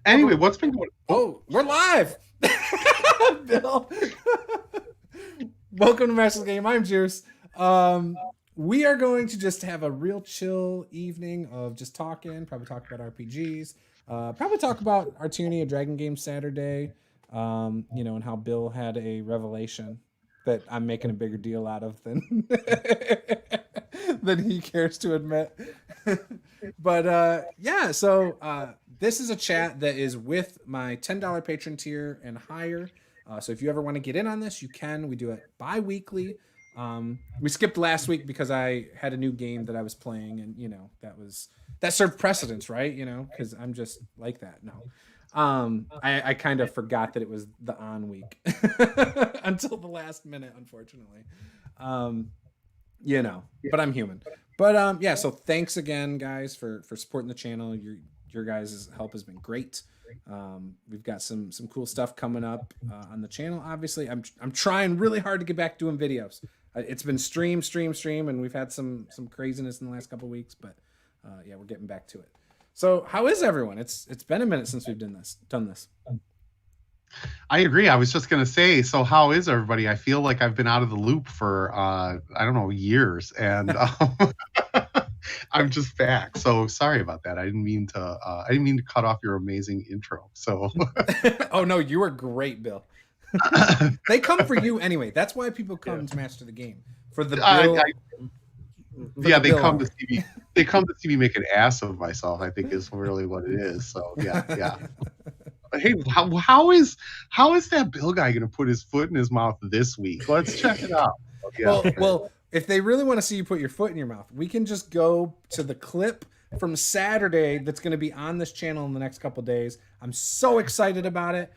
Anyway, what's been going on? Oh, we're live. Bill. Welcome to Master's Game. I'm Juice. We are going to just have a real chill evening of just talking, probably talk about RPGs, probably talk about our Tyranny of Dragon game Saturday, and how Bill had a revelation that I'm making a bigger deal out of than than he cares to admit. But this is a chat that is with my $10 patron tier and higher. So if you ever want to get in on this, you can. We do it bi-weekly. We skipped last week because I had a new game that I was playing, and that served precedence, right? Because I'm just like that. No. I kind of forgot that it was the on week until the last minute, unfortunately. But I'm human. But so thanks again, guys, for supporting the channel. Your guys' help has been great. We've got some cool stuff coming up on the channel. Obviously, I'm trying really hard to get back doing videos. It's been stream, and we've had some craziness in the last couple of weeks, but we're getting back to it. So how is everyone? It's been a minute since we've done this. I agree. I was just going to say, so how is everybody? I feel like I've been out of the loop for, years, and I'm just back. So sorry about that. I didn't mean to cut off your amazing intro. So, oh no, you were great, Bill. They come for you anyway. That's why people come to Master the Game for the Bill. They come to see me. They come to see me make an ass of myself, I think is really what it is. So yeah. Hey, how is that Bill guy going to put his foot in his mouth this week? Let's check it out. Yeah. Well, if they really want to see you put your foot in your mouth, we can just go to the clip from Saturday that's going to be on this channel in the next couple of days. I'm so excited about it.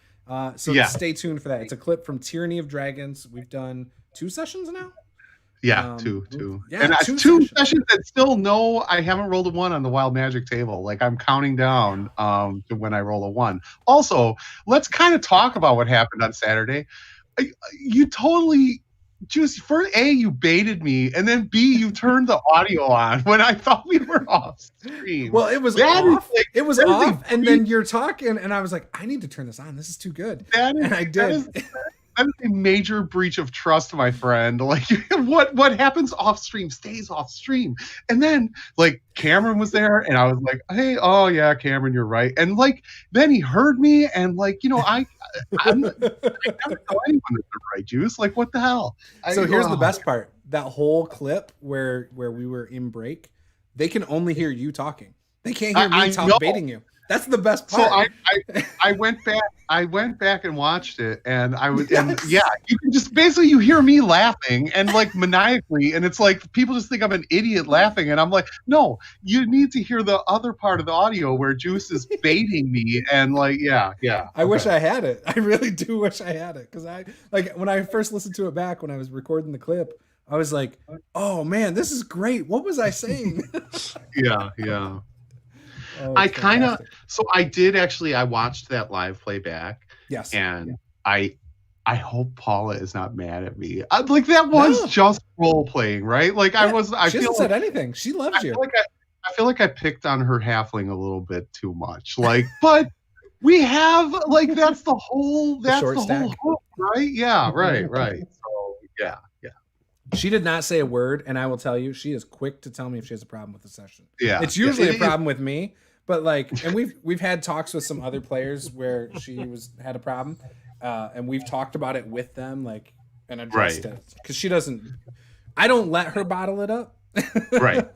Stay tuned for that. It's a clip from Tyranny of Dragons. We've done 2 sessions now. Yeah, two. Yeah, and two sessions that still I haven't rolled a 1 on the Wild Magic table. Like I'm counting down to when I roll a 1. Also, let's kind of talk about what happened on Saturday. You totally, Juice, for A, you baited me, and then B, you turned the audio on when I thought we were off stream. Well, it was off. It was off, and then you're talking, and I was like, I need to turn this on. This is too good. And I did. That is a major breach of trust, my friend. Like what happens off stream stays off stream. And then like Cameron was there and I was like, hey, oh yeah, Cameron, you're right. And like then he heard me and like, I never tell anyone that they're right, Juice. Like what the hell? So here's the best part. That whole clip where we were in break, they can only hear you talking. They can't hear me baiting you. That's the best part. So I went back. I went back and watched it, and I was, and yeah, you can just basically you hear me laughing and like maniacally, and it's like people just think I'm an idiot laughing, and I'm like, no, you need to hear the other part of the audio where Juice is baiting me, and like, yeah. I wish I had it. I really do wish I had it because I like when I first listened to it back when I was recording the clip, I was like, oh man, this is great. What was I saying? Yeah. Oh, I watched that live playback. Yes. And I hope Paula is not mad at me. Like that was just role playing, right? Like she hasn't said anything. She loves you. I feel like I picked on her halfling a little bit too much. Like, but we have like that's the whole hook, right? Yeah, right. So yeah. She did not say a word, and I will tell you, she is quick to tell me if she has a problem with the session. Yeah, it's usually a problem with me, but like, and we've had talks with some other players where she had a problem, and we've talked about it with them, like, and addressed it because she doesn't. I don't let her bottle it up. Right.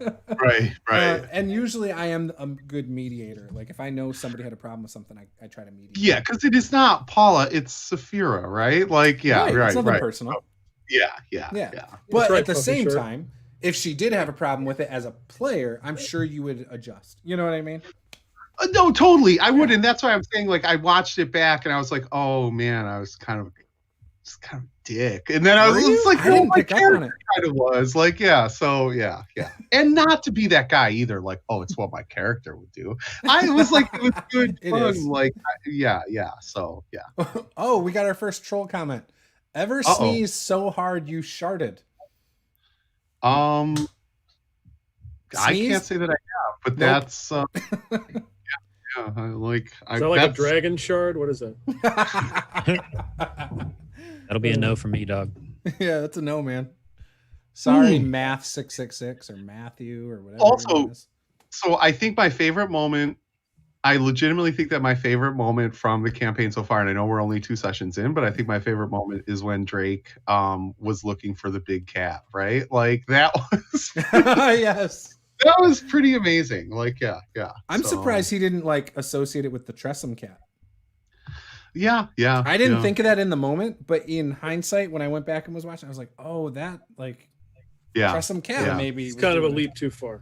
And usually I am a good mediator. Like if I know somebody had a problem with something, I try to mediate. Yeah, because it is not Paula, it's Saphira, right? Like, right. It's nothing personal. Yeah. But at the same time, if she did have a problem with it as a player, I'm sure you would adjust. You know what I mean? No, totally. I would, and that's why I'm saying. Like, I watched it back, and I was like, "Oh man, I was kind of a dick." And then I was like, "I didn't pick up on it." Kind of was like, yeah. So yeah, and not to be that guy either. Like, oh, it's what my character would do. I was like, it was good fun. Like, yeah. So yeah. Oh, we got our first troll comment. Ever sneezed so hard you sharted? I can't say that I have, but that's Is that like a dragon shard? What is that? That'll be a no for me, dog. Yeah, that's a no, man. Sorry, Math 666 or Matthew or whatever. Also, so I think my favorite moment, I legitimately think that my favorite moment from the campaign so far, and I know we're only 2 sessions in, but I think my favorite moment is when Drake was looking for the big cat, right? Like that was yes. That was pretty amazing. Like, yeah. I'm surprised he didn't like associate it with the Tressum cat. Yeah. I didn't think of that in the moment, but in hindsight, when I went back and was watching, I was like, oh, that like Tressum cat maybe. It's kind of a leap too far.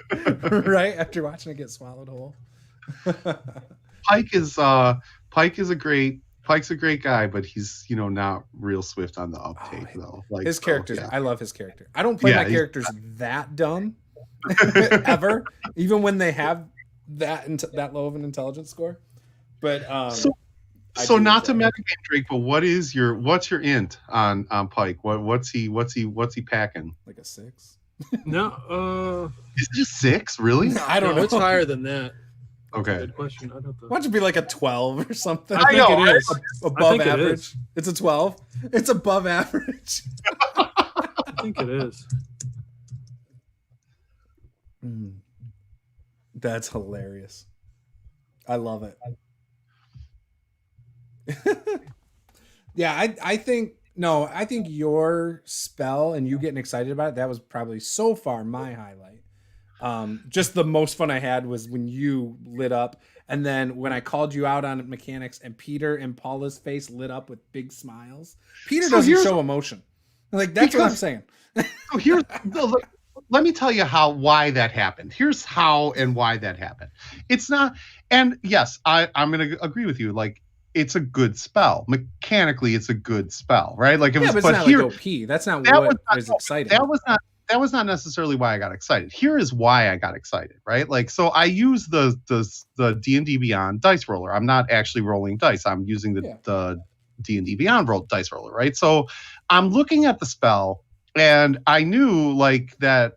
Right after watching it get swallowed whole. Pike's a great guy, but he's not real swift on the uptake though. Like his characters, I love his character. I don't play my characters that dumb ever, even when they have that low of an intelligence score. But so not to metagame Drake, but what's your int on Pike? What's he packing? Like a 6. No, is it just 6? Really? I don't know. It's higher than that. Okay. Good question. I don't know. Why don't you be like a 12 or something? I think it is above average. It's a 12. It's above average. I think it is. That's hilarious. I love it. Yeah, I think your spell and you getting excited about it, that was probably so far my highlight. Just the most fun I had was when you lit up, and then when I called you out on mechanics and Peter and Paula's face lit up with big smiles. Peter doesn't show emotion. Like, that's what I'm saying. So let me tell you why that happened. Here's how and why that happened. It's not, and yes, I'm going to agree with you. Like, it's a good spell. Mechanically, it's a good spell, right? Like, but it's not like OP. That's not what was exciting. That was not necessarily why I got excited. Here is why I got excited, right? Like, so I use the D&D Beyond dice roller. I'm not actually rolling dice. I'm using the D&D Beyond dice roller, right? So I'm looking at the spell, and I knew like that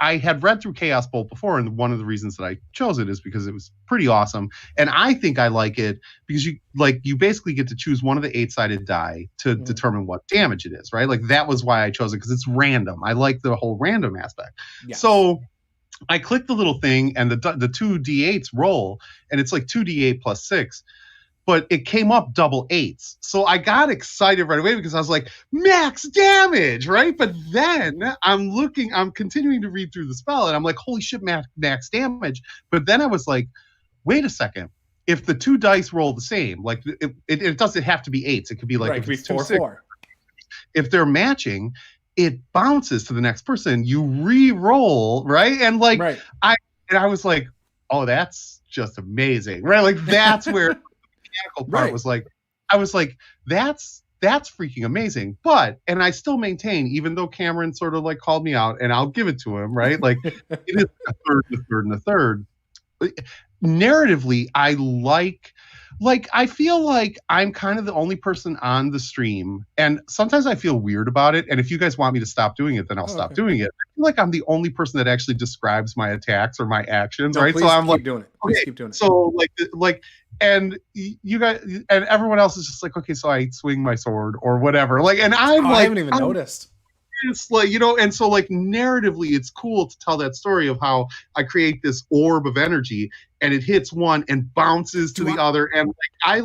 I had read through Chaos Bolt before, and one of the reasons that I chose it is because it was pretty awesome. And I think I like it because you basically get to choose one of the 8-sided die to determine what damage it is, right? Like, that was why I chose it, because it's random. I like the whole random aspect. Yes. So I click the little thing, and the 2 D8s roll, and it's like 2D8 plus 6. But it came up double 8s. So I got excited right away because I was like, max damage, right? But then I'm continuing to read through the spell, and I'm like, holy shit, max damage. But then I was like, wait a second. If the 2 dice roll the same, like it doesn't have to be 8s. It could be like it could be 4. If they're matching, it bounces to the next person. You re-roll, right? And like I was like, oh, that's just amazing, right? Like, that's where mechanical part was like, I was like, that's freaking amazing. But, and I still maintain, even though Cameron sort of like called me out, and I'll give it to him, right? Like, it is a third, and a third, and a third. Narratively, I feel like I'm kind of the only person on the stream, and sometimes I feel weird about it. And if you guys want me to stop doing it, then I'll stop doing it. I feel like I'm the only person that actually describes my attacks or my actions, right? So I'm like, doing it. Please keep doing it. So like, and you guys and everyone else is just like, okay, so I swing my sword or whatever. Like, and I'm like, I haven't even noticed. It's like, and so like narratively, it's cool to tell that story of how I create this orb of energy, and it hits one and bounces to the other. And like, I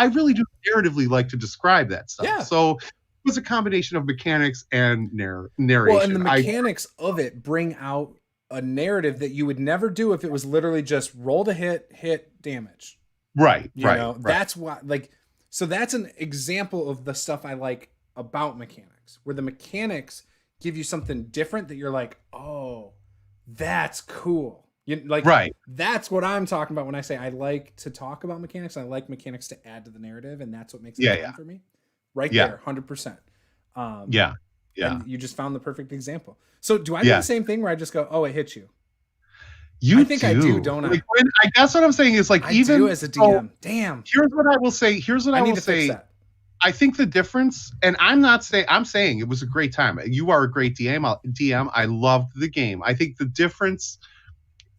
really do narratively like to describe that stuff. Yeah. So it was a combination of mechanics and narration. Well, and the mechanics of it bring out a narrative that you would never do if it was literally just roll to hit damage. Right. You know, that's why, like, so that's an example of the stuff I like about mechanics, where the mechanics give you something different that you're like, oh, that's cool. That's what I'm talking about when I say I like to talk about mechanics. I like mechanics to add to the narrative, and that's what makes it fun for me. There, 100%. And you just found the perfect example. So do I do the same thing where I just go, oh, it hit you? I think I do, don't I? Like, I guess what I'm saying is like, I do as a DM. Damn. Here's what I will say. I think the difference, and I'm saying it was a great time. You are a great DM. I loved the game. I think the difference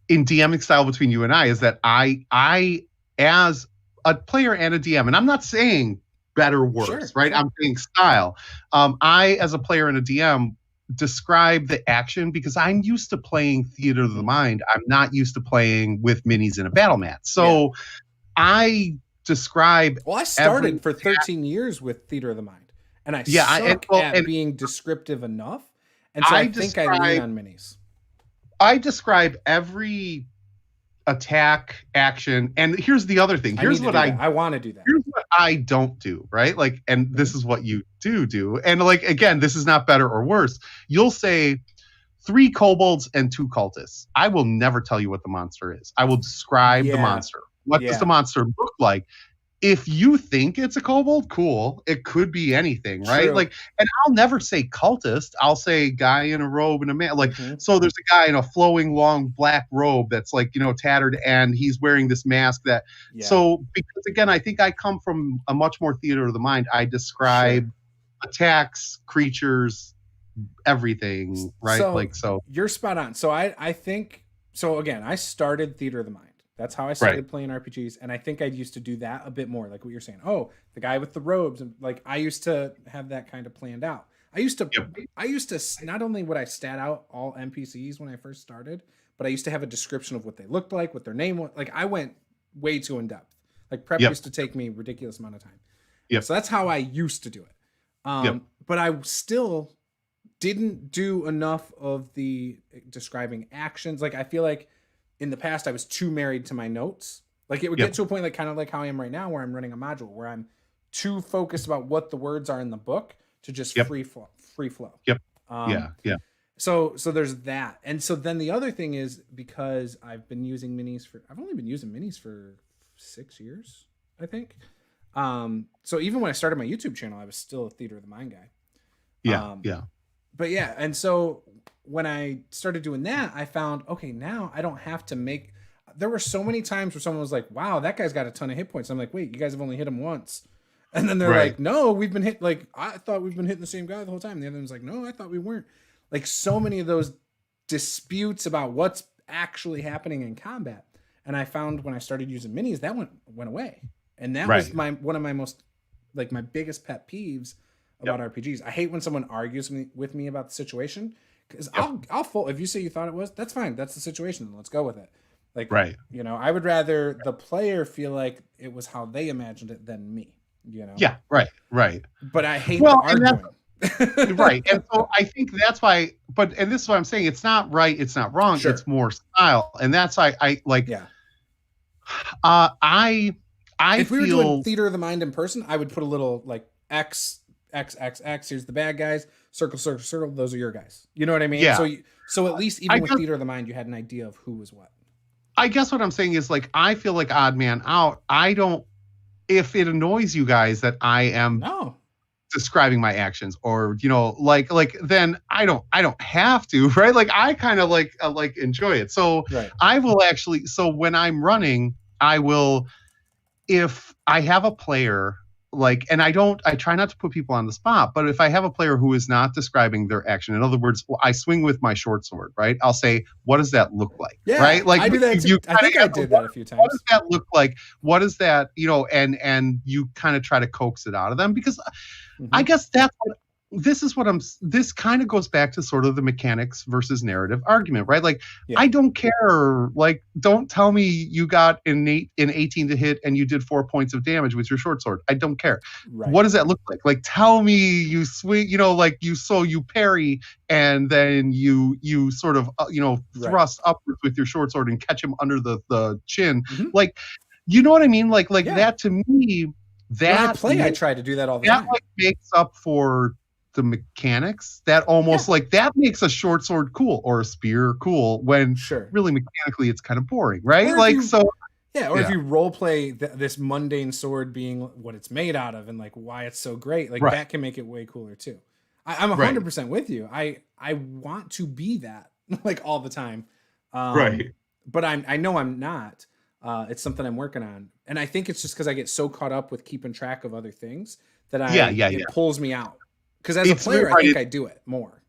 in DMing style between you and I is that I as a player and a DM, and I'm not saying better or worse, Sure, right? sure. I'm saying style. I, as a player and a DM, describe the action because I'm used to playing theater of the mind. I'm not used to playing with minis in a battle mat. So I describe Well, I every started for 13 years with Theater of the Mind, and I yeah, suck at and being descriptive enough, and so I think I lean on minis. I describe every attack action, and here's the other thing. Here's what I want to do that. Here's what I don't do, right? Like, and this is what you do. And like, again, this is not better or worse. You'll say 3 kobolds and 2 cultists. I will never tell you what the monster is. I will describe the monster. What does the monster look like? If you think it's a kobold, cool. It could be anything, right? True. Like, and I'll never say cultist. I'll say guy in a robe and a man. Like, so there's a guy in a flowing, long black robe that's like, tattered, and he's wearing this mask that. Yeah. So, because again, I think I come from a much more theater of the mind. I describe attacks, creatures, everything, right? So you're spot on. So I think so. Again, I started Theater of the Mind. That's how I started playing RPGs, and I think I used to do that a bit more, like what you're saying. Oh, the guy with the robes, and like I used to have that kind of planned out. I used to not only would I stat out all NPCs when I first started, but I used to have a description of what they looked like, what their name was. Like I went way too in depth. Like prep used to take me a ridiculous amount of time. So that's how I used to do it. But I still didn't do enough of the describing actions. Like I feel like in the past I was too married to my notes. Like it would get to a point like kind of like how I am right now, where I'm running a module where I'm too focused about what the words are in the book to just free flow. So there's that. And so then the other thing is, because I've only been using minis for 6 years, I think. So even when I started my YouTube channel, I was still a Theater of the Mind guy. But yeah, and so when I started doing that, I found, okay, now I don't have to make. There were so many times where someone was like, wow, that guy's got a ton of hit points. I'm like, wait, you guys have only hit him once. And then they're like, no, we've been hit. Like, I thought we've been hitting the same guy the whole time. And the other one's like, no, I thought we weren't. Like, so many of those disputes about what's actually happening in combat. And I found when I started using minis, that went away. And that was one of my most, like, my biggest pet peeves about RPGs. I hate when someone argues with me about the situation. Because I'll fold. If you say you thought it was, that's fine. That's the situation. Let's go with it. Like, I would rather the player feel like it was how they imagined it than me. Yeah, right. But I hate the arguing. Right. And so I think that's why. And this is what I'm saying. It's not right. It's not wrong. Sure. It's more style, and that's why I like. Yeah. If we were doing Theater of the Mind in person, I would put a little like X. Here's the bad guys. Circle, circle, circle. Those are your guys. You know what I mean? Yeah. So at least even with Theater of the Mind, you had an idea of who was what. I guess what I'm saying is, like, I feel like odd man out. I don't. If it annoys you guys that I am describing my actions, or then I don't have to, right? Like I kind of like enjoy it. So I will actually. So when I'm running, I will. If I have a player. And I try not to put people on the spot, but if I have a player who is not describing their action, in other words, I swing with my short sword, right? I'll say, what does that look like? Yeah, right? Like I do that too. I think I did that a few times. What does that look like? What is that, and you kind of try to coax it out of them, because I guess this kind of goes back to sort of the mechanics versus narrative argument, right? Like, I don't care. Like, don't tell me you got an 18 to hit and you did 4 points of damage with your short sword. I don't care. Right. What does that look like? Like, tell me you swing, like you parry and then you sort of, thrust upwards with your short sword and catch him under the chin. Mm-hmm. Like, you know what I mean? Like that to me, I try to do that all the time. That makes up for the mechanics. That almost that makes a short sword cool or a spear cool, when really mechanically it's kind of boring, right? If you role play this mundane sword being what it's made out of and like why it's so great, like that can make it way cooler too. I'm 100% with you. I want to be that like all the time, but I know I'm not. It's something I'm working on, and I think it's just because I get so caught up with keeping track of other things that it pulls me out. Because as a player, I think I do it more.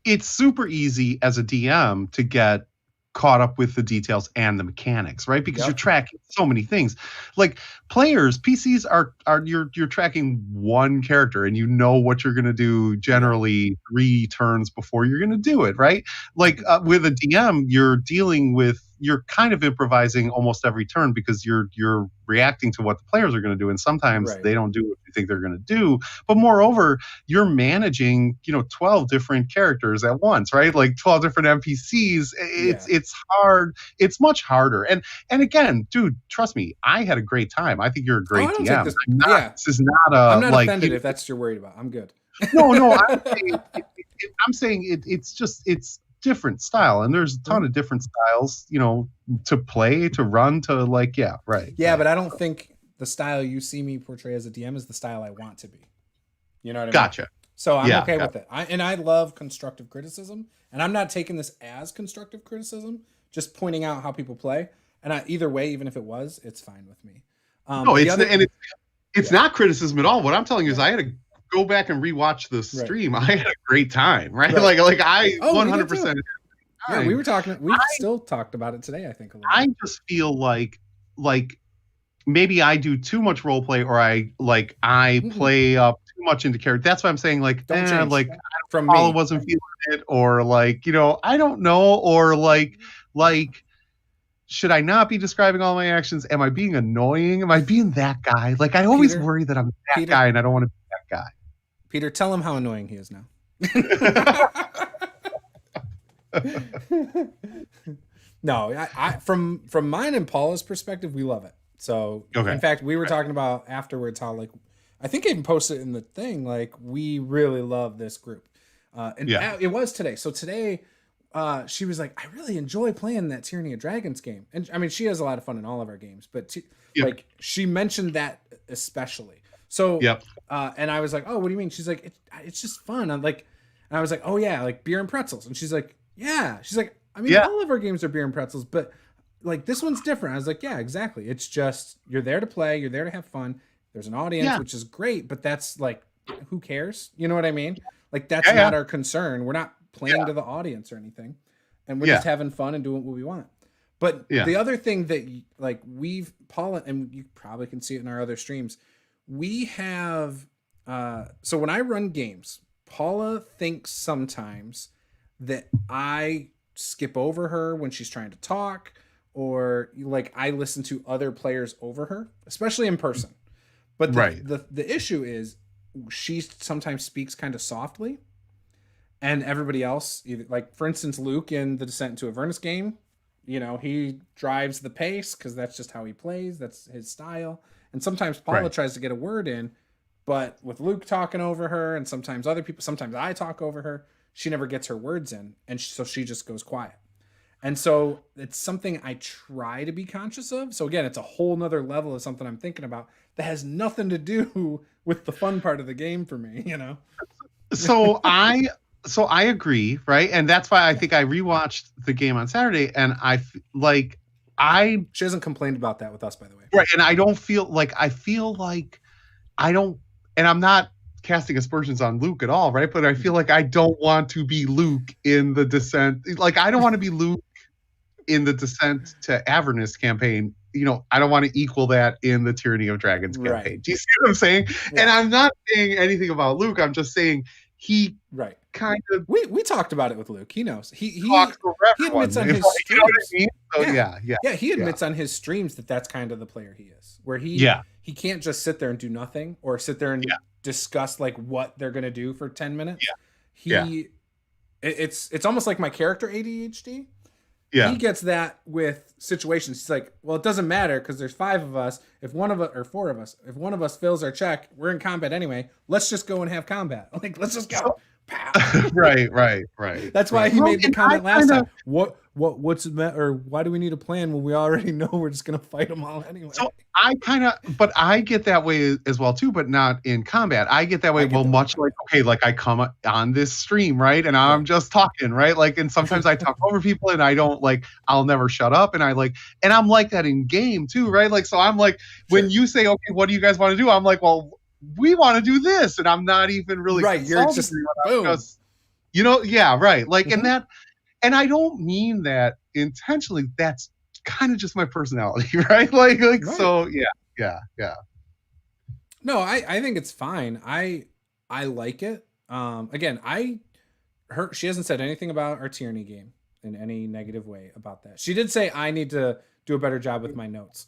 It's super easy as a DM to get caught up with the details and the mechanics, right? Because Yep. you're tracking so many things. Like players, PCs are you're tracking one character, and you know what you're going to do generally 3 turns before you're going to do it, right? Like with a DM, you're kind of improvising almost every turn because you're reacting to what the players are going to do, and sometimes Right. they don't do what you think they're going to do. But moreover, you're managing 12 different characters at once, right? Like 12 different NPCs. It's hard. It's much harder. And again, dude, trust me, I had a great time. I think you're a great I don't DM. think This is not a I'm not like offended if that's what you're worried about. I'm good. no. I'm saying it's different style, and there's a ton of different styles, to play, to run, to like, right. Yeah, but I don't think the style you see me portray as a DM is the style I want to be. You know what I mean? Gotcha. So I'm okay with it. I love constructive criticism, and I'm not taking this as constructive criticism, just pointing out how people play. And either way, even if it was, it's fine with me. No, it's not criticism at all. What I'm telling you is I had to go back and rewatch the stream. I had a great time, right? Like I 100%. Yeah, we were talking. We still talked about it today, I think. A little I bit. just feel like maybe I do too much role play, or I play up too much into character. That's why I'm saying don't change. Like From Paula me wasn't feeling it, or like I don't know, or like should I not be describing all my actions? Am I being annoying? Am I being that guy? Like I always worry that I'm that guy, and I don't want to be that guy. Peter, tell him how annoying he is now. No, I from mine and Paula's perspective, we love it. So in fact, we were talking about afterwards how like I think I even posted it in the thing, like we really love this group. It was today. So today she was like, I really enjoy playing that Tyranny of Dragons game. And I mean, she has a lot of fun in all of our games, but like she mentioned that especially. So and I was like, oh, what do you mean? She's like, it's just fun. I'm like, and I was like, oh yeah, like beer and pretzels. And she's like, yeah. She's like, I mean, all of our games are beer and pretzels, but like this one's different. I was like, yeah, exactly. It's just you're there to play, you're there to have fun. There's an audience, which is great, but that's like, who cares? You know what I mean? Like that's not our concern. We're not playing to the audience or anything, and we're just having fun and doing what we want. But the other thing that like Paula, and you probably can see it in our other streams, we have. So when I run games, Paula thinks sometimes that I skip over her when she's trying to talk, or like I listen to other players over her, especially in person. But the issue is she sometimes speaks kind of softly, and everybody else, either, like for instance, Luke in the Descent into Avernus game, he drives the pace because that's just how he plays. That's his style. And sometimes Paula tries to get a word in, but with Luke talking over her, and sometimes other people, sometimes I talk over her, she never gets her words in, and so she just goes quiet. And so it's something I try to be conscious of. So again, it's a whole nother level of something I'm thinking about that has nothing to do with the fun part of the game for me, So I agree, right? And that's why I think I rewatched the game on Saturday, and she hasn't complained about that with us, by the way. Right, and I don't feel like I don't, and I'm not casting aspersions on Luke at all, right? But I feel like I don't want to be Luke in the Descent. Like I don't want to be Luke in the Descent to Avernus campaign. I don't want to equal that in the Tyranny of Dragons campaign. Right. Do you see what I'm saying? Yeah. And I'm not saying anything about Luke. I'm just saying he kind of. We talked about it with Luke. He knows. He admits on his streams. You know what I mean? So, yeah. He admits on his streams that that's kind of the player he is, where he can't just sit there and do nothing, or sit there and discuss like what they're gonna do for 10 minutes. It's almost like my character ADHD. He gets that with situations. He's like, well, it doesn't matter because there's 5 of us. If one of us or 4 of us, if one of us fails our check, we're in combat anyway. Let's just go and have combat. Like, let's just go. Right. That's why he made the comment last time. What's the matter? Or why do we need a plan when we already know we're just gonna fight them all anyway? So but I get that way as well too, but not in combat. I get that way. Much like I come on this stream, right, and I'm just talking, right, like, and sometimes I talk over people, and I don't I'll never shut up, and and I'm like that in game too, right? Like, so I'm like, when you say, okay, what do you guys want to do? I'm like, well, we want to do this, and I'm not even really right. You're just boom. Like, and and I don't mean that intentionally. That's kind of just my personality, right? Like Right. so, yeah. No, I think it's fine. I like it. Again, she hasn't said anything about our Tyranny game in any negative way about that. She did say I need to do a better job with my notes.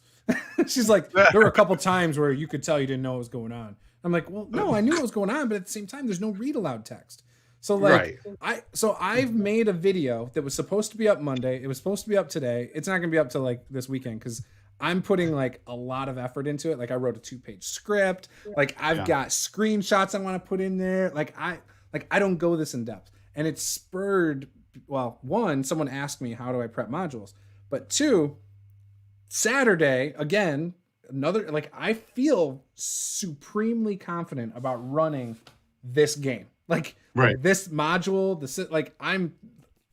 She's like, there were a couple times where you could tell you didn't know what was going on. I'm like, well, no, I knew what was going on, but at the same time, there's no read aloud text. So like, Right. I've made a video that was supposed to be up Monday. It was supposed to be up today. It's not gonna be up till like this weekend because I'm putting like a lot of effort into it. Like I wrote a 2-page script. Like I've got screenshots I want to put in there. Like I don't go this in depth. And it spurred, well, one, someone asked me how do I prep modules, but two, Saturday again, another, like I feel supremely confident about running this game. Like this module,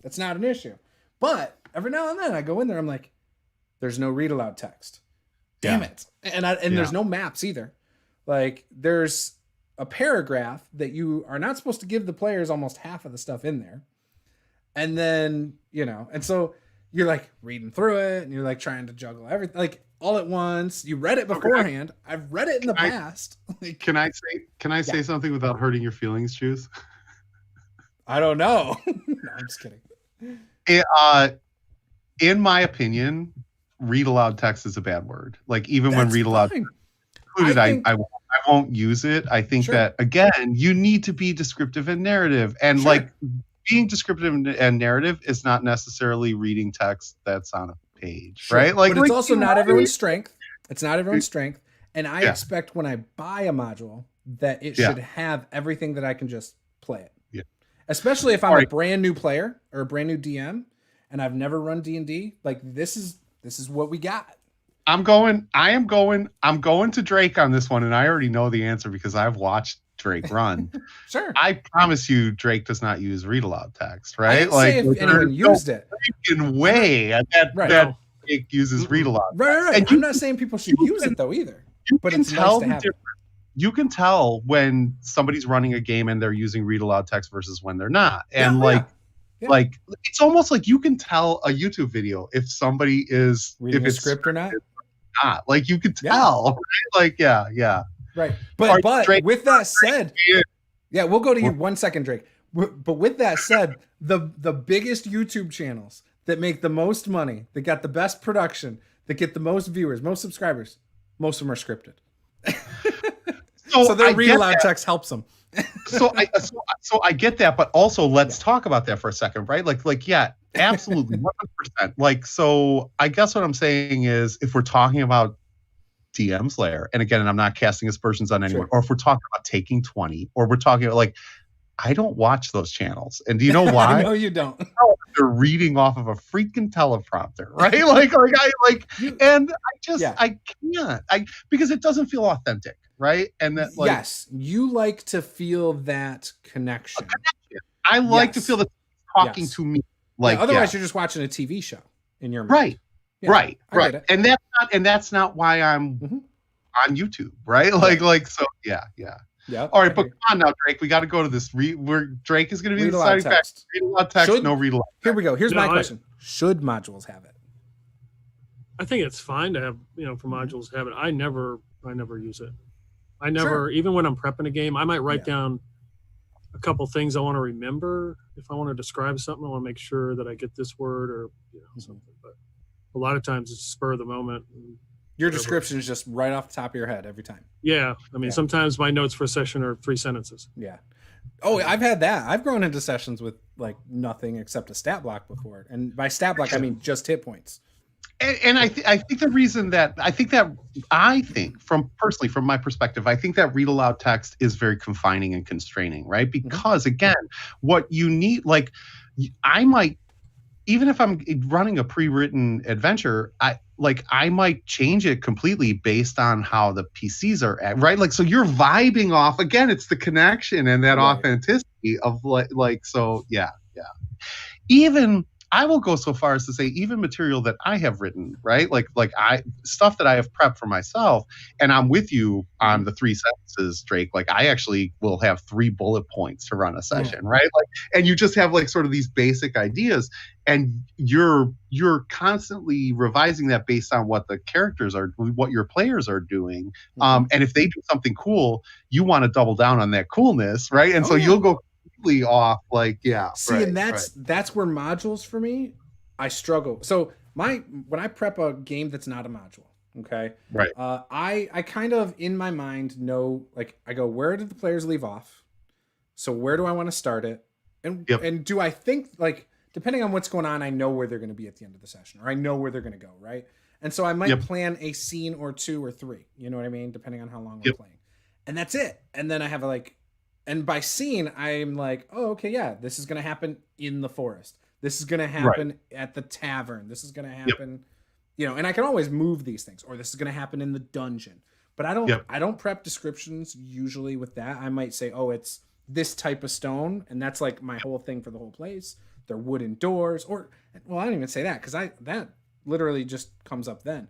that's not an issue. But every now and then I go in there, I'm like, there's no read aloud text. Damn it. And there's no maps either. Like there's a paragraph that you are not supposed to give the players almost half of the stuff in there. And then, and so you're like reading through it and you're like trying to juggle everything like all at once. You read it beforehand. I've read it in the past. Like, can I say something without hurting your feelings, Juice? I don't know. No, I'm just kidding. In my opinion, read aloud text is a bad word. Like even when read aloud included, I won't use it. I think that again, you need to be descriptive and narrative, and like being descriptive and narrative is not necessarily reading text that's on a page, right? Like, but it's also not everyone's strength. It's not everyone's strength, and I expect when I buy a module that it should have everything that I can just play it. Yeah. Especially if I'm a brand new player or a brand new DM and I've never run D&D, like this is what we got. I'm going to Drake on this one, and I already know the answer because I've watched Drake run. Sure. I promise you Drake does not use read aloud text, right? I didn't say if anyone used it. In way that Drake uses read aloud. Right. And I'm not saying people should use it though either. But it's nice to have it. You can tell when somebody's running a game and they're using read aloud text versus when they're not. And like it's almost like you can tell a YouTube video if somebody is reading a script or not. Like you can tell, right? Like right. But Drake, with that said, we'll go to you 1 second, Drake. But with that said, the biggest YouTube channels that make the most money, that got the best production, that get the most viewers, most subscribers, most of them are scripted. So their read aloud text helps them. so I get that, but also let's talk about that for a second, right? Like absolutely 100%. Like, so I guess what I'm saying is if we're talking about DM Slayer, and again, and I'm not casting aspersions on anyone, or if we're talking about Taking 20, or we're talking about like, I don't watch those channels. And do you know why? No, you don't. They're reading off of a freaking teleprompter, right? I can't. Because it doesn't feel authentic, right? And that yes, you like to feel that connection. I like to feel that talking to me. Like otherwise you're just watching a TV show in your mind. Right. And that's not why I'm on YouTube, right? Yeah. All right, but come on now, Drake. We got to go to this. Drake is going to be the deciding factor. Read aloud text, no read aloud. Here we go. Here's my question: should modules have it? I think it's fine to have, for modules to have it. I never use it. I never, even when I'm prepping a game, I might write down a couple things I want to remember. If I want to describe something, I want to make sure that I get this word or something. But a lot of times it's spur of the moment. Your description is just right off the top of your head every time. Yeah. I mean, sometimes my notes for a session are 3 sentences. Yeah. Oh, I've had that. I've grown into sessions with like nothing except a stat block before. And by stat block, I mean just hit points. And I think the reason that from my perspective, I think that read aloud text is very confining and constraining, right? Because again, what you need, like I might, even if I'm running a pre-written adventure, I might change it completely based on how the PCs are at, right? Like, so you're vibing off, again, it's the connection and that authenticity of so. Even I will go so far as to say even material that I have written, right? Like stuff that I have prepped for myself, and I'm with you on the 3 sentences, Drake. Like I actually will have 3 bullet points to run a session, right? Like, and you just have like sort of these basic ideas, and you're constantly revising that based on what the characters are, what your players are doing. And if they do something cool, you want to double down on that coolness, right? And you'll go completely off, like, See, and that's where modules for me, I struggle. So when I prep a game that's not a module, okay, right, I kind of in my mind know, like, I go, where did the players leave off? So where do I want to start it? And do I think, like, depending on what's going on, I know where they're going to be at the end of the session, or I know where they're going to go, right? And so I might plan a scene or 2 or 3, you know what I mean, depending on how long we're playing, and that's it. And then I have and by scene, I'm like, oh, okay, yeah, this is going to happen in the forest. This is going to happen at the tavern. This is going to happen, you know, and I can always move these things, or this is going to happen in the dungeon. But I don't prep descriptions usually with that. I might say, oh, it's this type of stone, and that's like my whole thing for the whole place. They're wooden doors, or, well, I don't even say that because that literally just comes up then.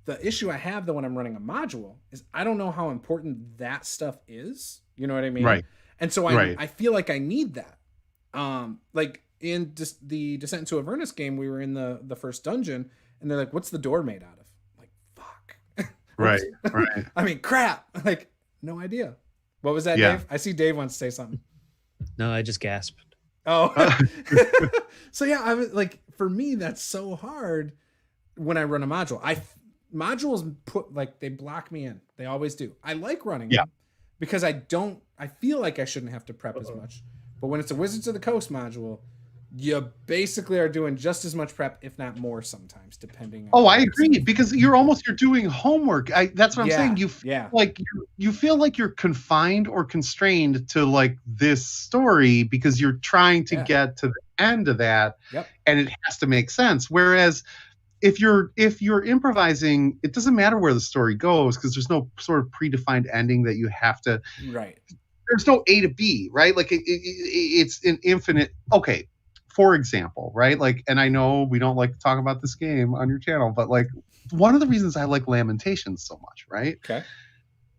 The issue I have though when I'm running a module is I don't know how important that stuff is. You know what I mean? Right. And so I feel like I need that. Like in the Descent into Avernus game, we were in the first dungeon, and they're like, "What's the door made out of?" I'm like, fuck. Right. I mean, crap. Like, no idea. What was that, Dave? I see Dave wants to say something. No, I just gasped. Oh. So yeah, I was like, for me, that's so hard when I run a module. Modules they block me in. They always do. I like running them because I feel like I shouldn't have to prep as much. But when it's a Wizards of the Coast module, you basically are doing just as much prep, if not more sometimes, depending on. Oh, I agree, because you're doing homework. That's what I'm saying. You feel like you're confined or constrained to like this story because you're trying to get to the end of that, and it has to make sense. Whereas if you're improvising, it doesn't matter where the story goes because there's no sort of predefined ending that you have to. Right. There's no A to B, right? Like it's an infinite. Okay. For example, right? Like, and I know we don't like to talk about this game on your channel, but like one of the reasons I like Lamentations so much, right? Okay.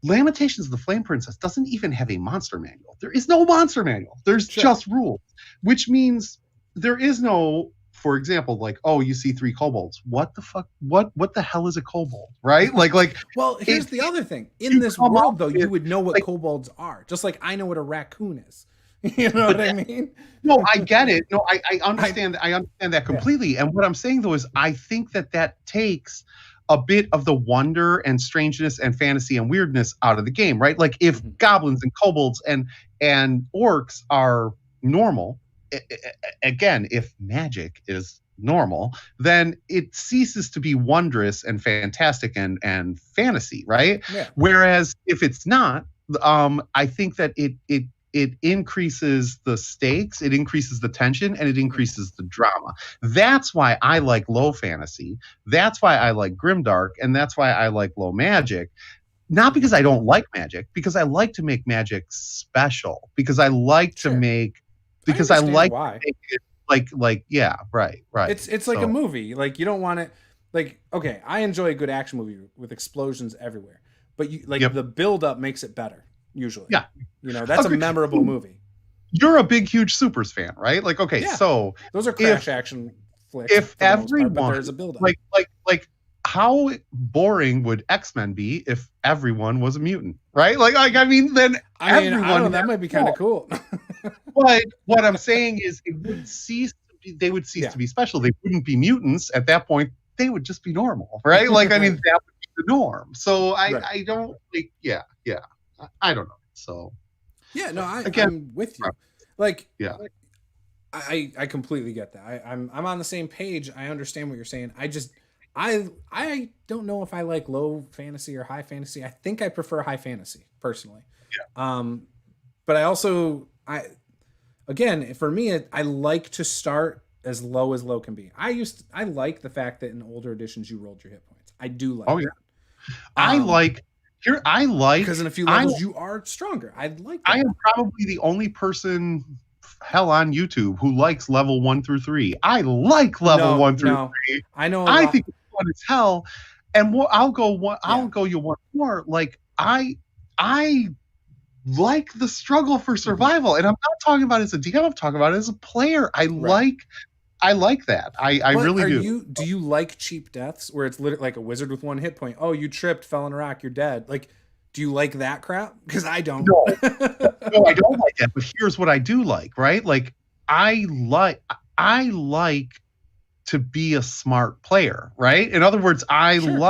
Lamentations of the Flame Princess doesn't even have a monster manual. There is no monster manual. There's just rules, which means there is no, for example, like, oh, you see 3 kobolds. What the fuck? What the hell is a kobold, right? Like. Well, here's the other thing. In this world, though, you would know what kobolds are, just like I know what a raccoon is. You know what I mean? No, I get it. No, I understand. I understand that completely. And what I'm saying though is, I think that takes a bit of the wonder and strangeness and fantasy and weirdness out of the game, right? Like if goblins and kobolds and orcs are normal, again, if magic is normal, then it ceases to be wondrous and fantastic and fantasy, right? Yeah. Whereas if it's not, I think that it increases the stakes, it increases the tension, and it increases the drama. That's why I like low fantasy. That's why I like grimdark, and that's why I like low magic. Not because I don't like magic, because I like to make magic special. Because I like to make, because I like to make it like right. It's like a movie. Like you don't want it. Like, okay, I enjoy a good action movie with explosions everywhere, but you like the build up makes it better. Usually, you know, that's a memorable movie. You're a big, huge Supers fan, right? Like, okay, so those are crash action flicks. If everyone, but there's a build-up. Like, how boring would X-Men be if everyone was a mutant, right? Like I mean, then everyone. I don't know, that might be kind of cool. But what I'm saying is, it would cease. They would cease to be special. They wouldn't be mutants at that point. They would just be normal, right? Like, I mean, that would be the norm. So I don't like, I don't know. So I'm with you. Like, I completely get that. I'm on the same page. I understand what you're saying. I don't know if I like low fantasy or high fantasy. I think I prefer high fantasy personally. But I also again, for me, I like to start as low can be. I like the fact that in older editions you rolled your hit points. I do like that. I like because in a few levels you are stronger. I like that. I am probably the only person hell on YouTube who likes level 1 through 3. I like level 1 through 3. I know. I think it's fun as hell. And I'll go you one more. Like I like the struggle for survival, and I'm not talking about it as a DM. I'm talking about it as a player. I like that. I really do. Do you like cheap deaths where it's literally like a wizard with 1 hit point? Oh, you tripped, fell in a rock, you're dead. Like, do you like that crap? Because I don't. No, I don't like that. But here's what I do like, right? Like I like to be a smart player, right? In other words, I don't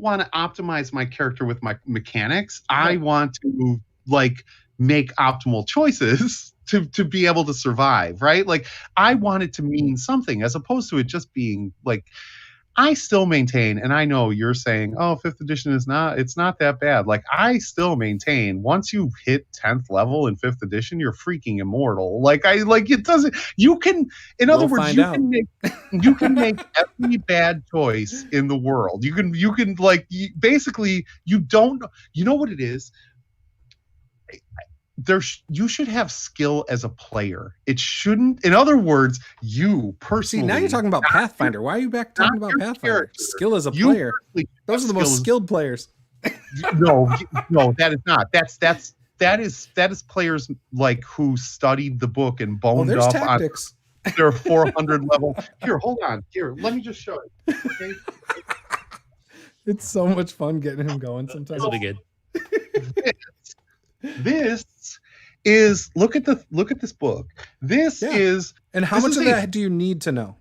want to optimize my character with my mechanics. I want to like make optimal choices to be able to survive, right? Like I want it to mean something as opposed to it just being like, I still maintain, and I know you're saying, oh, 5th edition it's not that bad. Like I still maintain once you hit 10th level in 5th edition, you're freaking immortal. It doesn't, you can, in other words, you can make every bad choice in the world. You can basically, you don't, you know what it is? You should have skill as a player. It shouldn't, in other words, you personally. See, now you're talking about Pathfinder. Why are you back talking about Pathfinder? Skill as a player. Those are the most skilled players. No, that is not. That is players like who studied the book and boned up tactics. On their 400 level. Here, hold on. Here, let me just show you. Okay? It's so much fun getting him going sometimes. This will be good. This is look at this book. This is, and how much of that do you need to know?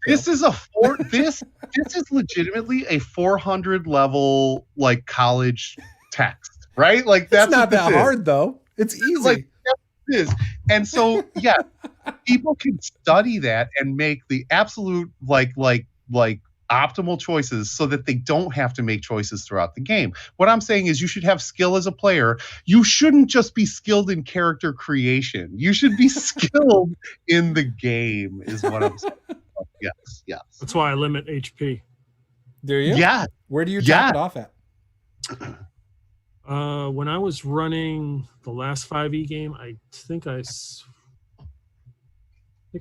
This is this is legitimately a 400 level like college text, right? Like that's not that hard though. It's easy. Like it is. And so yeah, people can study that and make the absolute like optimal choices so that they don't have to make choices throughout the game. What I'm saying is you should have skill as a player. You shouldn't just be skilled in character creation. You should be skilled in the game is what I'm saying. Yes. That's why I limit HP. Do you? Yeah. Where do you top it off at? When I was running the last 5e game, I think I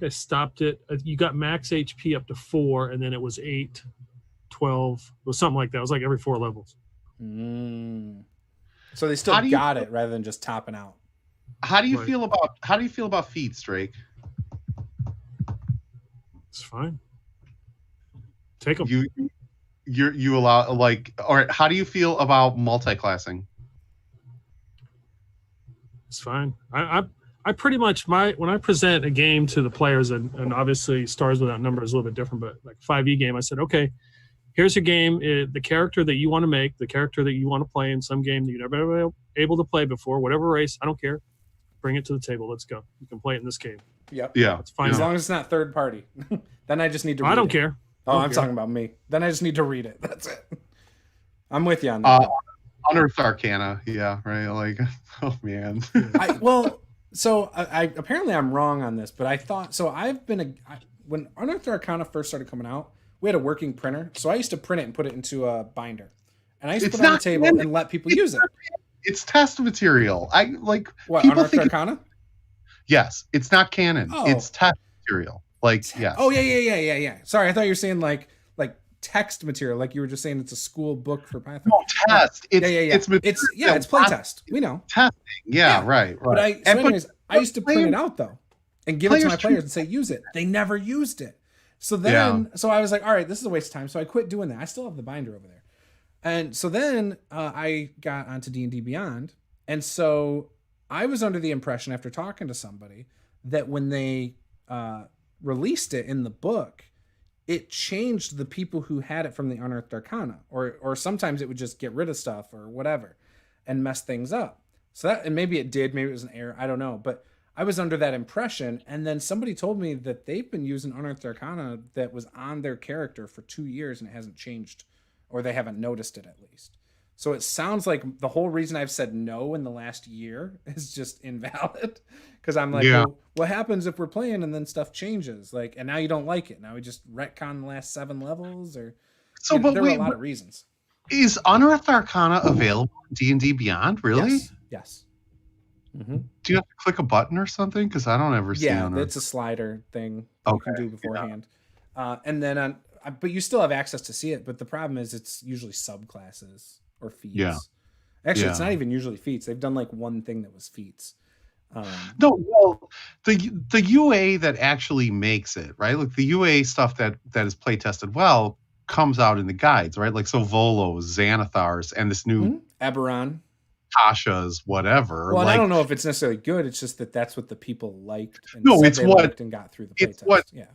stopped it. You got max HP up to 4, and then it was 8, 12. It was something like that. It was like every 4 levels. So they still got it rather than just topping out. How do you feel about feats, Drake? It's fine. Take them. You allow all right. How do you feel about multi-classing? It's fine. I pretty much when I present a game to the players, and obviously Stars Without Number is a little bit different, but like 5e game, I said, okay, here's your game. The character that you want to make, the character that you want to play in some game that you've never been able to play before, whatever race, I don't care. Bring it to the table. Let's go. You can play it in this game. Yep. Yeah. It's fine. As long as it's not third party. Then I just need to read it. I don't care. Oh, I'm talking about me. Then I just need to read it. That's it. I'm with you on that. Unearthed Arcana. Yeah, right. Like, oh man. So I apparently I'm wrong on this, but I thought so. When Unearthed Arcana first started coming out, we had a working printer, so I used to print it and put it into a binder, and I used to put it on the table and let people use it. It's test material. What, Unearthed Arcana? Yes, it's not canon. Oh. It's test material. Yeah. Oh yeah. Sorry, I thought you were saying like text material, like you were just saying it's a school book for Python. No, test. It's playtest. We know. Testing. Yeah, right. But I used to print it out though and give it to my players and say use it. They never used it. So then so I was like, all right, this is a waste of time. So I quit doing that. I still have the binder over there. And so then I got onto D&D Beyond. And so I was under the impression after talking to somebody that when they released it in the book, it changed the people who had it from the Unearthed Arcana, or sometimes it would just get rid of stuff or whatever and mess things up. So that, and maybe it did, maybe it was an error, I don't know, but I was under that impression. And then somebody told me that they've been using Unearthed Arcana that was on their character for 2 years and it hasn't changed, or they haven't noticed it at least. So it sounds like the whole reason I've said no in the last year is just invalid. Because I'm like, well, what happens if we're playing and then stuff changes? Like, and now you don't like it. Now we just retcon the last 7 levels, or so. But there were a lot of reasons. Is Unearthed Arcana available in D&D Beyond? Really? Yes. Mm-hmm. Do you have to click a button or something? Because I don't ever see Yeah, on that's a slider thing you can do beforehand. And then but you still have access to see it. But the problem is it's usually subclasses or feats. Yeah. Actually, it's Yeah. not even usually feats. They've done like one thing that was feats. No, well, the UA that actually makes it, right? Like the UA stuff that is play tested well comes out in the guides, right? Like so Volo's, Xanathar's, and this new Eberron. Tasha's, whatever. Well, and like, I don't know if it's necessarily good. It's just that's what the people liked. And No, said it's they what liked and got through the playtest. it's what yeah.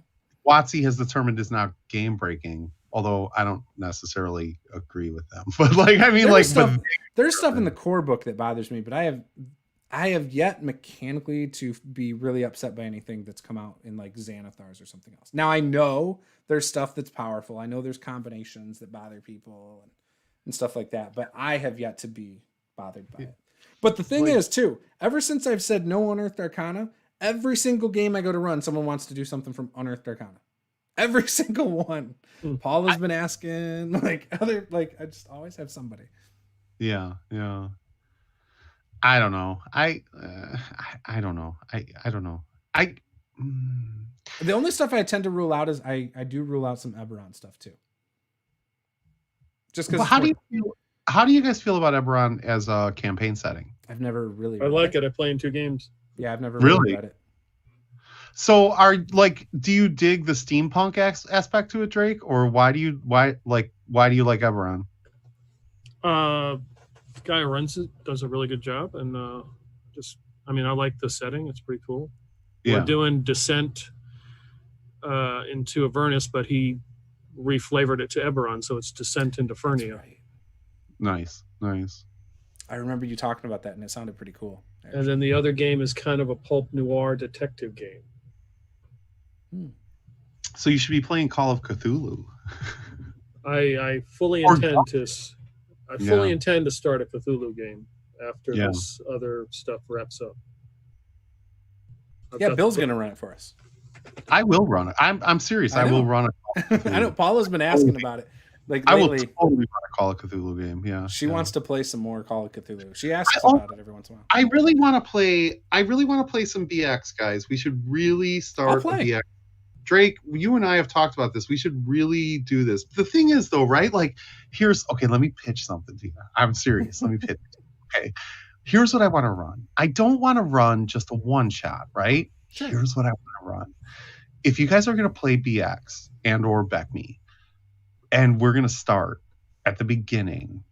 WotC has determined is not game breaking. Although I don't necessarily agree with them, but like I mean, there's stuff in the core book that bothers me. But I have yet mechanically to be really upset by anything that's come out in like Xanathar's or something else. Now I know there's stuff that's powerful. I know there's combinations that bother people and stuff like that. But I have yet to be bothered by it. But the thing is, too, ever since I've said no Unearthed Arcana, every single game I go to run, someone wants to do something from Unearthed Arcana. Every single one. Paul has been asking, I just always have somebody. Yeah. I don't know. I don't know. I don't know. The only stuff I tend to rule out is I do rule out some Eberron stuff too. Just because. Well, how do you guys feel about Eberron as a campaign setting? I've never really. I like it. I play in 2 games. Yeah, I've never really read it. So do you dig the steampunk aspect to it, Drake, or why do you like Eberron? The guy who runs it does a really good job, and I like the setting. It's pretty cool. Yeah. We're doing Descent into Avernus, but he reflavored it to Eberron, so it's Descent into Fernia. Right. Nice. I remember you talking about that, and it sounded pretty cool. Actually. And then the other game is kind of a pulp noir detective game. So you should be playing Call of Cthulhu. I fully intend to start a Cthulhu game after this other stuff wraps up. Bill's going to run it for us. I will run it. I'm serious. I will run it. I know Paula's been asking about it. Like I lately, will totally run a Call of Cthulhu game. Yeah. She wants to play some more Call of Cthulhu. She asks about it every once in a while. I really want to play some BX, guys. We should really start a BX. Drake, you and I have talked about this. We should really do this. The thing is, though, right? Like, let me pitch something to you. I'm serious. Let me pitch. Okay. Here's what I want to run. I don't want to run just a one shot, right? Sure. Here's what I want to run. If you guys are going to play BX and or Beck Me, and we're going to start at the beginning,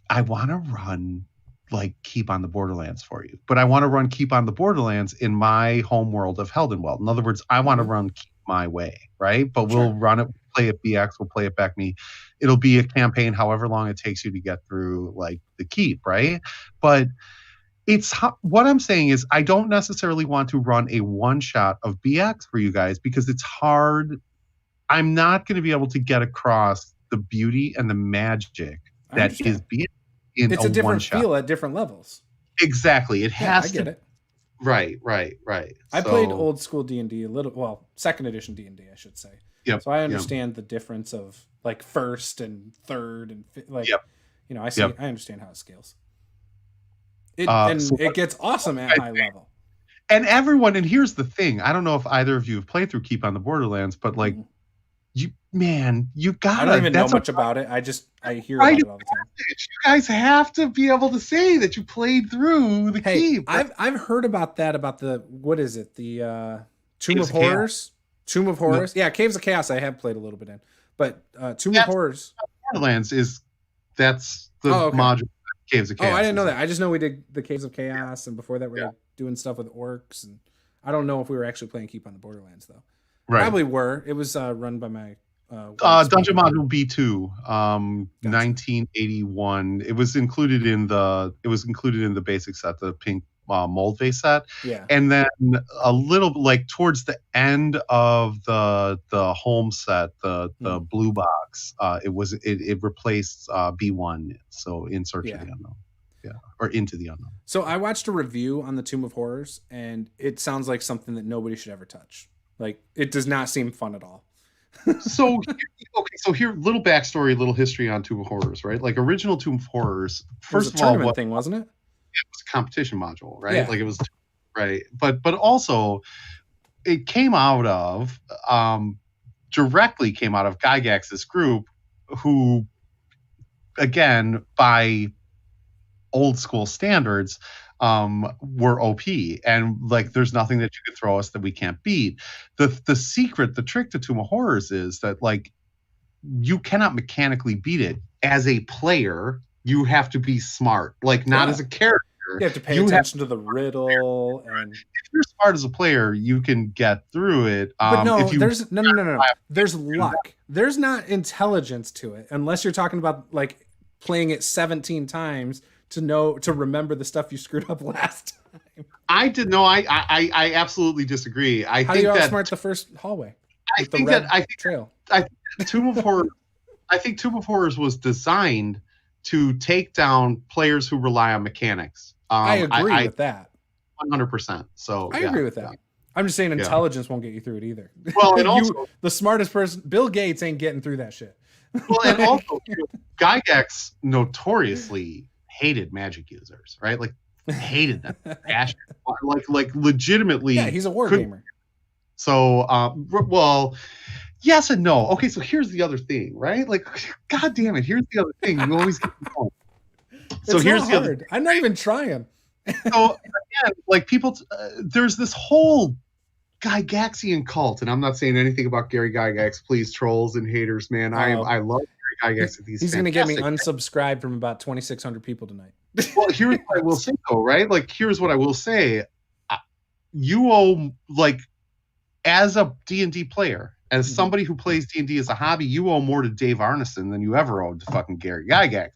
I want to run like Keep on the Borderlands for you. But I want to run Keep on the Borderlands in my home world of Heldenwald. In other words, I want to run Keep my way, right? But we'll run it, play it BX, we'll play it Beck Me. It'll be a campaign however long it takes you to get through like the Keep, right? But what I'm saying is I don't necessarily want to run a one shot of BX for you guys because it's hard. I'm not going to be able to get across the beauty and the magic that is BX in it's a different feel at different levels. Exactly. It has to. I get it. Right. I played old school D&D a little, well, 2nd edition D&D, I should say. Yep. So I understand the difference of like 1st and 3rd and like, I understand how it scales. It gets awesome at high level. And here's the thing. I don't know if either of you have played through Keep on the Borderlands, but like, you gotta. I don't even know much about it. I hear about it all the time. You guys have to be able to say that you played through the Keep. I've heard about that. About the what is it? The Tomb of Horrors. Tomb of Horrors. Yeah, Caves of Chaos. I have played a little bit in, but Tomb of Horrors. Borderlands that's the module. Caves of Chaos. Oh, I didn't know that. I just know we did the Caves of Chaos, and before that we were doing stuff with orcs, and I don't know if we were actually playing Keep on the Borderlands though. Right. Probably were. It was run by my Dungeon Module B2, 1981. It was included in the basic set, the pink mold vase set. Yeah. And then a little like towards the end of the home set, the blue box, it replaced B1, so In Search of the Unknown. Yeah, or Into the Unknown. So I watched a review on the Tomb of Horrors, and it sounds like something that nobody should ever touch. Like, it does not seem fun at all. So here, little backstory, little history on Tomb of Horrors, right? Like, original Tomb of Horrors, first of all, thing, wasn't it? was a competition module, right? Yeah. Like it was right, but also it came out of directly came out of Gygax's group, who again by old school standards were OP, and like there's nothing that you could throw us that we can't beat. The secret, the trick to Tomb of Horrors is that like you cannot mechanically beat it. As a player, you have to be smart, like not as a character. You have to pay attention to the riddle, and if you're smart as a player, you can get through it. But no, if you, there's no. There's luck. There's not intelligence to it, unless you're talking about like playing it 17 times to remember the stuff you screwed up last time. I did no. I absolutely disagree. How do you outsmart the first hallway? I think that trail. I think Tomb of Horrors. I think Tomb of Horrors was designed to take down players who rely on mechanics. I agree with that. 100%. So I agree with that. Yeah. I'm just saying intelligence won't get you through it either. Well, and also the smartest person, Bill Gates, ain't getting through that shit. Well, and also Gygax notoriously hated magic users, right? Like hated them, like legitimately. Yeah, he's a war gamer. So, well, yes and no. Okay, so here's the other thing, right? Like, God damn it, here's the other thing. You always get me going. So it's here's not the hard. other. I'm not even trying. So again, like people, there's this whole Gygaxian cult, and I'm not saying anything about Gary Gygax. Please, trolls and haters, man. I love Gary Gygax. He's going to get me unsubscribed from about 2,600 people tonight. Well, here's what I will say, though, right? Like, here's what I will say. You owe, like, as a D&D player, as somebody who plays D&D as a hobby, you owe more to Dave Arneson than you ever owed to fucking Gary Gygax.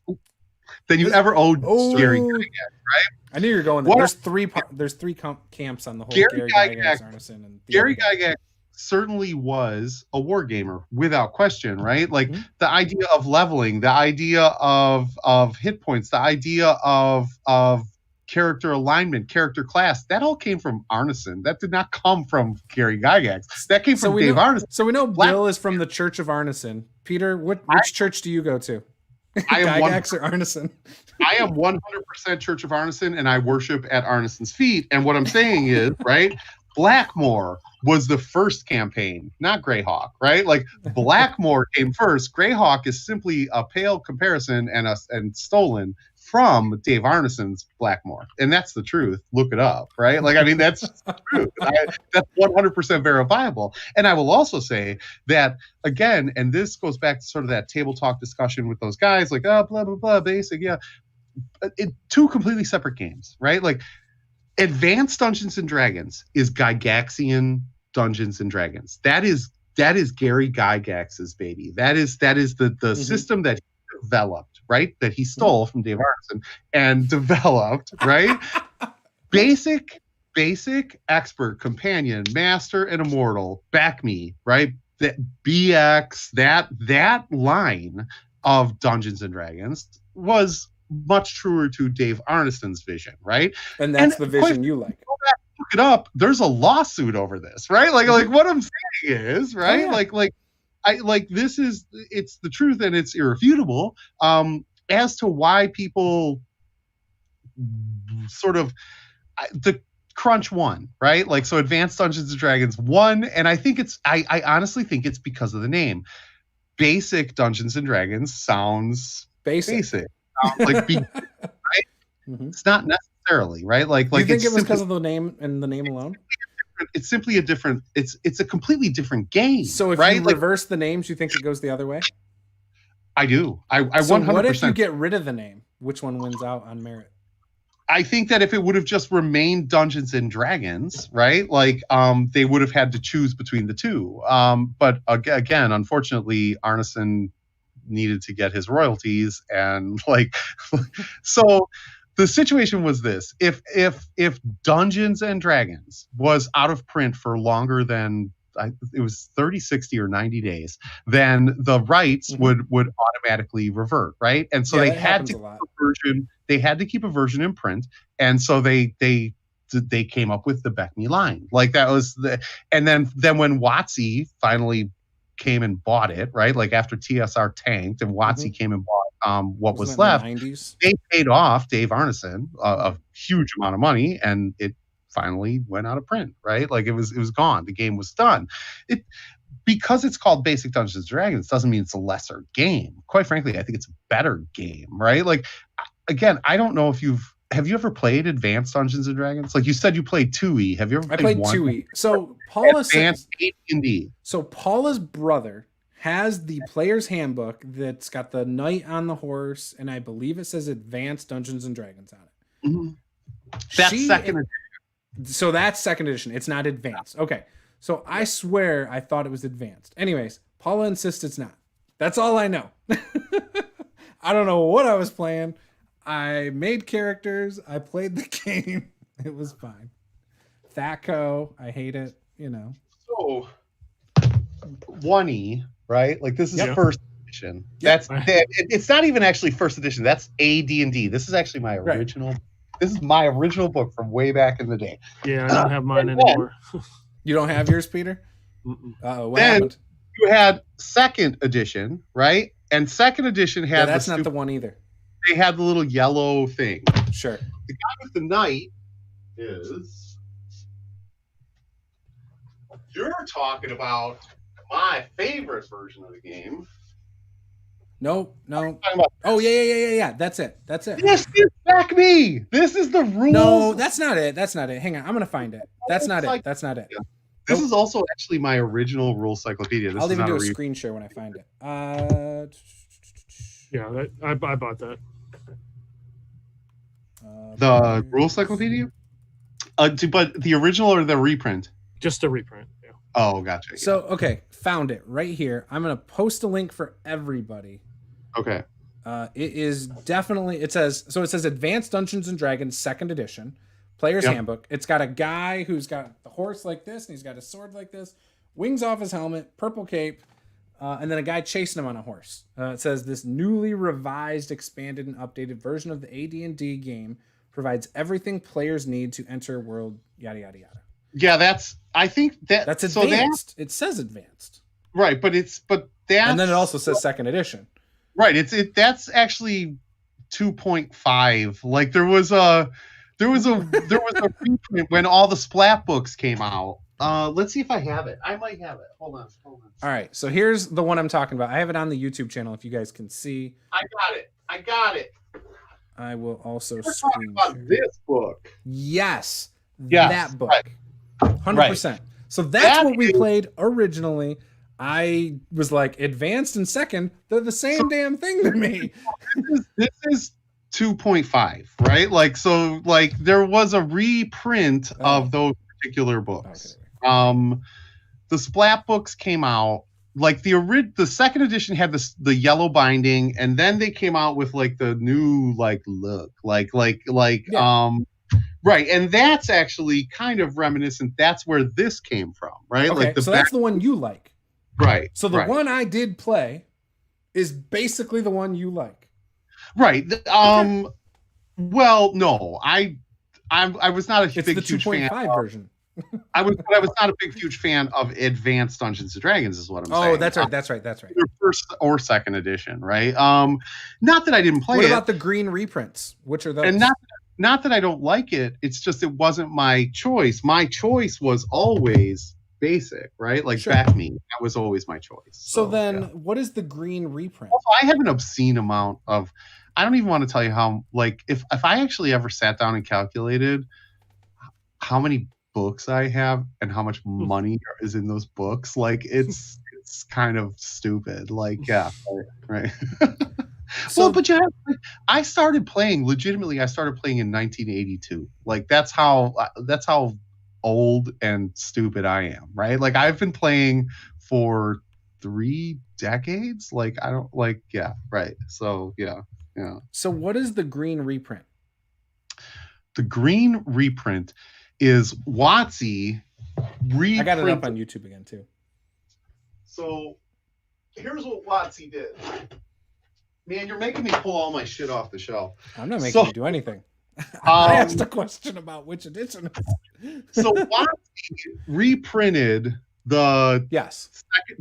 Than you ever owed Gary Gygax, right? I knew you were going there. There's three camps on the whole Gary Gygax, Arneson, and Gary Gygax certainly was a war gamer without question, right? Like the idea of leveling, the idea of hit points, the idea of character alignment, character class, that all came from Arneson. That did not come from Gary Gygax. That came from Dave Arneson. So we know Bill is from the Church of Arneson. Peter, which church do you go to? I am Gygax or Arneson? I am 100% Church of Arneson, and I worship at Arneson's feet. And what I'm saying is, right, Blackmore was the first campaign, not Greyhawk, right? Like Blackmore came first. Greyhawk is simply a pale comparison and stolen from Dave Arneson's Blackmore, and that's the truth. Look it up, right? Like, I mean, that's the truth. That's 100% verifiable. And I will also say that again, and this goes back to sort of that table talk discussion with those guys, like, oh, blah blah blah, basic, yeah. Two completely separate games, right? Like, Advanced Dungeons and Dragons is Gygaxian Dungeons and Dragons. That is Gary Gygax's baby. That is the system that he developed, right? That he stole from Dave Arneson and developed, right? Basic, expert, companion, master, and immortal. Back me, right? That BX, that line of Dungeons and Dragons was much truer to Dave Arneson's vision, right? And that's the vision you like. Look it up. There's a lawsuit over this, right? Like what I'm saying is, right? Oh, yeah. It's the truth and it's irrefutable. As to why people sort of the crunch won, right? Like, so Advanced Dungeons and Dragons won, and I think I honestly think it's because of the name. Basic Dungeons and Dragons sounds basic. Like, right? It's not necessarily, right? Like you think it was because of the name and the name alone? It's simply a different. It's a completely different game. So if right? you reverse the names, you think it goes the other way? I do. I 100%. What if you get rid of the name? Which one wins out on merit? I think that if it would have just remained Dungeons and Dragons, right? Like, they would have had to choose between the two. But again, unfortunately, Arneson needed to get his royalties, and like, so the situation was this: if Dungeons and Dragons was out of print for longer than it was 30, 60, or 90 days, then the rights would automatically revert, right? And so they had to keep a version. They had to keep a version in print, and so they came up with the Beck Me line. Like, that was and then when WotC finally came and bought it, right? Like, after TSR tanked and WotC came and what was Wasn't that left. in the 90s? They paid off Dave Arneson a huge amount of money, and it finally went out of print. Right, like it was gone. The game was done. Because it's called Basic Dungeons and Dragons doesn't mean it's a lesser game. Quite frankly, I think it's a better game. Right, like again, I don't know if have you ever played Advanced Dungeons and Dragons? Like you said, you played 2E. Have you ever played? I played 2E. So Paula's AD&D. So Paula's brother has the player's handbook that's got the knight on the horse, and I believe it says Advanced Dungeons and Dragons on it. Mm-hmm. That's second edition. So that's second edition. It's not advanced. Okay. So I swear I thought it was advanced. Anyways, Paula insists it's not. That's all I know. I don't know what I was playing. I made characters. I played the game. It was fine. Thaco, I hate it, you know. So 1E, right? Like this is first edition. Yep. It's not even actually first edition. That's AD&D. This is actually my original. Right. This is my original book from way back in the day. Yeah, I don't have mine anymore. You don't have yours, Peter? What then happened? You had second edition, right? And second edition had that's not the one either. They had the little yellow thing. Sure. The guy with the knight is. You're talking about my favorite version of the game. No. Oh, yeah. That's it. This is back me. This is the rules. No, that's not it. Hang on. I'm going to find it. That's not it. Yeah. This is also actually my original rule cyclopedia. I'll even do a screen share when I find it. Yeah, I bought that. The rule cyclopedia? But the original or the reprint? Just the reprint. Yeah. Oh, gotcha. So, okay, found it right here. I'm going to post a link for everybody. Okay. It is definitely, it says Advanced Dungeons and Dragons 2nd edition, Player's Handbook. It's got a guy who's got the horse like this, and he's got a sword like this, wings off his helmet, purple cape, and then a guy chasing him on a horse. It says this newly revised, expanded, and updated version of the AD&D game provides everything players need to enter world, yada, yada, yada. Yeah, that's advanced. It says advanced. Right, but that's... And then it also says 2nd edition. Right, that's actually 2.5. Like there was a reprint when all the Splat books came out. Let's see if I have it. I might have it. Hold on. All right, so here's the one I'm talking about. I have it on the YouTube channel if you guys can see. I got it. I will also screen share. This book. Yes, that book. Right. 100%. Right. So that's what we played originally. I was like, advanced and second, they're the same damn thing to me. This is 2.5, right? Like there was a reprint of those particular books. Okay. The Splat books came out. Like the 2nd edition had the yellow binding, and then they came out with like the new look, right, and that's actually kind of reminiscent. That's where this came from, right? Okay, like so that's the one you like, right? So the one I did play is basically the one you like, right? Well, no, I was not a huge fan. It's the 2.5 version. I was not a big, huge fan of Advanced Dungeons and Dragons, is what I'm saying. Oh, that's right. Either first or second edition, right? Not that I didn't play it. What about the green reprints? Which are those? And not that I don't like it. It's just it wasn't my choice. My choice was always basic, right? Like back me. That was always my choice. So then, what is the green reprint? Also, I have an obscene amount of. I don't even want to tell you how. Like, if I actually ever sat down and calculated how many books I have and how much money is in those books, like it's kind of stupid. Like, yeah, right. So, but I started playing legitimately. I started playing in 1982. Like that's how old and stupid I am, right? Like I've been playing for 3 decades. Like I don't like, yeah, right. So yeah. So what is the green reprint? The green reprint is WotC reprint. I got it up on YouTube again too. So here's what WotC did. Man, you're making me pull all my shit off the shelf. I'm not making you do anything. I asked a question about which edition. So WotC reprinted the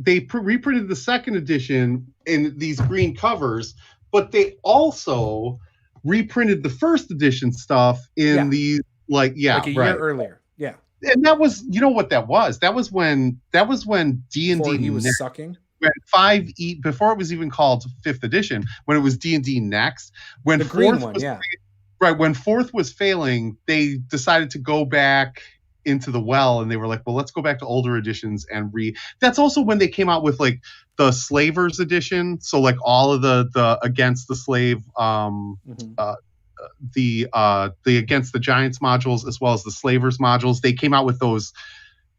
reprinted the 2nd edition in these green covers, but they also reprinted the first edition stuff in the like a year earlier. Yeah. And that was, you know what that was? That was when D&D before he was sucking. When 5e, before it was even called 5th edition, when it was D&D Next, when the green one, right, when 4th was failing, they decided to go back into the well, and they were like, well, let's go back to older editions and that's also when they came out with like the Slavers edition, so like all of the against the slave the Against the Giants modules, as well as the Slavers modules. They came out with those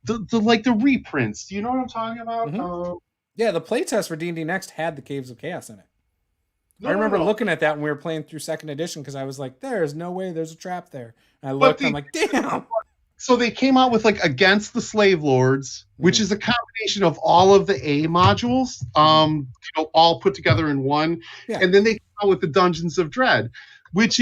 the reprints. Do you know what I'm talking about? Yeah, the playtest for D&D Next had the Caves of Chaos in it. I remember looking at that when we were playing through 2nd edition, because I was like, there's no way there's a trap there. And I looked, I'm like, damn. So they came out with like Against the Slave Lords, which is a combination of all of the A modules, all put together in one. Yeah. And then they came out with the Dungeons of Dread, which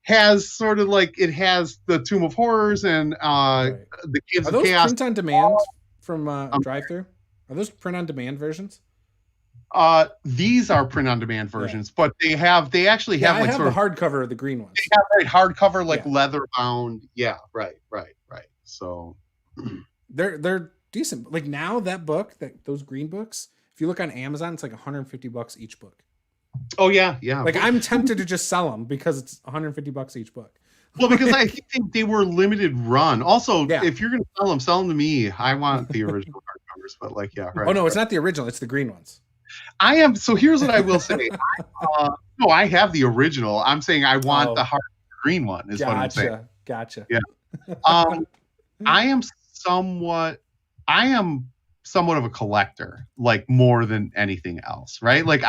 has sort of like, it has the Tomb of Horrors and the Caves of Chaos. Are those print on demand from drive-thru? Are those print on demand versions? These are print on demand versions, but they actually have like sort of the hardcover of the green ones. They have hardcover, like leather bound. Yeah, right. So they're decent. Like now that book, those green books, if you look on Amazon, it's like $150 each book. Oh yeah. Like I'm tempted to just sell them because it's $150 each book. Well, because I think they were limited run. Also, if you're going to sell them to me. I want the original hardcovers, but like, right. Oh no, it's not the original. It's the green ones. I am. So here's what I will say. No, I have the original. I'm saying I want the hard green one. Is what I'm saying. Gotcha. Yeah. I am somewhat of a collector, like more than anything else, right? Like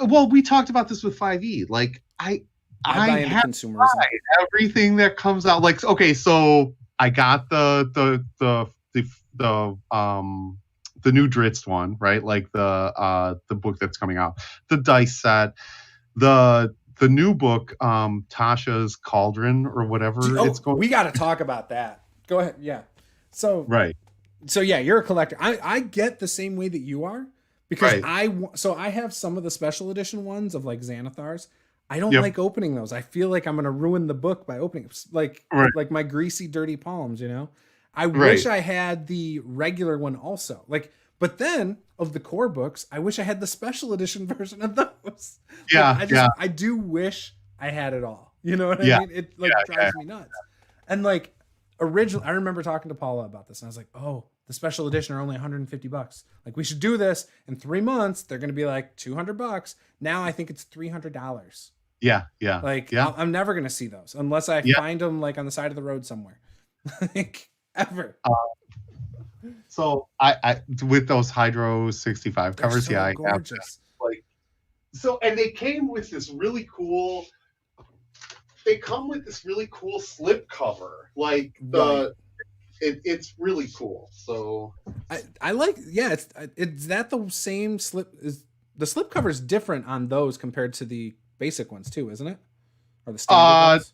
we talked about this with 5e. Like I have everything that comes out. Like, okay, so I got the new Dritz one, right? Like the book that's coming out, the dice set, the new book, Tasha's Cauldron or whatever it's going. We got to talk about that. Go ahead. Yeah. So right. So yeah, you're a collector. I get the same way that you are, because I have some of the special edition ones of like Xanathars. I don't like opening those. I feel like I'm going to ruin the book by opening like my greasy, dirty palms, you know? I wish I had the regular one also. Like, but then of the core books, I wish I had the special edition version of those. Yeah. I do wish I had it all. You know what I mean? It drives me nuts. And like I remember talking to Paula about this, and I was like, oh, the special edition are only $150. Like, we should do this in 3 months. They're going to be like $200. Now I think it's $300. Yeah. Like, I'm never going to see those unless I find them like on the side of the road somewhere. Like, ever. So I with those Hydro 65 covers, so I gorgeous. have like, so, and they came with this really cool. They come with this really cool slip cover, like it's really cool. So I like, it's that the same slip is the slip cover is different on those compared to the basic ones too, isn't it? Or the standard ones?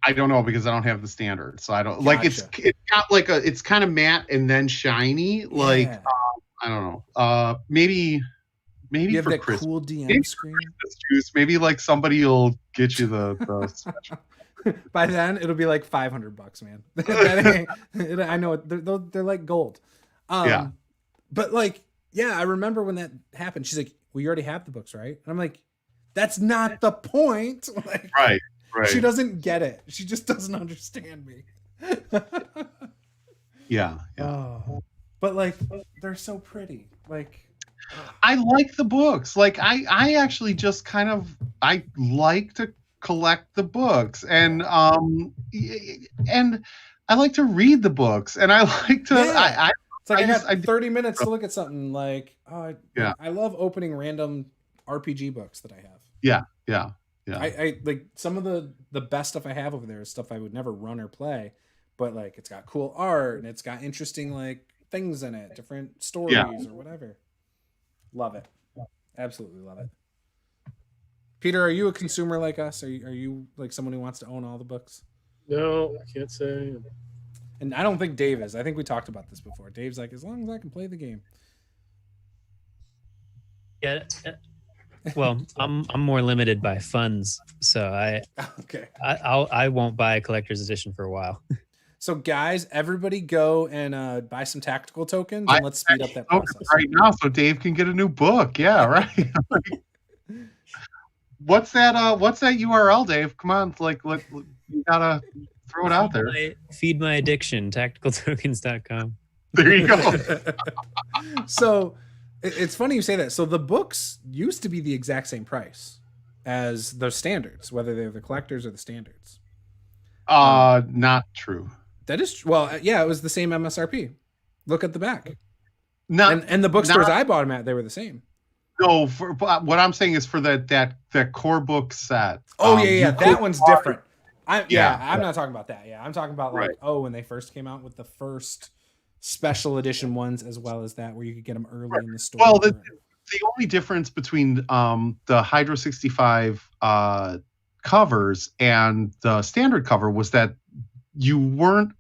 I don't know, because I don't have the standard, so I don't like. It's got like it's kind of matte and then shiny. Like I don't know. Maybe you have for that Christmas. Cool DM screen. Juice. Maybe like somebody will get you the special. By then it'll be like $500, man. I know they're like gold. But like, I remember when that happened. She's like, "Well, you already have the books, right?" And I'm like, "That's not the point." Like, right. She doesn't get it. She just doesn't understand me. Yeah. But like, they're so pretty. Like, I like the books. Like I actually just I like to collect the books, and I like to read the books, and I like to it's like I got 30 minutes to look at something. Like, I love opening random RPG books that I have. Yeah. I like some of the best stuff I have over there is stuff I would never run or play, but like it's got cool art and it's got interesting like things in it, different stories or whatever. Love it. Absolutely love it. Peter, are you a consumer like us? Are you like someone who wants to own all the books? No, I can't say. And I don't think Dave is. I think we talked about this before. Dave's like, as long as I can play the game. Yeah. Well, I'm more limited by funds, so Okay. I won't buy a collector's edition for a while. So guys, everybody go and buy some tactical tokens I and let's speed up that open process. right now so Dave can get a new book. Yeah, right. What's that URL, Dave? Come on, you gotta throw it out there. Feed my addiction, tacticaltokens.com. There you go. So it's funny you say that. So the books used to be the exact same price as the standards, whether they're the collectors or the standards. Not true. That is, well, yeah, it was the same MSRP. Look at the back. Not And the bookstores I bought them at, they were the same. No, but what I'm saying is for that core book set. Oh yeah, that one's different. I'm Yeah. not talking about that. Yeah, I'm talking about like when they first came out with the first special edition ones, as well as that where you could get them early in the store. Well, the only difference between the Hydro 65 covers and the standard cover was that you weren't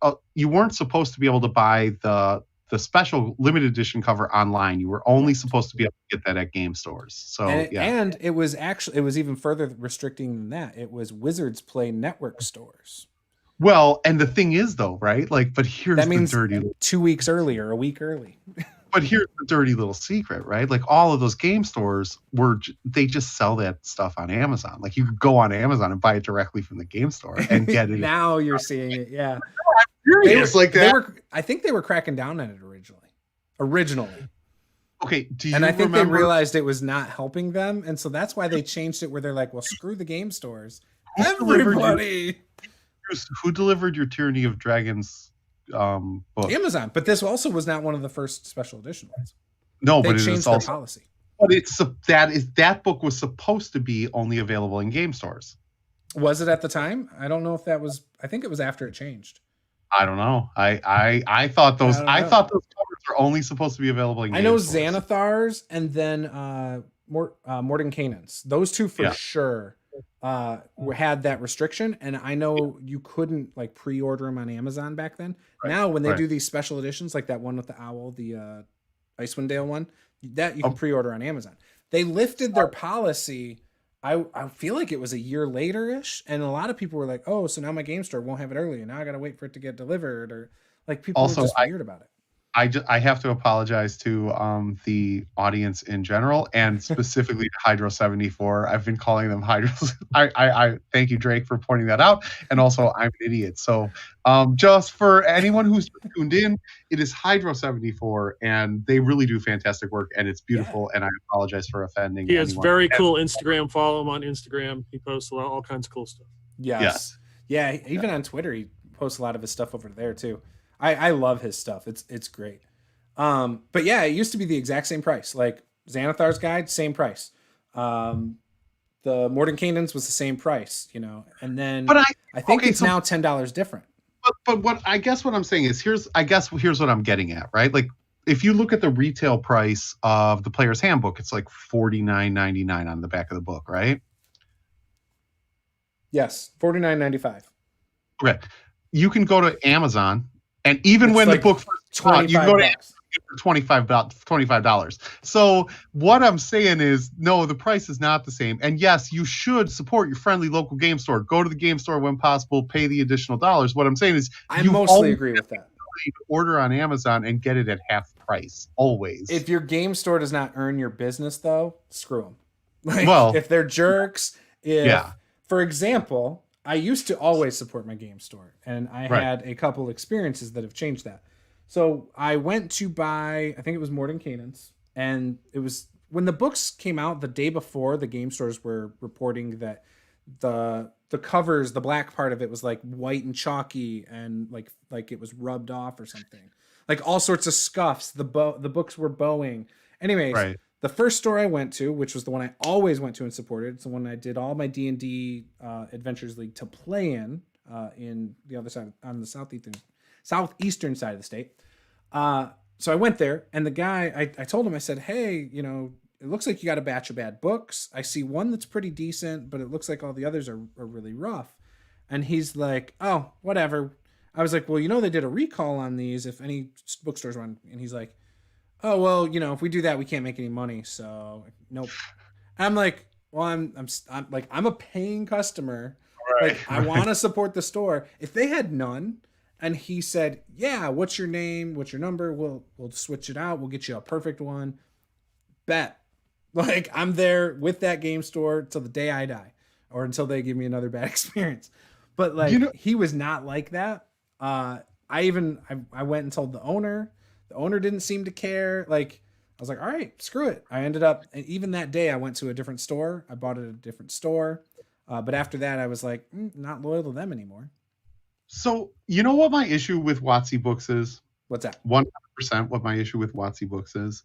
supposed to be able to buy the special limited edition cover online. You were only supposed to be able to get that at game stores. So and it was even further restricting than that. It was Wizards Play Network stores. Well, and the thing is though, right? But here's that means the dirty 2 weeks early or a week early. But here's the dirty little secret, right? All of those game stores they just sell that stuff on Amazon. You could go on Amazon and buy it directly from the game store and get it. Now you're seeing it, yeah. I think they were cracking down on it originally. Okay, and I think they realized it was not helping them, and so that's why they changed it where they're like, well, screw the game stores. Everybody. Who delivered your Tyranny of Dragons book? Amazon, but this also was not one of the first special edition ones. No, they but changed their policy. But that book was supposed to be only available in game stores. Was it at the time? I don't know if that was. I think it was after it changed. I don't know. I thought those covers are only supposed to be available in game stores. I know Xanathar's and then Mordenkainen's. Those two for sure had that restriction, and I know you couldn't pre-order them on Amazon back then. Right. Now when they do these special editions, like that one with the owl, the Icewind Dale one, that you can pre-order on Amazon. They lifted their policy. I feel like it was a year later-ish, and a lot of people were like, oh, so now my game store won't have it early, and now I gotta wait for it to get delivered, or people were just weird about it. I have to apologize to the audience in general, and specifically to Hydro 74. I've been calling them Hydro. I thank you, Drake, for pointing that out, and also I'm an idiot. So just for anyone who's tuned in, it is Hydro 74, and they really do fantastic work, and it's beautiful. And I apologize for offending. He has very cool Instagram. Follow him on Instagram. He posts all kinds of cool stuff. Yes. Yeah. Even on Twitter, he posts a lot of his stuff over there too. I love his stuff. It's great. But yeah, it used to be the exact same price. Like Xanathar's Guide, same price. The Mordenkainen's was the same price, and then I think it's now $10 different. But what I'm saying is here's what I'm getting at, right? If you look at the retail price of the Player's Handbook, it's $49.99 on the back of the book, right? Yes, $49.95. Okay, you can go to Amazon. And even when the book first came out, you go to Amazon for $25. So what I'm saying is, no, the price is not the same. And yes, you should support your friendly local game store. Go to the game store when possible. Pay the additional dollars. What I'm saying is, I mostly agree with that. Order on Amazon and get it at half price always. If your game store does not earn your business, though, screw them. If they're jerks, for example. I used to always support my game store, and I had a couple experiences that have changed that. So I went to buy, I think it was Mordenkainen's, and it was when the books came out the day before, the game stores were reporting that the covers, the black part of it was white and chalky and like it was rubbed off or something. All sorts of scuffs. The books were bowing. Anyways, the first store I went to, which was the one I always went to and supported, it's the one I did all my D&D Adventures League to play in the other side, on the southeastern side of the state. So I went there, and the guy, I told him, I said, hey, it looks like you got a batch of bad books. I see one that's pretty decent, but it looks like all the others are really rough. And he's like, oh, whatever. I was like, well, they did a recall on these if any bookstores want. And he's like, oh, well, if we do that, we can't make any money. So, nope. I'm like, well, I'm a paying customer. Right, Like, I want to support the store. If they had none, and he said, "Yeah, what's your name? What's your number? We'll switch it out. We'll get you a perfect one." Bet. Like, I'm there with that game store till the day I die, or until they give me another bad experience. But like, he was not like that. I went and told the owner. The owner didn't seem to care. Like, I was like, all right, screw it. I ended up, and even that day I went to a different store. I bought it at a different store. But after that, I was like, not loyal to them anymore. So, you know what my issue with WotC Books is? What's that? 100% what my issue with WotC Books is.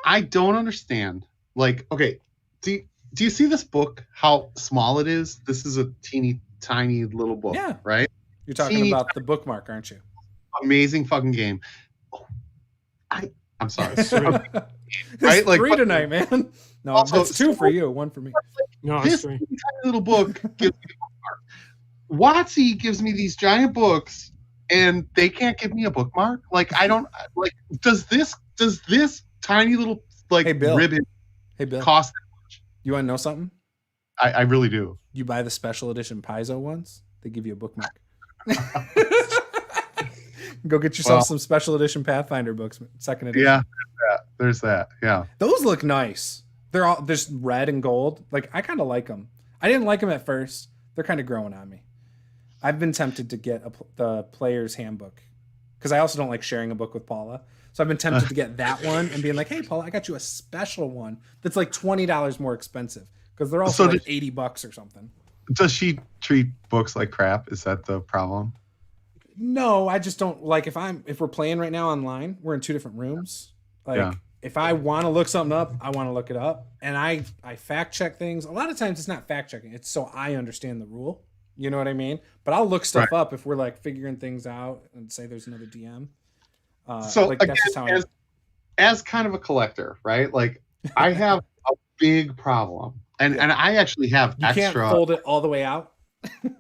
I don't understand. Like, okay, do you see this book, how small it is? This is a teeny tiny little book, Yeah. right? You're talking about the bookmark, aren't you? Amazing fucking game. I'm sorry. Right? Like 3 but, tonight, man. No, also, it's 2 for you, 1 for me. No, This it's 3. tiny little book gives me a bookmark. WotC gives me these giant books, and they can't give me a bookmark. Like, I don't like. Does this tiny little ribbon cost that much? You want to know something? I really do. You buy the special edition Paizo ones, they give you a bookmark. Go get yourself some special edition Pathfinder books, 2nd edition. Yeah, there's that. Yeah, those look nice. They're all just red and gold. Like, I kind of like them. I didn't like them at first. They're kind of growing on me. I've been tempted to get the player's handbook because I also don't like sharing a book with Paula. So I've been tempted to get that one and being like, "Hey, Paula, I got you a special one that's like $20 more expensive because they're also like $80 or something." Does she treat books like crap? Is that the problem? No, I just don't like if we're playing right now online, we're in 2 different rooms. Like, if I want to look something up, I want to look it up. And I fact check things. A lot of times it's not fact checking. It's so I understand the rule. You know what I mean? But I'll look stuff up if we're like figuring things out and say there's another DM. So like, again, that's just how as kind of a collector, right? Like, I have a big problem. And I actually have extra. You can't fold it all the way out.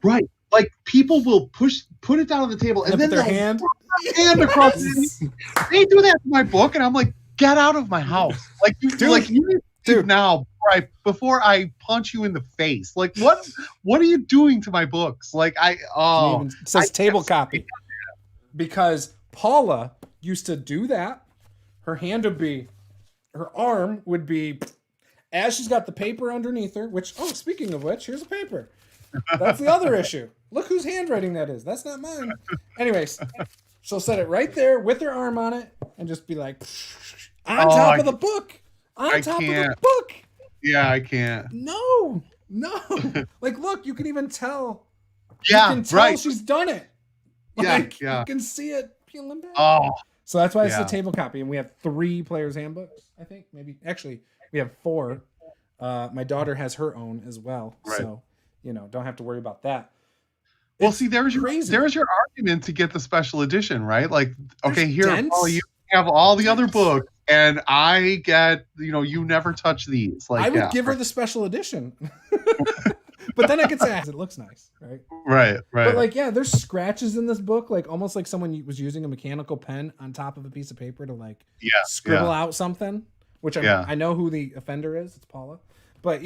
Right. Like, people will put it down on the table and then their hand across. They do that to my book, and I'm like, get out of my house! Like, you now before I punch you in the face. Like, what are you doing to my books? Like, it says table copy because Paula used to do that. Her arm would be as she's got the paper underneath her. Which, speaking of which, here's a paper. That's the other issue. Look whose handwriting that is. That's not mine. Anyways, she'll set it right there with her arm on it and just be like, on top of the book. On top of the book. Yeah, I can't. No. Like, look, you can even tell. Yeah, you can tell she's done it. Like, you can see it peeling back. Oh. So that's why it's a table copy. And we have 3 players' handbooks, I think. Maybe. Actually, we have 4. My daughter has her own as well. Right. So, don't have to worry about that. Well, see, there's your argument to get the special edition, right? Like, okay, here, you have all the other books, and I get, you never touch these. Like, I would give her the special edition, but then I could say it looks nice, right? Right. But like, there's scratches in this book, like almost like someone was using a mechanical pen on top of a piece of paper to scribble out something. Which I know who the offender is. It's Paula, but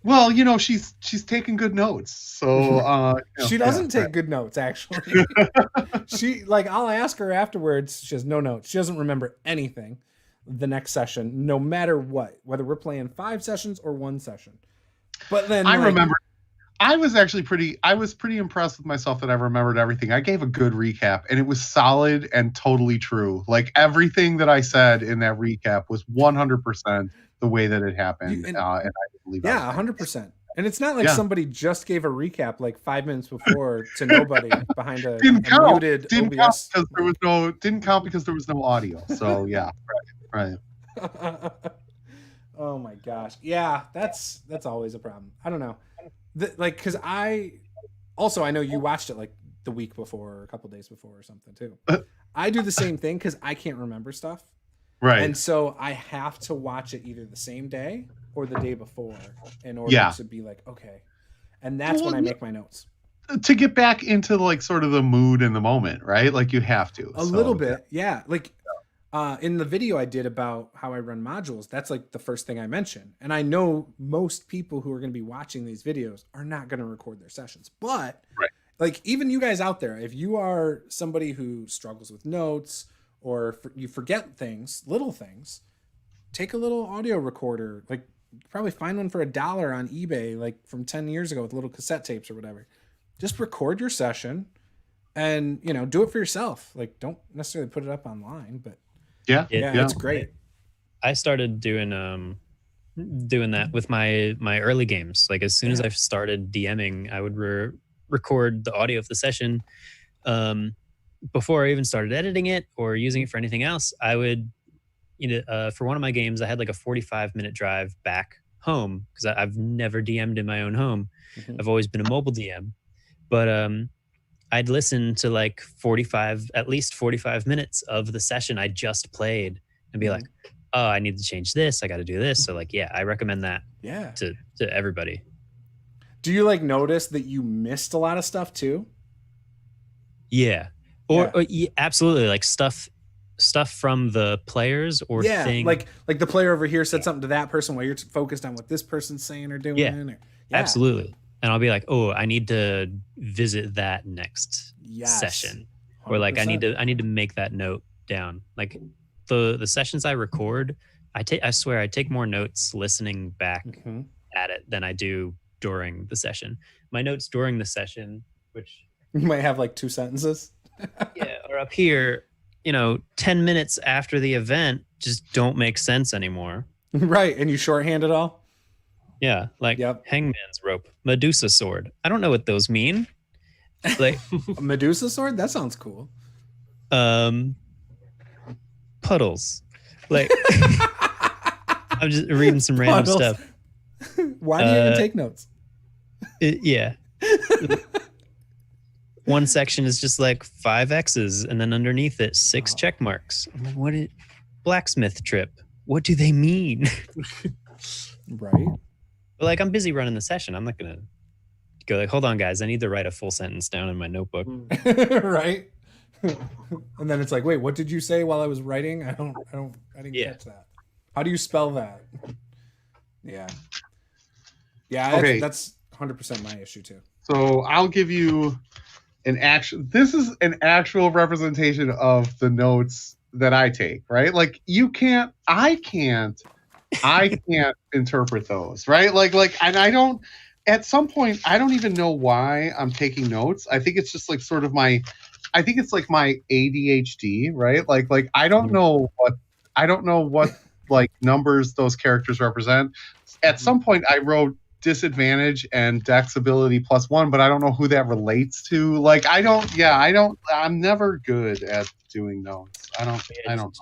Well, she's taking good notes, so she doesn't take good notes. Actually, I'll ask her afterwards. She has no notes. She doesn't remember anything. The next session, no matter what, whether we're playing 5 sessions or 1 session. But then I remember. I was pretty impressed with myself that I remembered everything. I gave a good recap, and it was solid and totally true. Like, everything that I said in that recap was 100% the way that it happened, and I believe. Yeah, 100%. And it's not like somebody just gave a recap like 5 minutes before to nobody behind a muted OBS. Didn't count because there was no audio. So yeah, right. Oh my gosh, yeah, that's always a problem. I don't know. Because I know you watched it like the week before or a couple days before or something too. I do the same thing because I can't remember stuff. Right. And so I have to watch it either the same day or the day before in order to be like, okay. And that's when I make my notes. To get back into like sort of the mood and the moment, right? Like, you have to. A little bit. Yeah. Like, in the video I did about how I run modules, that's like the first thing I mentioned. And I know most people who are going to be watching these videos are not going to record their sessions. But Right. like even you guys out there, if you are somebody who struggles with notes or you forget things, little things, take a little audio recorder. Like probably find one for $1 on eBay, like from 10 years ago with little cassette tapes or whatever. Just record your session and, you know, do it for yourself. Like don't necessarily put it up online, but Yeah. yeah. It's great. I started doing that with my early games. Like as soon as I started DMing, I would record the audio of the session. Before I even started editing it or using it for anything else, I would, for one of my games, I had like a 45-minute drive back home because I've never DM'd in my own home. Mm-hmm. I've always been a mobile DM, but I'd listen to like at least 45 minutes of the session I just played and be like, oh, I need to change this. I got to do this. So like, yeah, I recommend that to everybody. Do you like notice that you missed a lot of stuff too? Yeah. Or absolutely. Like stuff from the players or thing. Like the player over here said something to that person while you're focused on what this person's saying or doing. Yeah. Absolutely. And I'll be like, oh, I need to visit that next session. 100%. Or like I need to make that note down. Like the sessions I record, I swear I take more notes listening back at it than I do during the session. My notes during the session, which you might have like 2 sentences. Or up here, 10 minutes after the event just don't make sense anymore. Right. And you shorthand it all? Yeah, like hangman's rope, Medusa sword. I don't know what those mean. Like Medusa sword? That sounds cool. Puddles. Like I'm just reading some random stuff. Why do you even take notes? One section is just like 5 X's and then underneath it 6 check marks. I'm like, what is blacksmith trip? What do they mean? Right. But like I'm busy running the session. I'm not gonna go like, hold on, guys. I need to write a full sentence down in my notebook. Right. And then it's like, wait, what did you say while I was writing? I didn't catch that. How do you spell that? Yeah. That's 100% my issue too. So I'll give you this is an actual representation of the notes that I take, right? Like I can't interpret those, right? And I don't, at some point, I don't even know why I'm taking notes. I think it's just like sort of my ADHD, right? Like I don't know what like numbers those characters represent. At some point I wrote disadvantage and dex ability +1, but I don't know who that relates to. Like I'm never good at doing notes. I don't know.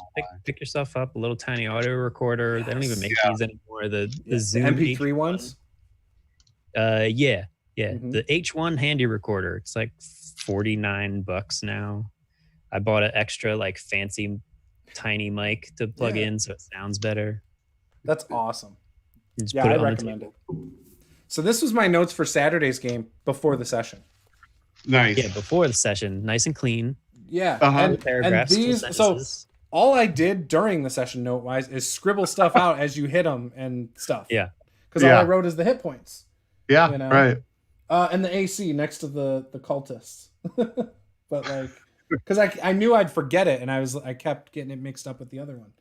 Pick yourself up a little tiny audio recorder. They don't even make these anymore. The Zoom MP3 H1. ones. The H1 handy recorder. It's like $49 now. I bought an extra like fancy tiny mic to plug in so it sounds better. That's awesome. I recommend it. So this was my notes for Saturday's game before the session. Nice. Yeah, before the session, nice and clean. Yeah. Paragraphs, and these, so all I did during the session note wise is scribble stuff out as you hit them and stuff. Yeah. Because all I wrote is the hit points. Yeah. Right. And the AC next to the cultists. But like, because I knew I'd forget it, and I kept getting it mixed up with the other one.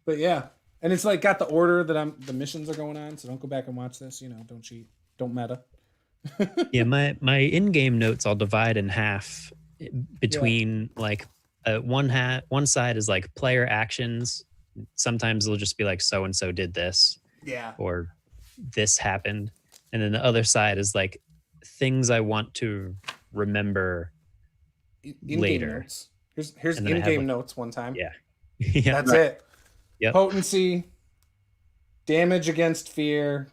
But yeah. And it's like got the order that the missions are going on, so don't go back and watch this. Don't cheat, don't meta. Yeah, my in-game notes I'll divide in half between like one side is like player actions. Sometimes it'll just be like so and so did this, or this happened, and then the other side is like things I want to remember later. Notes. Here's in-game notes one time. Yeah, that's it. Yep. Potency, damage against fear.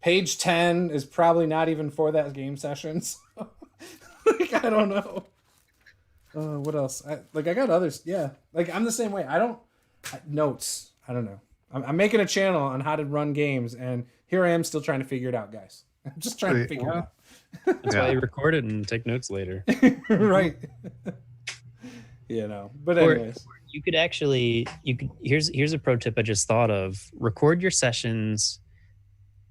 Page 10 is probably not even for that game session. So, like, I don't know. What else? I got others. Yeah. Like, I'm the same way. Notes. I don't know. I'm making a channel on how to run games, and here I am still trying to figure it out, guys. I'm just trying to figure it out. That's why you record it and take notes later. Right. But anyways. You could actually here's a pro tip I just thought of. Record your sessions,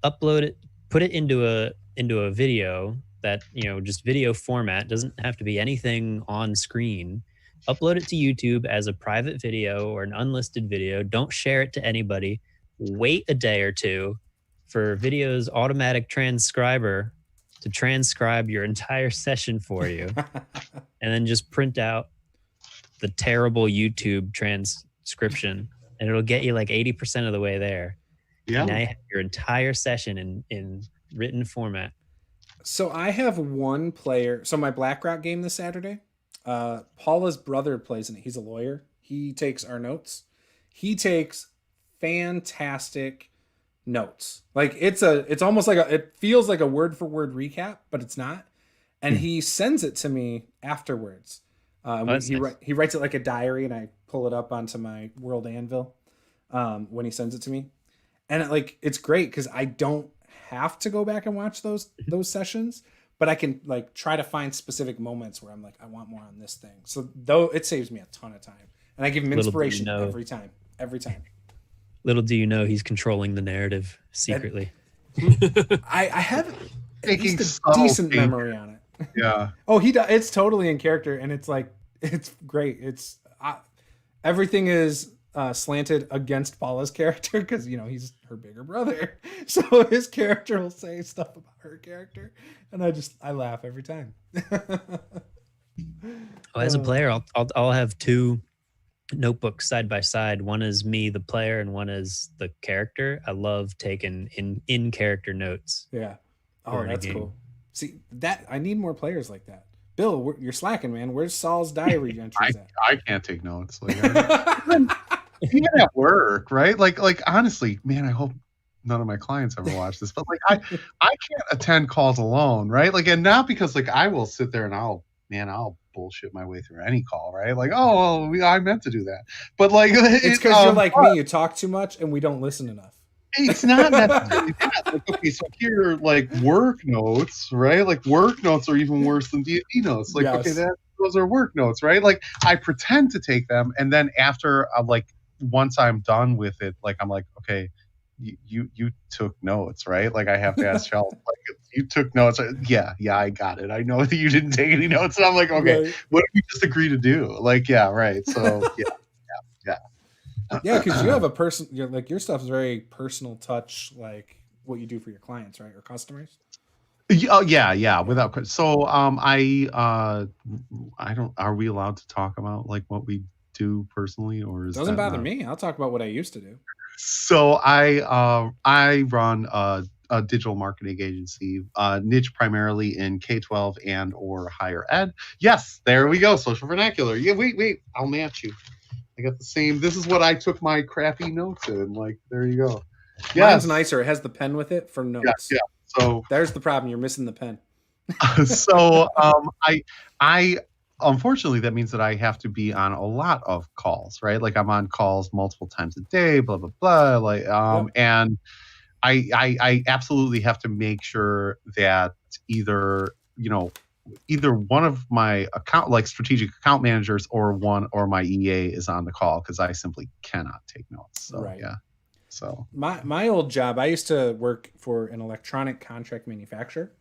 upload it, put it into a video that, just video format, doesn't have to be anything on screen. Upload it to YouTube as a private video or an unlisted video. Don't share it to anybody. Wait a day or two for video's automatic transcriber to transcribe your entire session for you, and then just print out the terrible YouTube transcription, and it'll get you like 80% of the way there. Yeah. Now you have your entire session in written format. So I have one player. So my BlackRock game this Saturday, Paula's brother plays in it. He's a lawyer. He takes our notes. He takes fantastic notes. Like it's almost like it feels like a word for word recap, but it's not. And he sends it to me afterwards. Nice. He writes it like a diary, and I pull it up onto my World Anvil when he sends it to me. And it's great because I don't have to go back and watch those sessions, but I can like try to find specific moments where I'm like, I want more on this thing. So though it saves me a ton of time, and I give him inspiration every time. Little do you know, he's controlling the narrative secretly. I have at least a subtle decent changes. memory on it. Yeah. Oh, he does. It's totally in character, and it's great. It's everything is slanted against Paula's character because he's her bigger brother, so his character will say stuff about her character, and I laugh every time. As a player, I'll have two notebooks side by side. One is me, the player, and one is the character. I love taking in character notes. Yeah. Oh, that's cool. See, that I need more players like that. Bill, you're slacking, man. Where's Saul's diary entries at? I can't take notes. Like, even at work, right? Like honestly, man, I hope none of my clients ever watch this, but like I can't attend calls alone, right? Like, and not because like I will sit there and I'll bullshit my way through any call, right? Like, oh, well, I meant to do that, but like it's because you're like me. You talk too much, and we don't listen enough. It's not necessarily that. Like, okay, so here, like work notes, right? Like work notes are even worse than D&D notes. Like, Yes. okay, those are work notes, right? Like I pretend to take them, and then after, once I'm done with it, like I'm like, okay, you took notes, right? Like I have to ask Shell, like you took notes. Yeah, I got it. I know that you didn't take any notes, and I'm like, okay, Right. what did we just agree to do? Like, yeah, right. So yeah. Yeah, because you have a person. Your stuff is very personal touch, like what you do for your clients, right, or customers. Oh yeah, without. So I don't. Are we allowed to talk about like what we do personally, or is Doesn't that bother not? me. I'll talk about what I used to do. So I run a digital marketing agency, niche primarily in K-12 and or higher ed. Yes, there we go. Social vernacular. Yeah, wait, I'll match you. I got the same. This is what I took my crappy notes in. Like, there you go. Mine's nicer. It has the pen with it for notes. Yeah. So There's the problem. You're missing the pen. so I unfortunately that means that I have to be on a lot of calls, right? Like I'm on calls multiple times a day, blah blah blah. Like and I absolutely have to make sure that either one of my strategic account managers or my EA is on the call because I simply cannot take notes. So Right. yeah. So My old job, I used to work for an electronic contract manufacturer.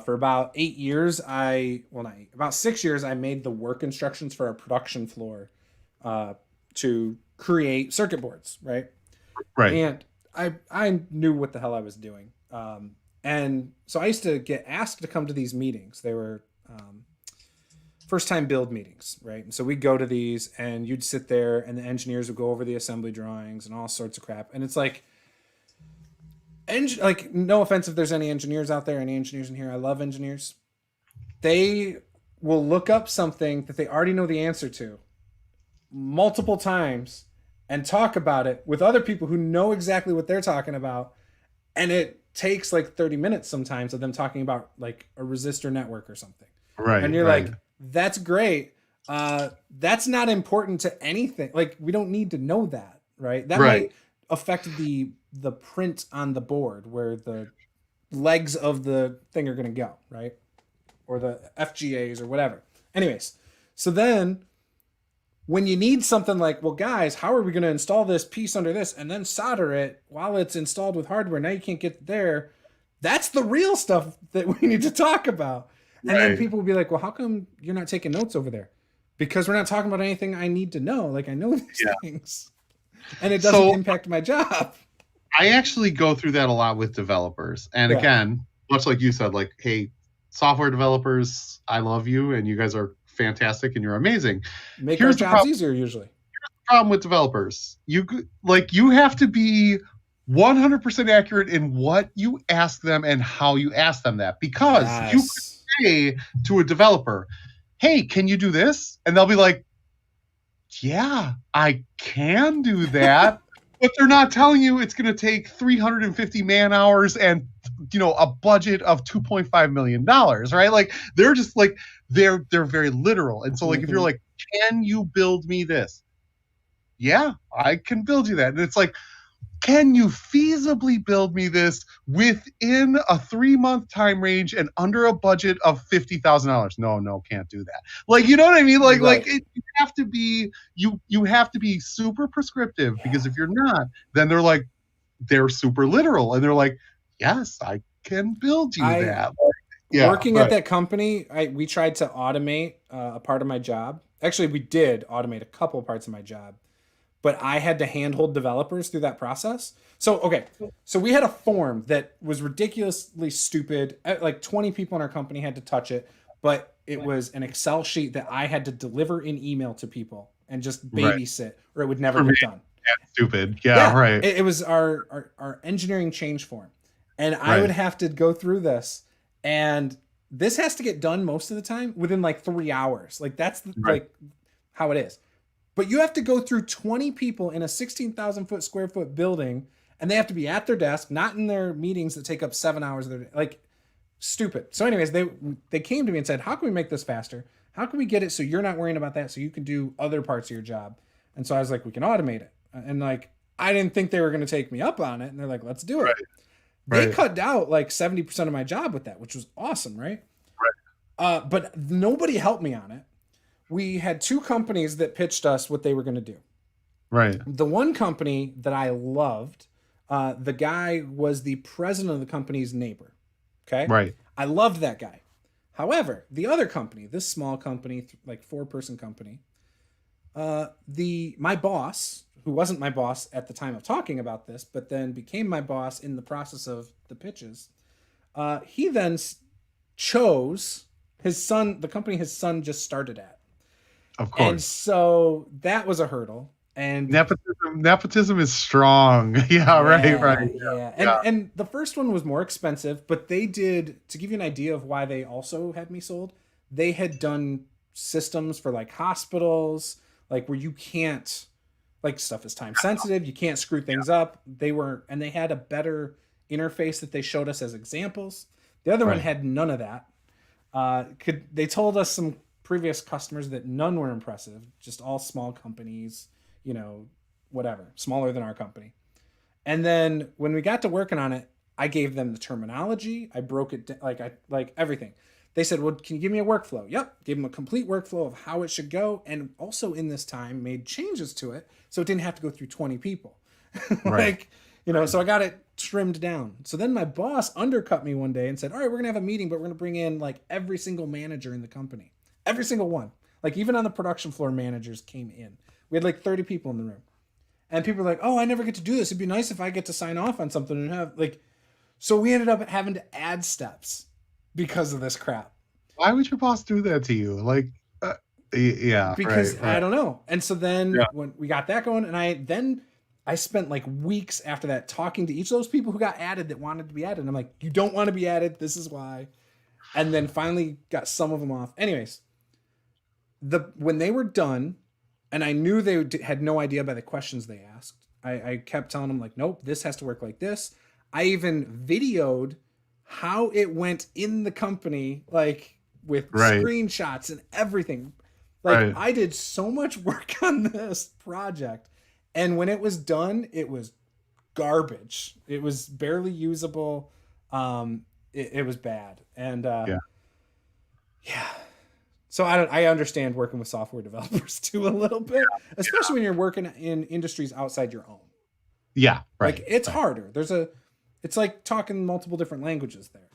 For about 8 years, about 6 years, I made the work instructions for our production floor to create circuit boards, right? right. And I knew what the hell I was doing. And so I used to get asked to come to these meetings. They were first time build meetings, right? And so we'd go to these and you'd sit there and the engineers would go over the assembly drawings and all sorts of crap. And it's like no offense if there's any engineers out there, any engineers in here. I love engineers. They will look up something that they already know the answer to multiple times and talk about it with other people who know exactly what they're talking about. And it takes like 30 minutes sometimes of them talking about like a resistor network or something. Right. And you're right. like, that's great. That's not important to anything. Like we don't need to know that, right? That Right. might affect the print on the board where the legs of the thing are going to go, right? Or the FGAs or whatever. Anyways, so then when you need something like, well, guys, how are we going to install this piece under this and then solder it while it's installed with hardware? Now you can't get there. That's the real stuff that we need to talk about. And then people will be like, well, how come you're not taking notes over there? Because we're not talking about anything I need to know. Like, I know these things. And it doesn't impact my job. I actually go through that a lot with developers. And again, much like you said, like, hey, software developers, I love you, and you guys are fantastic, and you're amazing. Make our jobs easier usually. Here's the problem with developers. You have to be 100% accurate in what you ask them and how you ask them that. Because you could say to a developer, hey, can you do this? And they'll be like, yeah, I can do that. But they're not telling you it's going to take 350 man hours and, a budget of $2.5 million, right? Like, they're just like, they're very literal. And so, like, if you're like, can you build me this? Yeah, I can build you that. And it's like, can you feasibly build me this within a 3-month time range and under a budget of $50,000? No, can't do that. Like, you know what I mean? Like, you have to be, you have to be super prescriptive, because if you're not, then they're super literal, and they're like, yes, I can build you that. Working at that company, we tried to automate a part of my job. Actually, we did automate a couple parts of my job, but I had to handhold developers through that process. So we had a form that was ridiculously stupid. Like 20 people in our company had to touch it, but it was an Excel sheet that I had to deliver in email to people and just babysit, or it would never get done. That's stupid. Yeah, right. It was our engineering change form. And I would have to go through this, and this has to get done most of the time within like 3 hours. Like, that's like how it is. But you have to go through 20 people in a 16,000 square foot building, and they have to be at their desk, not in their meetings that take up 7 hours of their day. Like, stupid. So anyways, they came to me and said, how can we make this faster? How can we get it so you're not worrying about that, so you can do other parts of your job? And so I was like, we can automate it. And like, I didn't think they were going to take me up on it. And they're like, let's do it. They cut out like 70% of my job with that, which was awesome, right? But nobody helped me on it. We had 2 companies that pitched us what they were going to do. Right. The one company that I loved, the guy was the president of the company's neighbor. Okay. Right. I loved that guy. However, the other company, this small company, like 4-person company, my boss, who wasn't my boss at the time of talking about this, but then became my boss in the process of the pitches, he then chose his son, the company his son just started at. Of course. And so that was a hurdle. And nepotism is strong. Right. And the first one was more expensive, but they did, to give you an idea of why they also had me sold, they had done systems for like hospitals, like where you can't, like, stuff is time sensitive, you can't screw things up. They had a better interface that they showed us as examples. The other one had none of that. They told us some previous customers that none were impressive, just all small companies, whatever, smaller than our company. And then when we got to working on it, I gave them the terminology. I broke it down, like everything. They said, well, can you give me a workflow? Yep. Gave them a complete workflow of how it should go. And also in this time made changes to it, so it didn't have to go through 20 people. So I got it trimmed down. So then my boss undercut me one day and said, all right, we're going to have a meeting, but we're going to bring in like every single manager in the company. Every single one. Like, even on the production floor, managers came in. We had like 30 people in the room. And people were like, oh, I never get to do this. It'd be nice if I get to sign off on something and have like, so we ended up having to add steps because of this crap. Why would your boss do that to you? Like, because I don't know. And so then when we got that going, and I spent like weeks after that talking to each of those people who got added that wanted to be added. And I'm like, you don't want to be added. This is why. And then finally got some of them off. Anyways, when they were done, and I knew they had no idea by the questions they asked, I kept telling them like, nope, this has to work like this. I even videoed how it went in the company, like with screenshots and everything. Like, I did so much work on this project. And when it was done, it was garbage. It was barely usable. It was bad. And So I understand working with software developers too a little bit, especially when you're working in industries outside your own. Yeah, right. Like it's right. harder. It's like talking multiple different languages there,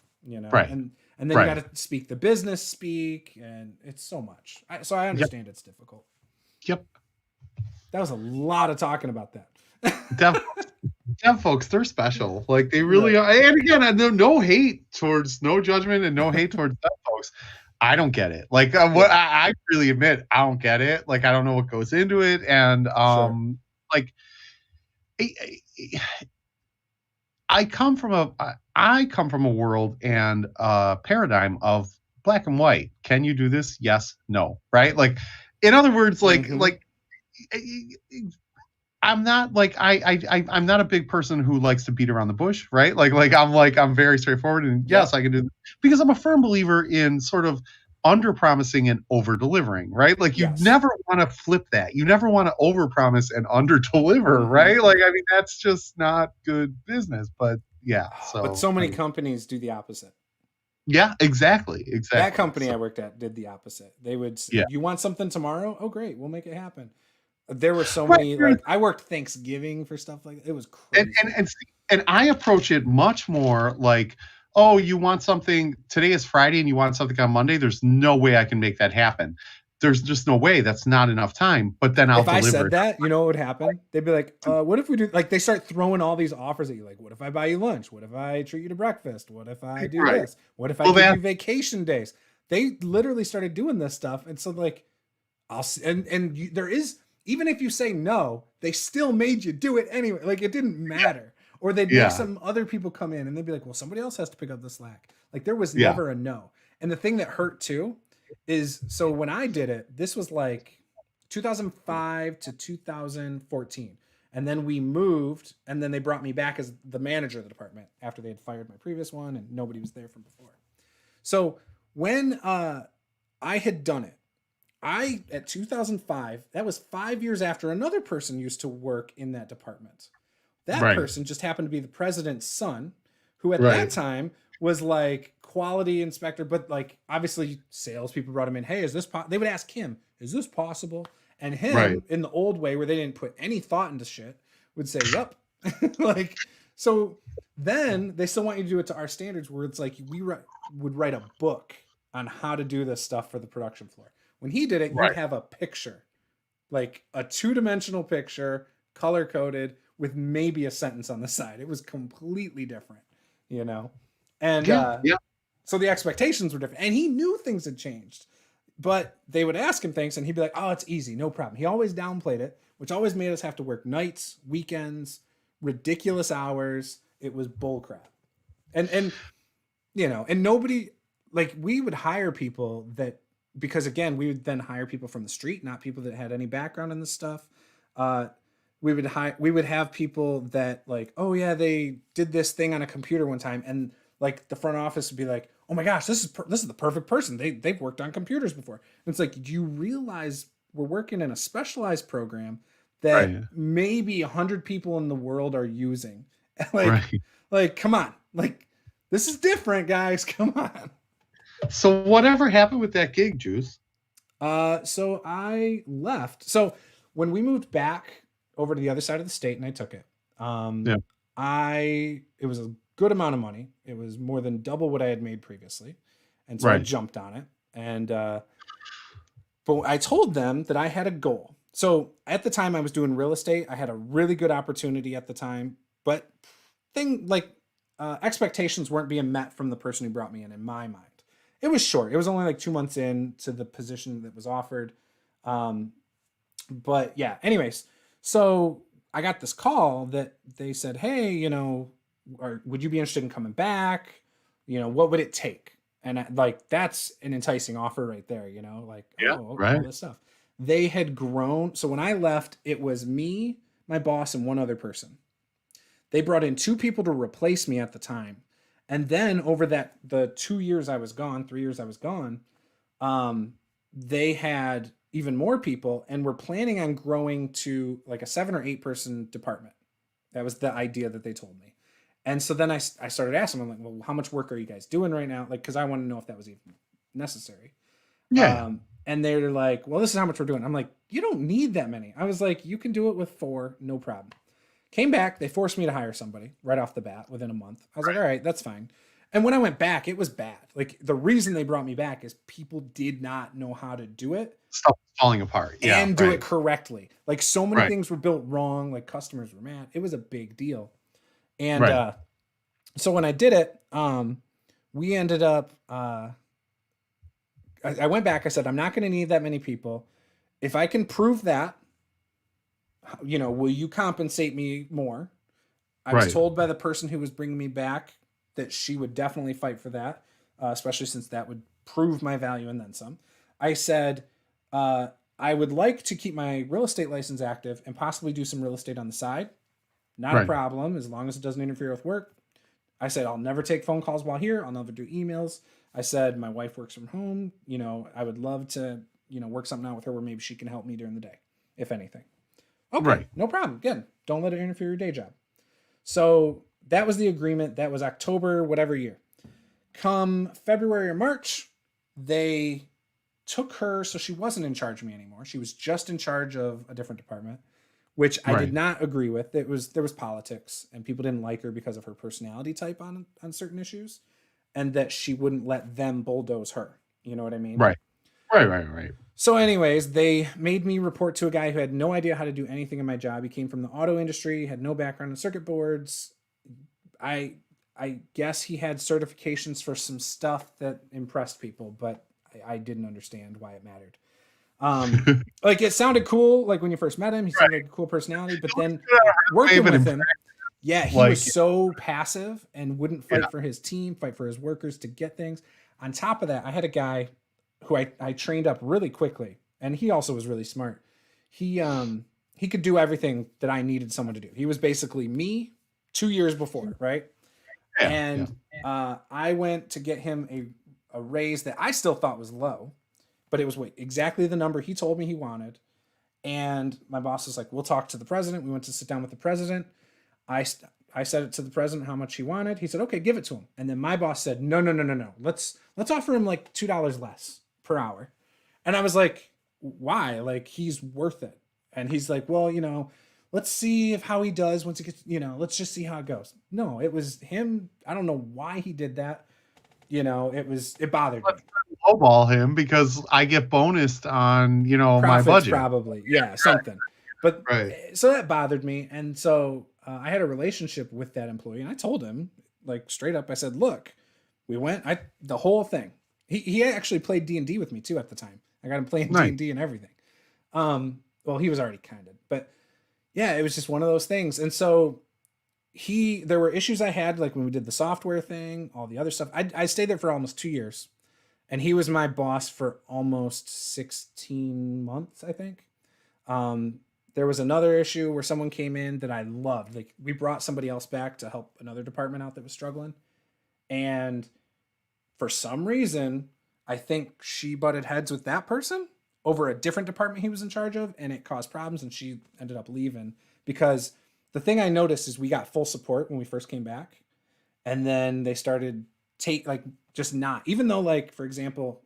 Right. and then you got to speak the business speak, and it's so much. So I understand it's difficult. Yep. That was a lot of talking about that. Dev folks, they're special. Like they really are. And again, no hate towards, no judgment and no hate towards dev folks. I don't get it. Like what I really admit, I don't get it. Like I don't know what goes into it, and like I come from a world and paradigm of black and white. Can you do this? Yes, no, right? Like, in other words, like I'm not like I'm not a big person who likes to beat around the bush, right? I'm very straightforward, and yes, I can do this because I'm a firm believer in sort of under promising and over delivering, right? Like you never want to flip that. You never want to over promise and under deliver, right? Like I mean that's just not good business. But yeah, but so many companies do the opposite. Yeah, exactly. That company I worked at did the opposite. They would say, you want something tomorrow? Oh great, we'll make it happen. There were so many, like I worked Thanksgiving for stuff like that. It was crazy. And I approach it much more like, oh, you want something, today is Friday and you want something on Monday. There's no way I can make that happen. There's just no way. That's not enough time. But then I'll deliver. If I said that, you know what would happen? They'd be like, what if we do, like they start throwing all these offers at you. Like, what if I buy you lunch? What if I treat you to breakfast? What if I do this? What if I give you vacation days? They literally started doing this stuff. And so like, there is, even if you say no, they still made you do it anyway. Like it didn't matter. Or they'd make some other people come in and they'd be like, well, somebody else has to pick up the slack. Like there was never a no. And the thing that hurt too is, so when I did it, this was like 2005 to 2014. And then we moved and then they brought me back as the manager of the department after they had fired my previous one and nobody was there from before. So when I had done it, at 2005, that was 5 years after another person used to work in that department. That person just happened to be the president's son, who at that time was like quality inspector, but like obviously salespeople brought him in. Hey, is this they would ask him, is this possible? And him in the old way where they didn't put any thought into shit would say, yep. Like, so then they still want you to do it to our standards where it's like we would write a book on how to do this stuff for the production floor. When he did it, you'd have a picture, like a 2-dimensional picture, color coded with maybe a sentence on the side. It was completely different, And so the expectations were different. And he knew things had changed. But they would ask him things and he'd be like, oh, it's easy, no problem. He always downplayed it, which always made us have to work nights, weekends, ridiculous hours. It was bullcrap. And nobody, like we would hire people that, because again, we would then hire people from the street, not people that had any background in this stuff. We would have people that like, oh yeah, they did this thing on a computer one time. And like the front office would be like, oh my gosh, this is the perfect person. They've worked on computers before. And it's like, do you realize we're working in a specialized program that maybe 100 people in the world are using? Like, come on, like this is different, guys. Come on. So whatever happened with that gig, Juce? So I left. So when we moved back over to the other side of the state and I took it, it was a good amount of money. It was more than double what I had made previously. And so I jumped on it. And, but I told them that I had a goal. So at the time I was doing real estate. I had a really good opportunity at the time, but expectations weren't being met from the person who brought me in my mind. It was short. It was only like 2 months into the position that was offered. But yeah, anyways, so I got this call that they said, hey, would you be interested in coming back? What would it take? And that's an enticing offer right there, all this stuff. They had grown. So when I left, it was me, my boss, and one other person. They brought in 2 people to replace me at the time. And then over the 2 years I was gone, 3 years I was gone, they had even more people and were planning on growing to like a 7 or 8 person department. That was the idea that they told me. And so then I started asking them, I'm like, well, how much work are you guys doing right now? Like, cause I want to know if that was even necessary. And they're like, well, this is how much we're doing. I'm like, you don't need that many. I was like, you can do it with 4, no problem. Came back, they forced me to hire somebody right off the bat within a month. I was like, all right, that's fine. And when I went back, it was bad. Like, the reason they brought me back is people did not know how to do it. Stuff was falling apart. Yeah, and do it correctly. Like, so many Right. things were built wrong. Like, customers were mad. It was a big deal. And so when I did it, we ended up, I went back. I said, I'm not going to need that many people. If I can prove that, you know, will you compensate me more? I was Right. told by the person who was bringing me back that she would definitely fight for that, especially since that would prove my value and then some. I said, I would like to keep my real estate license active and possibly do some real estate on the side. Not a Right. problem, as long as it doesn't interfere with work. I said, I'll never take phone calls while here. I'll never do emails. I said, my wife works from home. You know, I would love to, you know, work something out with her where maybe she can help me during the day, if anything. Okay, Right. no problem. Again, don't let it interfere with your day job. So that was the agreement. That was October, whatever year. Come February or March, they took her, so she wasn't in charge of me anymore. She was just in charge of a different department, which I Right. did not agree with. There was politics, and people didn't like her because of her personality type on certain issues, and that she wouldn't let them bulldoze her. You know what I mean? Right. Right. So anyways, they made me report to a guy who had no idea how to do anything in my job. He came from the auto industry, had no background in circuit boards. I guess he had certifications for some stuff that impressed people, but I didn't understand why it mattered. Like, it sounded cool, like when you first met him, he sounded like a cool personality, but then working with him, yeah, he was so passive and wouldn't fight for his team, fight for his workers to get things. On top of that, I had a guy who I trained up really quickly, and he also was really smart. He could do everything that I needed someone to do. He was basically me 2 years before, right? Yeah, And I went to get him a raise that I still thought was low, but it was exactly the number he told me he wanted. And my boss was like, we'll talk to the president. We went to sit down with the president. I said it to the president how much he wanted. He said, okay, give it to him. And then my boss said, no. Let's offer him like $2 less per hour. And I was like, why? Like, he's worth it. And he's like, well, you know, let's see how he does once he gets, you know, let's just see how it goes. No, it was him. I don't know why he did that. You know, it bothered me. Lowball him because I get bonused on, you know, Profits, my budget. probably. Yeah, something. But Right. So that bothered me. And so I had a relationship with that employee, and I told him, like, straight up, I said, look, we went, the whole thing. He actually played D&D with me too at the time. I got him playing D&D and everything. Well, he was already kind of, but yeah, it was just one of those things. And so there were issues I had, like when we did the software thing, all the other stuff. I stayed there for almost 2 years, and he was my boss for almost 16 months, I think. There was another issue where someone came in that I loved. Like, we brought somebody else back to help another department out that was struggling. And for some reason, I think she butted heads with that person over a different department he was in charge of, and it caused problems, and she ended up leaving. Because the thing I noticed is we got full support when we first came back, and then they started even though, like, for example,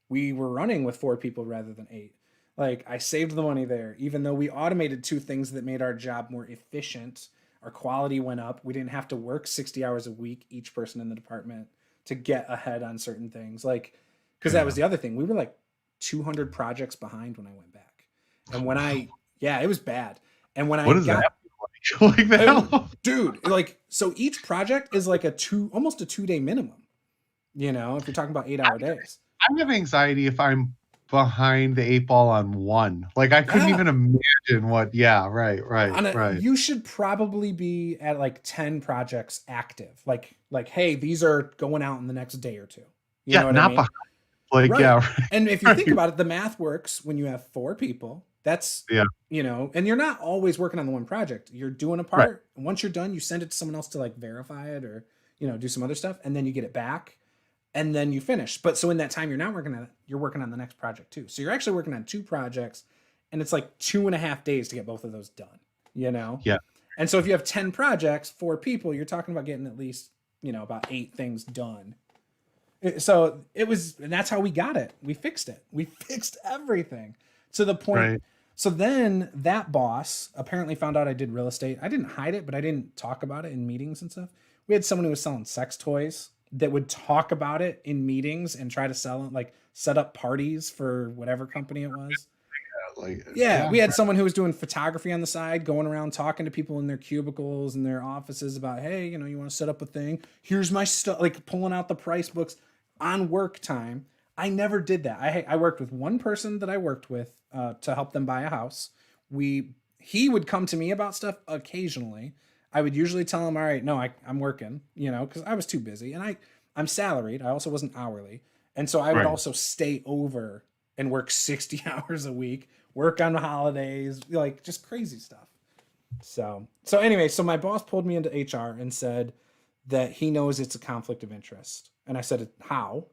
we were running with 4 people rather than 8. Like, I saved the money there, even though we automated 2 things that made our job more efficient. Our quality went up. We didn't have to work 60 hours a week, each person in the department, to get ahead on certain things. Like, because that was the other thing. We were like 200 projects behind when I went back. And when it was bad. And when what is that like that? Dude, like, so each project is like almost a 2-day minimum, you know, if you're talking about 8-hour days. I have anxiety if I'm behind the 8 ball on one. Like, I couldn't even imagine what. Yeah, right. You should probably be at like 10 projects active. Like, hey, these are going out in the next day or 2. You know what I mean? Behind. Like, right. yeah. Right. And if you think about it, the math works when you have 4 people. That's, you know, and you're not always working on the one project. You're doing a part. Right. And once you're done, you send it to someone else to like verify it or, you know, do some other stuff. And then you get it back. And then you finish. But so in that time you're not working on it, you're working on the next project too. So you're actually working on 2 projects, and it's like 2.5 days to get both of those done, you know? Yeah. And so if you have 10 projects, 4 people, you're talking about getting at least, you know, about 8 things done. So it was, and that's how we got it. We fixed it. We fixed everything to the point. Right. So then that boss apparently found out I did real estate. I didn't hide it, but I didn't talk about it in meetings and stuff. We had someone who was selling sex toys that would talk about it in meetings and try to sell it, like set up parties for whatever company it was. Yeah, we had someone who was doing photography on the side, going around talking to people in their cubicles and their offices about, hey, you know, you want to set up a thing? Here's my stuff, like pulling out the price books on work time. I never did that. I worked with one person that I worked with to help them buy a house. He would come to me about stuff occasionally. I would usually tell him, all right, no, I'm working, you know, because I was too busy. And I'm salaried. I also wasn't hourly. And so I would also stay over and work 60 hours a week, work on the holidays, like just crazy stuff. So anyway, so my boss pulled me into HR and said that he knows it's a conflict of interest. And I said, how?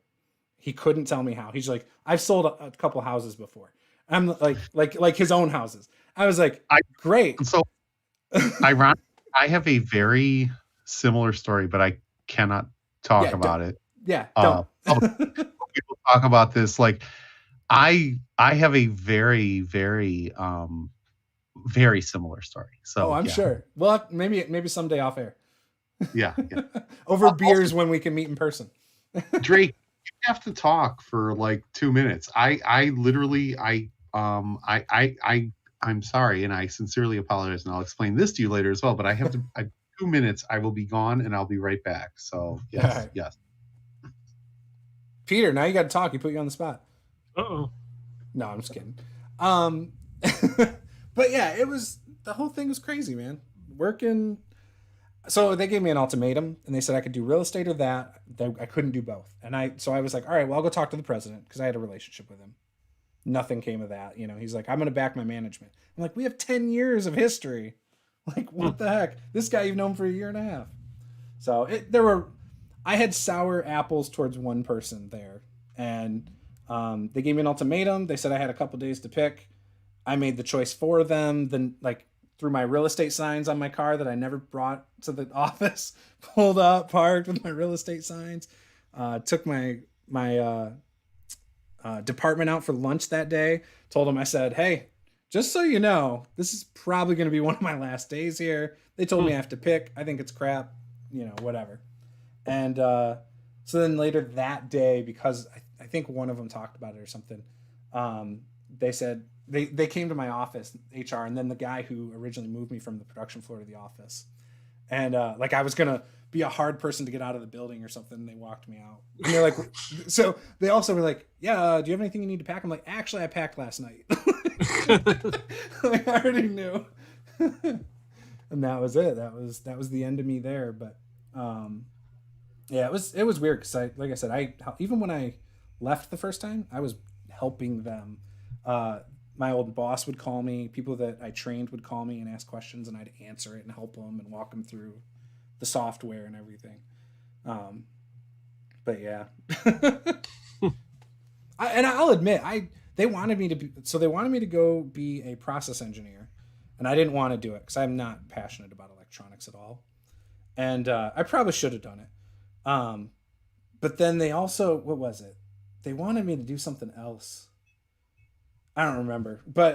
He couldn't tell me how. He's like, I've sold a couple houses before. I'm like his own houses. I was like, great. So ironic, I have a very similar story, but I cannot talk about it. Yeah. Don't. People talk about this. Like I have a very, very, very similar story. So I'm sure. Well, maybe someday off air. Yeah. Over beers when we can meet in person. Drake, you have to talk for like 2 minutes. I'm sorry, and I sincerely apologize, and I'll explain this to you later as well. But I have to. 2 minutes. I will be gone, and I'll be right back. So yes, right. Yes. Peter, now you got to talk. He put you on the spot. Uh-oh. No, I'm just kidding. But yeah, the whole thing was crazy, man. Working. So they gave me an ultimatum, and they said I could do real estate or that. I couldn't do both. And so I was like, all right, well, I'll go talk to the president because I had a relationship with him. Nothing came of that. You know, he's like, I'm going to back my management. I'm like, we have 10 years of history. Like, what the heck? This guy you've known for a year and a half. So I had sour apples towards one person there. And they gave me an ultimatum. They said I had a couple days to pick. I made the choice for them. Then, like, threw my real estate signs on my car that I never brought to the office, pulled up, parked with my real estate signs, took my department out for lunch that day, told them, I said, hey, just so you know, this is probably going to be one of my last days here. They told me I have to pick. I think it's crap, you know, whatever. And so then later that day, because I think one of them talked about it or something, they said, they came to my office, HR, and then the guy who originally moved me from the production floor to the office. And like I was going to be a hard person to get out of the building or something. And they walked me out. And they're like, so they also were like, yeah, do you have anything you need to pack? I'm like, actually, I packed last night. Like, I already knew. And that was it. That was the end of me there. But yeah, it was weird because like I said, even when I left the first time, I was helping them. My old boss would call me. People that I trained would call me and ask questions, and I'd answer it and help them and walk them through the software and everything. But yeah, I'll admit, they wanted me to go be a process engineer, and I didn't want to do it because I'm not passionate about electronics at all, and I probably should have done it. But then they also, what was it? They wanted me to do something else. I don't remember, but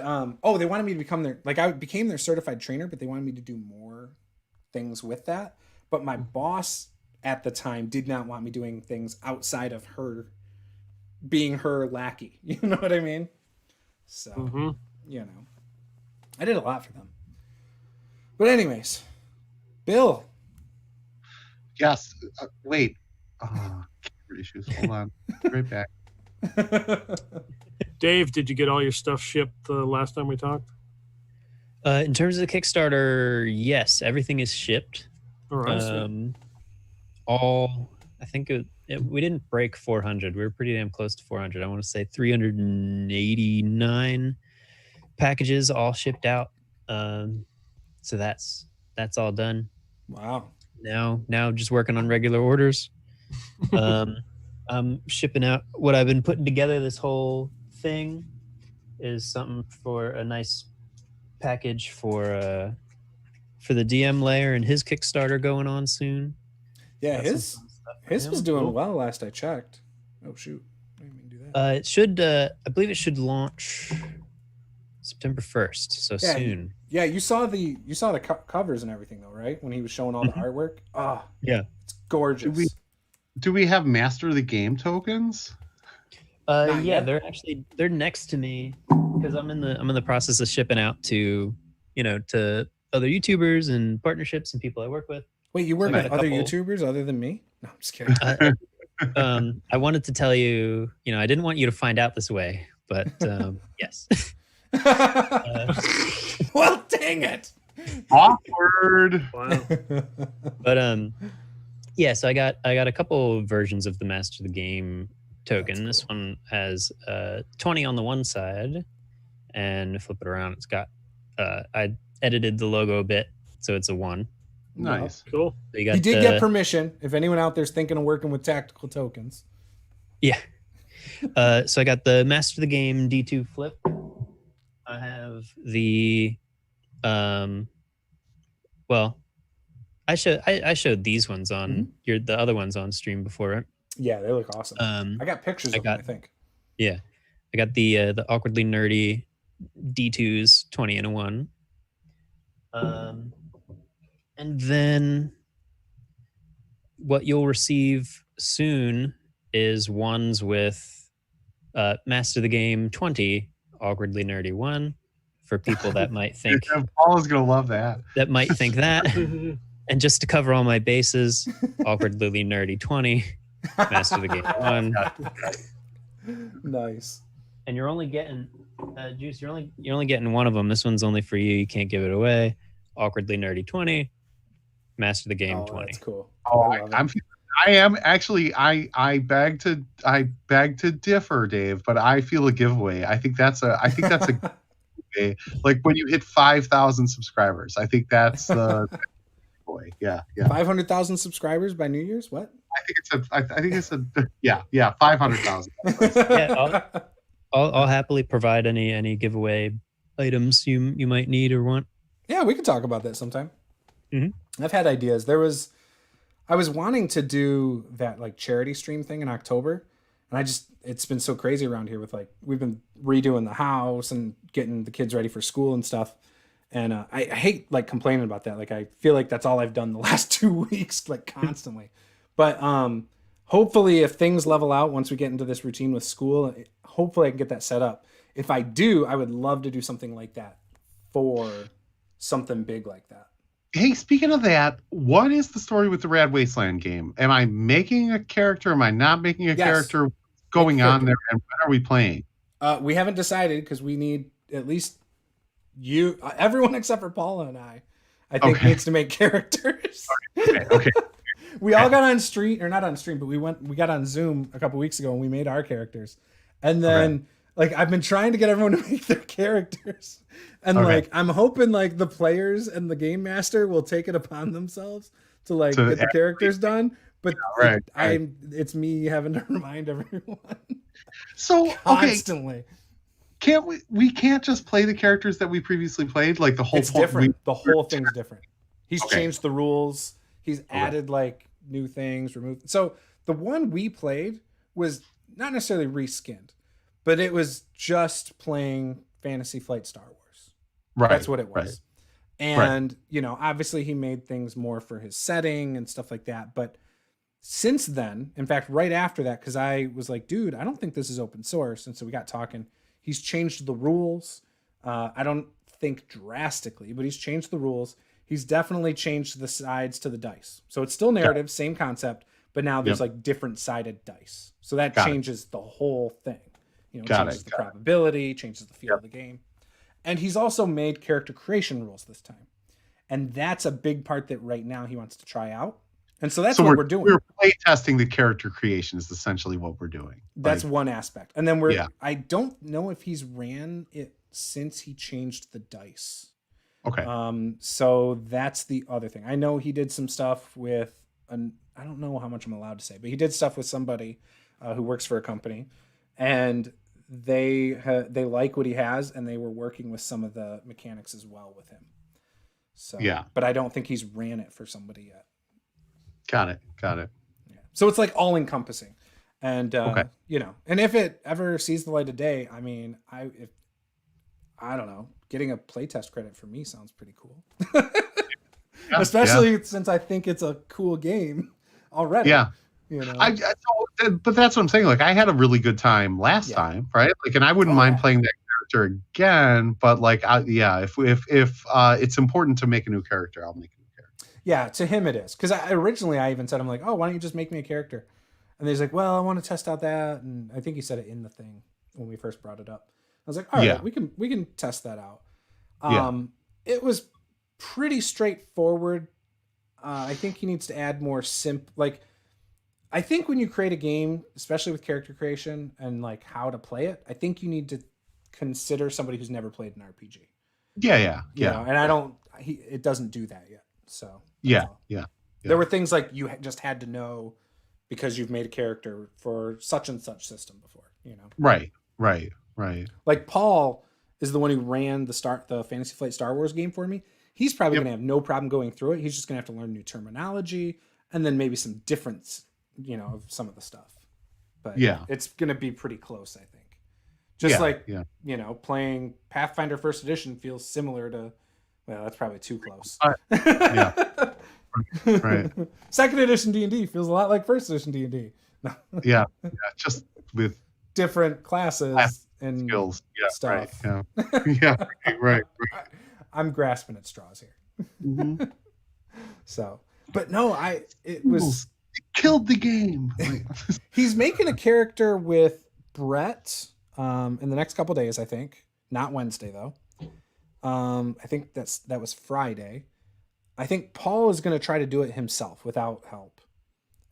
they wanted me to become I became their certified trainer, but they wanted me to do more things with that. But my boss at the time did not want me doing things outside of her being her lackey. You know what I mean? So, you know, I did a lot for them. But Bill. Yes. Wait. Camera issues. Hold on. Right back. Dave, did you get all your stuff shipped the last time we talked? In terms of the Kickstarter, yes, everything is shipped. All right. I think we didn't break 400. We were pretty damn close to 400. I want to say 389 packages all shipped out. So that's all done. Wow. Now just working on regular orders. I'm shipping out what I've been putting together. This whole thing is something for a nice package for the DM layer and his Kickstarter going on soon. Yeah, his was doing well last I checked. Oh shoot! I didn't mean to do that. It should. I believe it should launch September 1st. So Yeah, soon. Yeah, you saw the covers and everything though, right? When he was showing all the artwork. Ah, Yeah. it's gorgeous. Do we have Master of the Game tokens? Not Yeah, yet. they're next to me because I'm in the process of shipping out to to other YouTubers and partnerships and people I work with. Wait, you work I got with a other couple. YouTubers other than me? No, I'm just kidding. I wanted to tell you, I didn't want you to find out this way, but yes. Well, dang it. Awkward. Wow. But yeah, so I got a couple versions of the Master of the Game token. That's This cool. one has 20 on the one side, and flip it around, it's got I edited the logo a bit, so it's a 1. Nice. Cool. So you got He did get permission. If anyone out there's thinking of working with tactical tokens. Yeah. So I got the Master of the Game D2 flip. I have the well, I showed these ones on the other ones on stream before, right? Yeah, they look awesome. I got pictures of them, I think. Yeah. I got the awkwardly nerdy D2s 20 and a 1. And then what you'll receive soon is ones with Master of the Game 20, awkwardly nerdy 1, for people that might think Paul is gonna love that. that. And just to cover all my bases, awkwardly nerdy 20, Master of the Game 1. Nice. And you're only getting Juice, you're only getting one of them. This one's only for you. You can't give it away. Awkwardly nerdy 20, Master of the Game 20. That's cool. Oh, I love it. I am actually. I beg to differ, Dave. But I feel a giveaway. I think that's a giveaway. Like when you hit 5,000 subscribers. I think that's the giveaway. Yeah. 500,000 subscribers by New Year's? What? I think it's a 500,000. Yeah, I'll happily provide any giveaway items you might need or want. Yeah, we could talk about that sometime. Mm-hmm. I've had ideas. I was wanting to do that like charity stream thing in October, and it's been so crazy around here with like we've been redoing the house and getting the kids ready for school and stuff. And I hate like complaining about that. Like I feel like that's all I've done the last 2 weeks, like constantly. But hopefully, if things level out once we get into this routine with school, hopefully I can get that set up. If I do, I would love to do something like that for something big like that. Hey, speaking of that, what is the story with the Rad Wasteland game? Am I making a character? Am I not making a character? What's going on there? And when are we playing? We haven't decided because we need at least everyone except for Paula and I think needs to make characters. Okay. We all got on stream, or not on stream, but we got on Zoom a couple weeks ago and we made our characters. And then like I've been trying to get everyone to make their characters. And like I'm hoping like the players and the game master will take it upon themselves to like get the characters done. But it's me having to remind everyone. So constantly. Can't we can't just play the characters that we previously played? Like the whole It's different. The whole thing's different. He's changed the rules. He's added like new things, removed. So the one we played was not necessarily reskinned, but it was just playing Fantasy Flight Star Wars. Right. That's what it was. And, obviously he made things more for his setting and stuff like that. But since then, in fact, right after that, because I was like, dude, I don't think this is open source. And so we got talking. He's changed the rules. I don't think drastically, but he's changed the rules. He's definitely changed the sides to the dice. So it's still narrative, same concept, but now there's like different sided dice. So that changes the whole thing. Changes the probability, changes the feel of the game. And he's also made character creation rules this time. And that's a big part that right now he wants to try out. And so that's what we're doing. We're play testing the character creation is essentially what we're doing. That's one aspect. And then I don't know if he's ran it since he changed the dice. Okay. So that's the other thing. I know he did some stuff with I don't know how much I'm allowed to say, but he did stuff with somebody who works for a company, and they like what he has, and they were working with some of the mechanics as well with him. So but I don't think he's ran it for somebody yet. Got it. Yeah. So it's like all encompassing. And Okay. you know, and if it ever sees the light of day, I mean, I don't know, getting a playtest credit for me sounds pretty cool. Yeah, Especially since I think it's a cool game already. yeah. You know. But that's what I'm saying. Like, I had a really good time last time, right? Like, and I wouldn't mind playing that character again. But like, if it's important to make a new character, I'll make a new character. Yeah, to him it is, because originally I even said, I'm like, oh, why don't you just make me a character? And he's like, well, I want to test out that, and I think he said it in the thing when we first brought it up. I was like, all right, we can test that out. It was pretty straightforward. I think he needs to add more I think when you create a game, especially with character creation and like how to play it, I think you need to consider somebody who's never played an RPG. Yeah. You know, and it doesn't do that yet. So yeah. There were things like you just had to know because you've made a character for such and such system before, you know? Right. Like Paul is the one who ran the Fantasy Flight Star Wars game for me. He's probably going to have no problem going through it. He's just going to have to learn new terminology and then maybe some difference, you know, of some of the stuff. But it's going to be pretty close, I think. Just you know, playing Pathfinder First Edition feels similar to, well, that's probably too close. Right. Second edition D&D feels a lot like first edition D&D. Yeah, just with different classes and skills, stuff. Right. I'm grasping at straws here. Mm-hmm. So, but no, it killed the game. He's making a character with Brett in the next couple days, I think. Not Wednesday though. I think that was Friday. I think Paul is going to try to do it himself without help.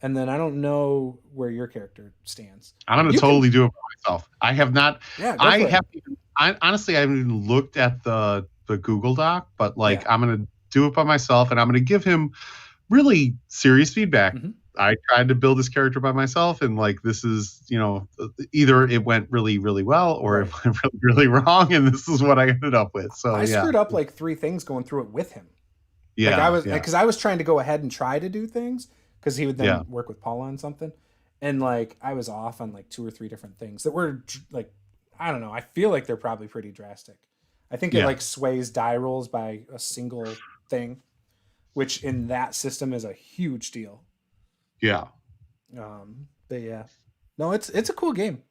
And then I don't know where your character stands. I'm going to totally do it by myself. I have not. Yeah, honestly, I haven't even looked at the Google Doc, but like I'm going to do it by myself, and I'm going to give him really serious feedback. Mm-hmm. I tried to build this character by myself, and like this is, you know, either it went really, really well or it went really, really wrong, and this is what I ended up with. So I screwed up like 3 things going through it with him. Yeah, like I was trying to go ahead and try to do things because he would then work with Paula on something, and like I was off on like 2 or 3 different things that were like, I don't know. I feel like they're probably pretty drastic. I think it like sways die rolls by a single thing, which in that system is a huge deal. Yeah. But yeah, no, it's a cool game.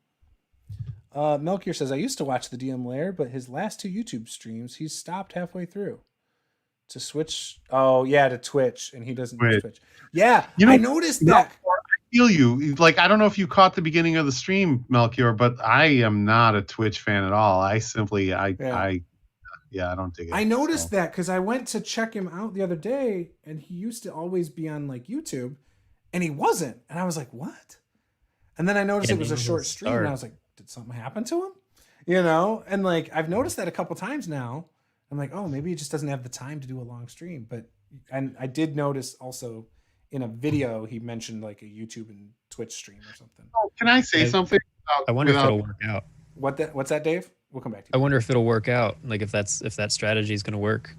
Melchior says, I used to watch the DM Lair, but his last 2 YouTube streams, he's stopped halfway through to switch. Oh yeah, to Twitch, and he doesn't use Twitch. Yeah, you know, I noticed that. I feel you. Like, I don't know if you caught the beginning of the stream, Melchior, but I am not a Twitch fan at all. I simply, I don't dig it. I noticed that because I went to check him out the other day, and he used to always be on like YouTube, and he wasn't. And I was like, what? And then I noticed it was a short stream, and I was like, did something happen to him? You know? And like, I've noticed that a couple times now. I'm like, oh, maybe he just doesn't have the time to do a long stream. And I did notice also in a video, he mentioned like a YouTube and Twitch stream or something. Oh, can I say something? I wonder if it'll work out. What's that, Dave? We'll come back to you. I wonder if it'll work out. Like if that strategy is going to work.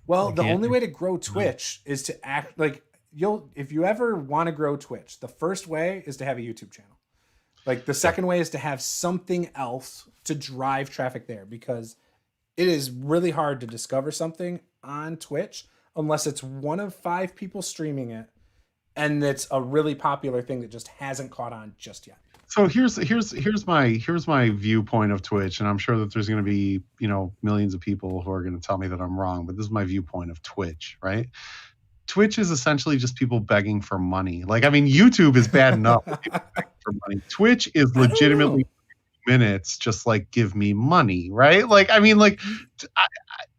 Well, the only way to grow Twitch is to act like if you ever want to grow Twitch, the first way is to have a YouTube channel. Like the second way is to have something else to drive traffic there, because it is really hard to discover something on Twitch unless it's one of 5 people streaming it, and it's a really popular thing that just hasn't caught on just yet. So here's my viewpoint of Twitch, and I'm sure that there's going to be, you know, millions of people who are going to tell me that I'm wrong, but this is my viewpoint of Twitch, right? Twitch is essentially just people begging for money. Like, I mean, YouTube is bad enough for money. Twitch is legitimately minutes, just like, give me money, right? Like, I mean, like,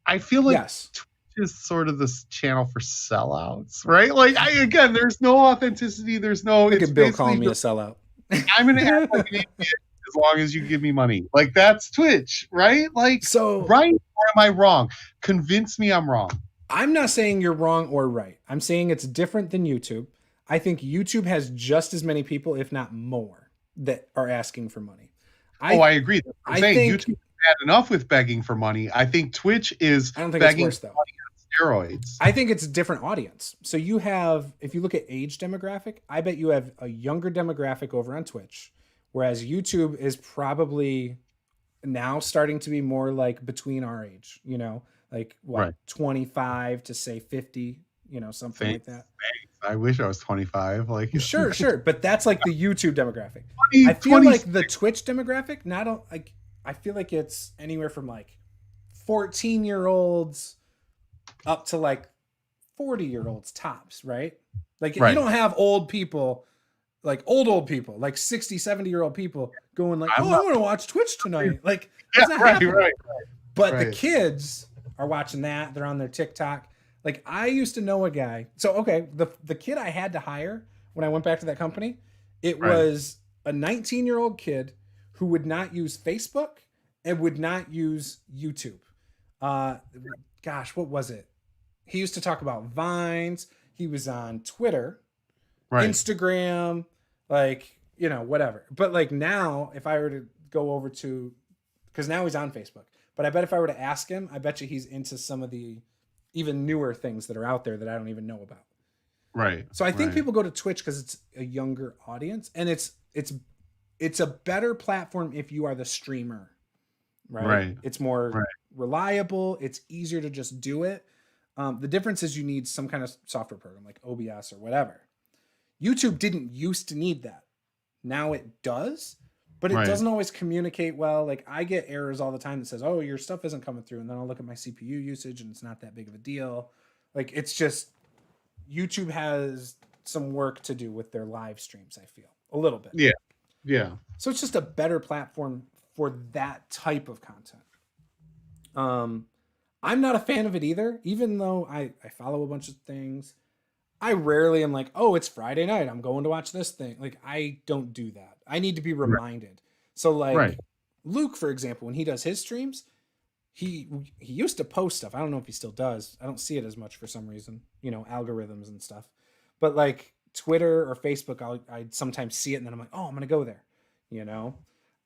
I feel like Twitch is sort of this channel for sellouts, right? Like, again, there's no authenticity. There's no. Look at Bill calling me a sellout. I'm gonna act like an idiot as long as you give me money. Like, that's Twitch, right? Like, so right, or am I wrong? Convince me I'm wrong. I'm not saying you're wrong or right. I'm saying it's different than YouTube. I think YouTube has just as many people, if not more, that are asking for money. I agree. I'm saying YouTube had enough with begging for money. I think Twitch is I don't think begging it's worse, for money steroids. I think it's a different audience. So you have, if you look at age demographic, I bet you have a younger demographic over on Twitch, whereas YouTube is probably now starting to be more like between our age, like what, Right. 25 to say 50, something like that. I wish I was 25. Like Sure. But that's like the YouTube demographic. 20, I feel like the Twitch demographic, I feel like it's anywhere from like 14-year-olds up to like 40-year-olds tops, right? Like Right. you don't have old people, like old people, like 60, 70-year-old people going like, I want to watch Twitch tonight. Like, it's not happening. Right. But the kids are watching that. They're on their TikTok. Like I used to know a guy. So, okay, the kid I had to hire when I went back to that company, it was a 19-year-old kid who would not use Facebook and would not use YouTube. Gosh, what was it? He used to talk about Vines. He was on Twitter, Instagram, like, whatever. But like now, if I were to go over to, because now he's on Facebook, but I bet if I were to ask him, I bet you he's into some of the even newer things that are out there that I don't even know about. Right. So I think people go to Twitch because it's a younger audience, and it's a better platform if you are the streamer, right? It's more reliable. It's easier to just do it. The difference is you need some kind of software program like OBS or whatever. YouTube didn't used to need that. Now it does, but it doesn't always communicate well. Like I get errors all the time that says, "Oh, your stuff isn't coming through," and then I'll look at my CPU usage and it's not that big of a deal. Like it's just YouTube has some work to do with their live streams, I feel. A little bit. Yeah. So it's just a better platform for that type of content. I'm not a fan of it either, even though I follow a bunch of things. I rarely am like, oh, it's Friday night, I'm going to watch this thing. Like, I don't do that. I need to be reminded. So, like, Luke, for example, when he does his streams, he used to post stuff. I don't know if he still does. I don't see it as much for some reason, algorithms and stuff. But, like, Twitter or Facebook, I sometimes see it, and then I'm like, oh, I'm going to go there,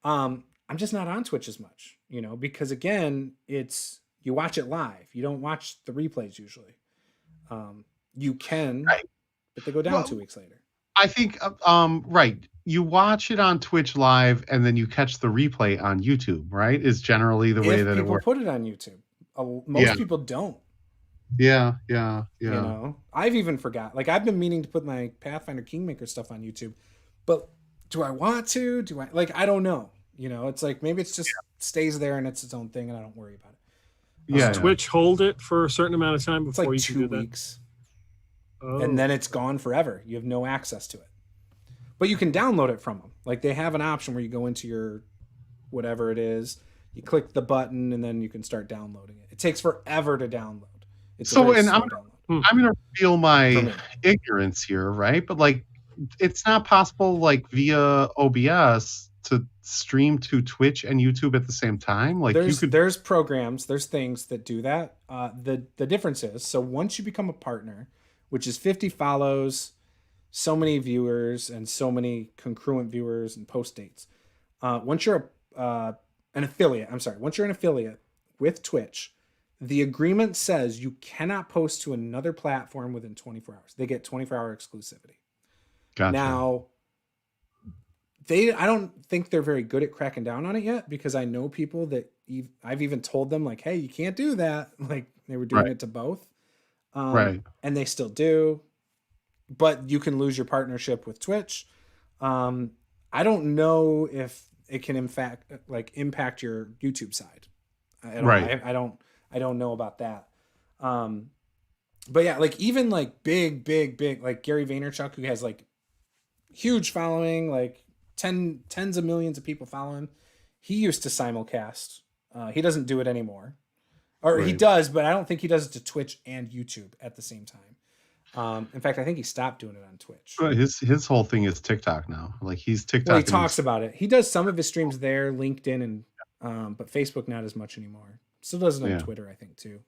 I'm just not on Twitch as much, because, again, you watch it live. You don't watch the replays usually. You can, but they go down 2 weeks later. I think, you watch it on Twitch live and then you catch the replay on YouTube, right? Is generally the way that it works. People put it on YouTube. Most people don't. Yeah. I've even forgot. Like, I've been meaning to put my Pathfinder Kingmaker stuff on YouTube, but do I want to? I don't know. It's like, maybe it's just stays there and it's its own thing and I don't worry about it. Does Twitch hold it for a certain amount of time before it's like you 2 weeks. And then it's gone forever. You have no access to it. But you can download it from them. Like, they have an option where you go into your whatever it is, you click the button, and then you can start downloading it. It takes forever to download. I'm going to reveal my ignorance here, right? But, like, it's not possible, like, via OBS to stream to Twitch and YouTube at the same time. Like, there's programs, there's things that do that. The difference is, so once you become a partner, which is 50 follows, so many viewers, and so many concurrent viewers and post dates. Once you're an affiliate with Twitch, the agreement says you cannot post to another platform within 24 hours. They get 24-hour exclusivity. Gotcha. Now, I don't think they're very good at cracking down on it yet, because I know people that I've even told them, like, hey, you can't do that. Like, they were doing it to both. And they still do, but you can lose your partnership with Twitch. I don't know if it can impact your YouTube side. I don't know about that. But yeah, like, even like big, like Gary Vaynerchuk, who has like huge following, like tens of millions of people follow him. He used to simulcast. He doesn't do it anymore. Or he does, but I don't think he does it to Twitch and YouTube at the same time. In fact, I think he stopped doing it on Twitch. His whole thing is TikTok now. Like, he's TikTok. Well, he talks about it. He does some of his streams there, LinkedIn, and but Facebook not as much anymore. Still does it on Twitter, I think, too.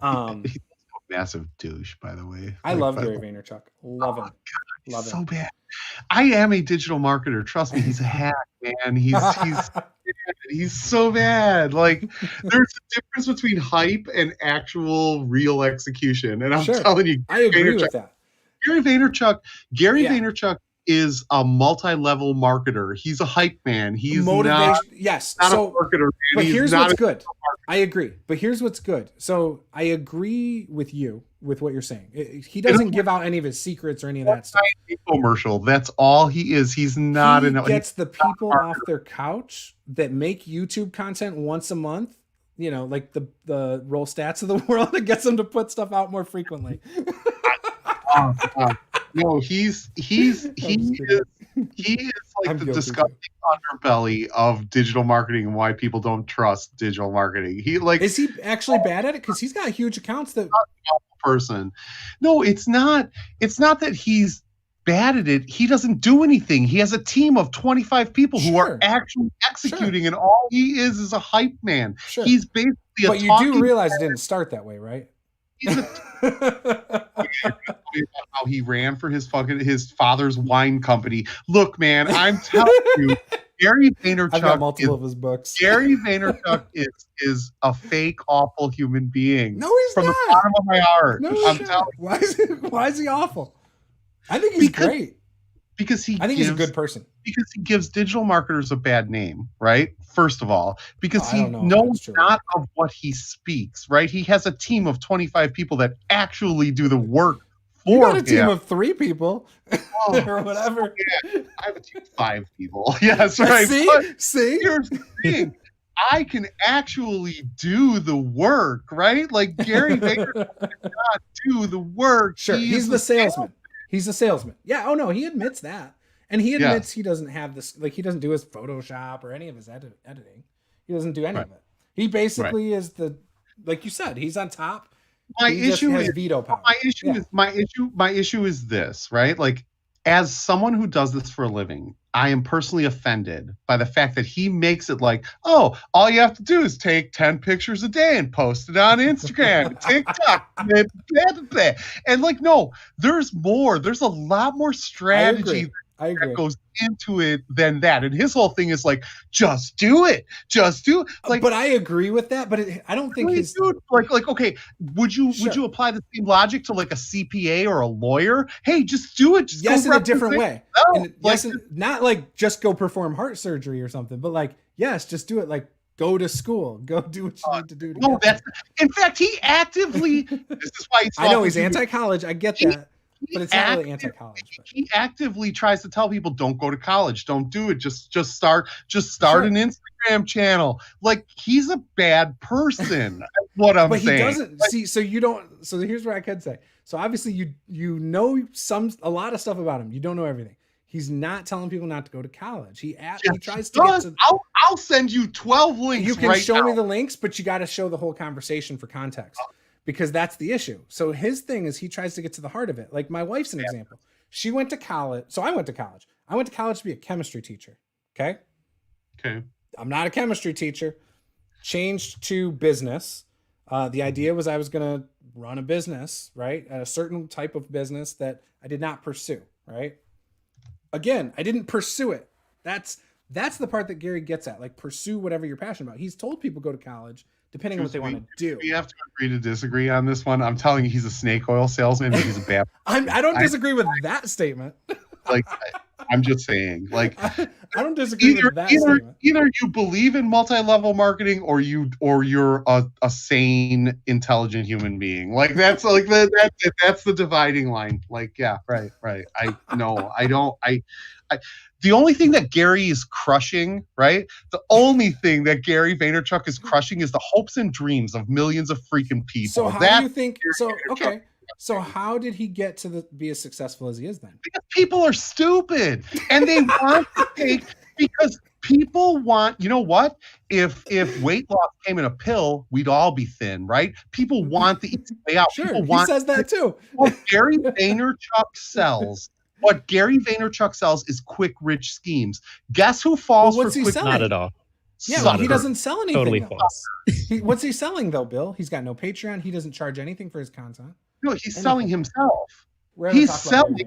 He's a massive douche, by the way. I love Gary Vaynerchuk. Love him. Love him. So bad. I am a digital marketer. Trust me, he's a hack, man. He's He's so bad. Like, there's a difference between hype and actual real execution. And I'm telling you, I agree with that. Gary Vaynerchuk is a multi-level marketer. He's a hype man. He's not a marketer. But here's what's good. I agree. But here's what's good. So I agree with you with what you're saying. He doesn't give out any of his secrets or any of that stuff. Commercial. That's all he is. He's not. He gets the people off their couch that make YouTube content once a month. You know, like the Roll Stats of the world, that gets them to put stuff out more frequently. No, he is like the disgusting underbelly of digital marketing and why people don't trust digital marketing. Is he actually bad at it? Because he's got huge accounts that person. No, it's not that he's bad at it. He doesn't do anything. He has a team of 25 people who are actually executing, and all he is a hype man. He's basically But you do realize it didn't start that way, right? How he ran for his father's wine company. Look, man, I'm telling you, Gary Vaynerchuk. I've got multiple of his books. Gary Vaynerchuk is a fake, awful human being. No, he's from not. the bottom of my heart. No, I'm telling you. Why is he awful? I think he's great. Because I think he's a good person. Because he gives digital marketers a bad name, right? First of all, because he knows not of what he speaks, right? He has a team of 25 people that actually do the work for him. You got a team of 3 people or whatever. Yeah, I have a team of 5 people. Yes, right. See? Here's the thing. I can actually do the work, right? Like Gary Vaynerchuk cannot do the work. Sure, he's the salesman. He's a salesman. Yeah. Oh no, he admits that, and he admits he doesn't have this. Like he doesn't do his Photoshop or any of his editing. He doesn't do any of it. He basically is like you said. He's on top. My issue is veto power. My issue is this, right? Like, as someone who does this for a living, I am personally offended by the fact that he makes it like, oh, all you have to do is take 10 pictures a day and post it on Instagram, TikTok, and like, no, there's more. There's a lot more strategy that goes into it than that. And his whole thing is like, just do it. Like, but I agree with that. But I don't think he's like, okay, would you apply the same logic to like a CPA or a lawyer? Hey, just do it. Yes, in a different way. Not like just go perform heart surgery or something, but like, yes, just do it. Like, go to school, go do what you need to do. No, in fact, he actively. This is why I know he's anti-college. I get that. But it's not really anti-college. He actively tries to tell people, don't go to college, don't do it. Just start an Instagram channel. Like, he's a bad person. That's what I'm saying. But he doesn't see. So you don't. So here's what I could say. So obviously you know a lot of stuff about him. You don't know everything. He's not telling people not to go to college. He tries to get to. I'll send you 12 links. You can show me the links, but you got to show the whole conversation for context. Because that's the issue. So his thing is he tries to get to the heart of it. Like my wife's an example. She went to college. So I went to college. I went to college to be a chemistry teacher. Okay. I'm not a chemistry teacher. Changed to business. The idea was I was going to run a business, right? A certain type of business that I did not pursue, right? Again, I didn't pursue it. That's the part that Gary gets at. Like, pursue whatever you're passionate about. He's told people go to college depending on what they want to do. We have to agree to disagree on this one. I'm telling you, he's a snake oil salesman. He's a bad. I don't disagree with that statement. Like, I'm just saying, like, I don't disagree with that statement. Either you believe in multi-level marketing, or you're a sane, intelligent human being. Like, that's like that's the dividing line. Like, yeah, right. The only thing that Gary is crushing, right? The only thing that Gary Vaynerchuk is crushing is the hopes and dreams of millions of freaking people. So how do you think? So how did he get to be as successful as he is then? Because people are stupid and they want to take, because people want, you know what? If weight loss came in a pill, we'd all be thin, right? People want the easy way out. Sure, People he says that too. What Gary Vaynerchuk sells. What Gary Vaynerchuk sells is quick, rich schemes. Guess who falls for quick? Not at all. Yeah, well, he doesn't sell anything. Totally false. What's he selling though, Bill? He's got no Patreon. He doesn't charge anything for his content. No, he's selling himself. He's selling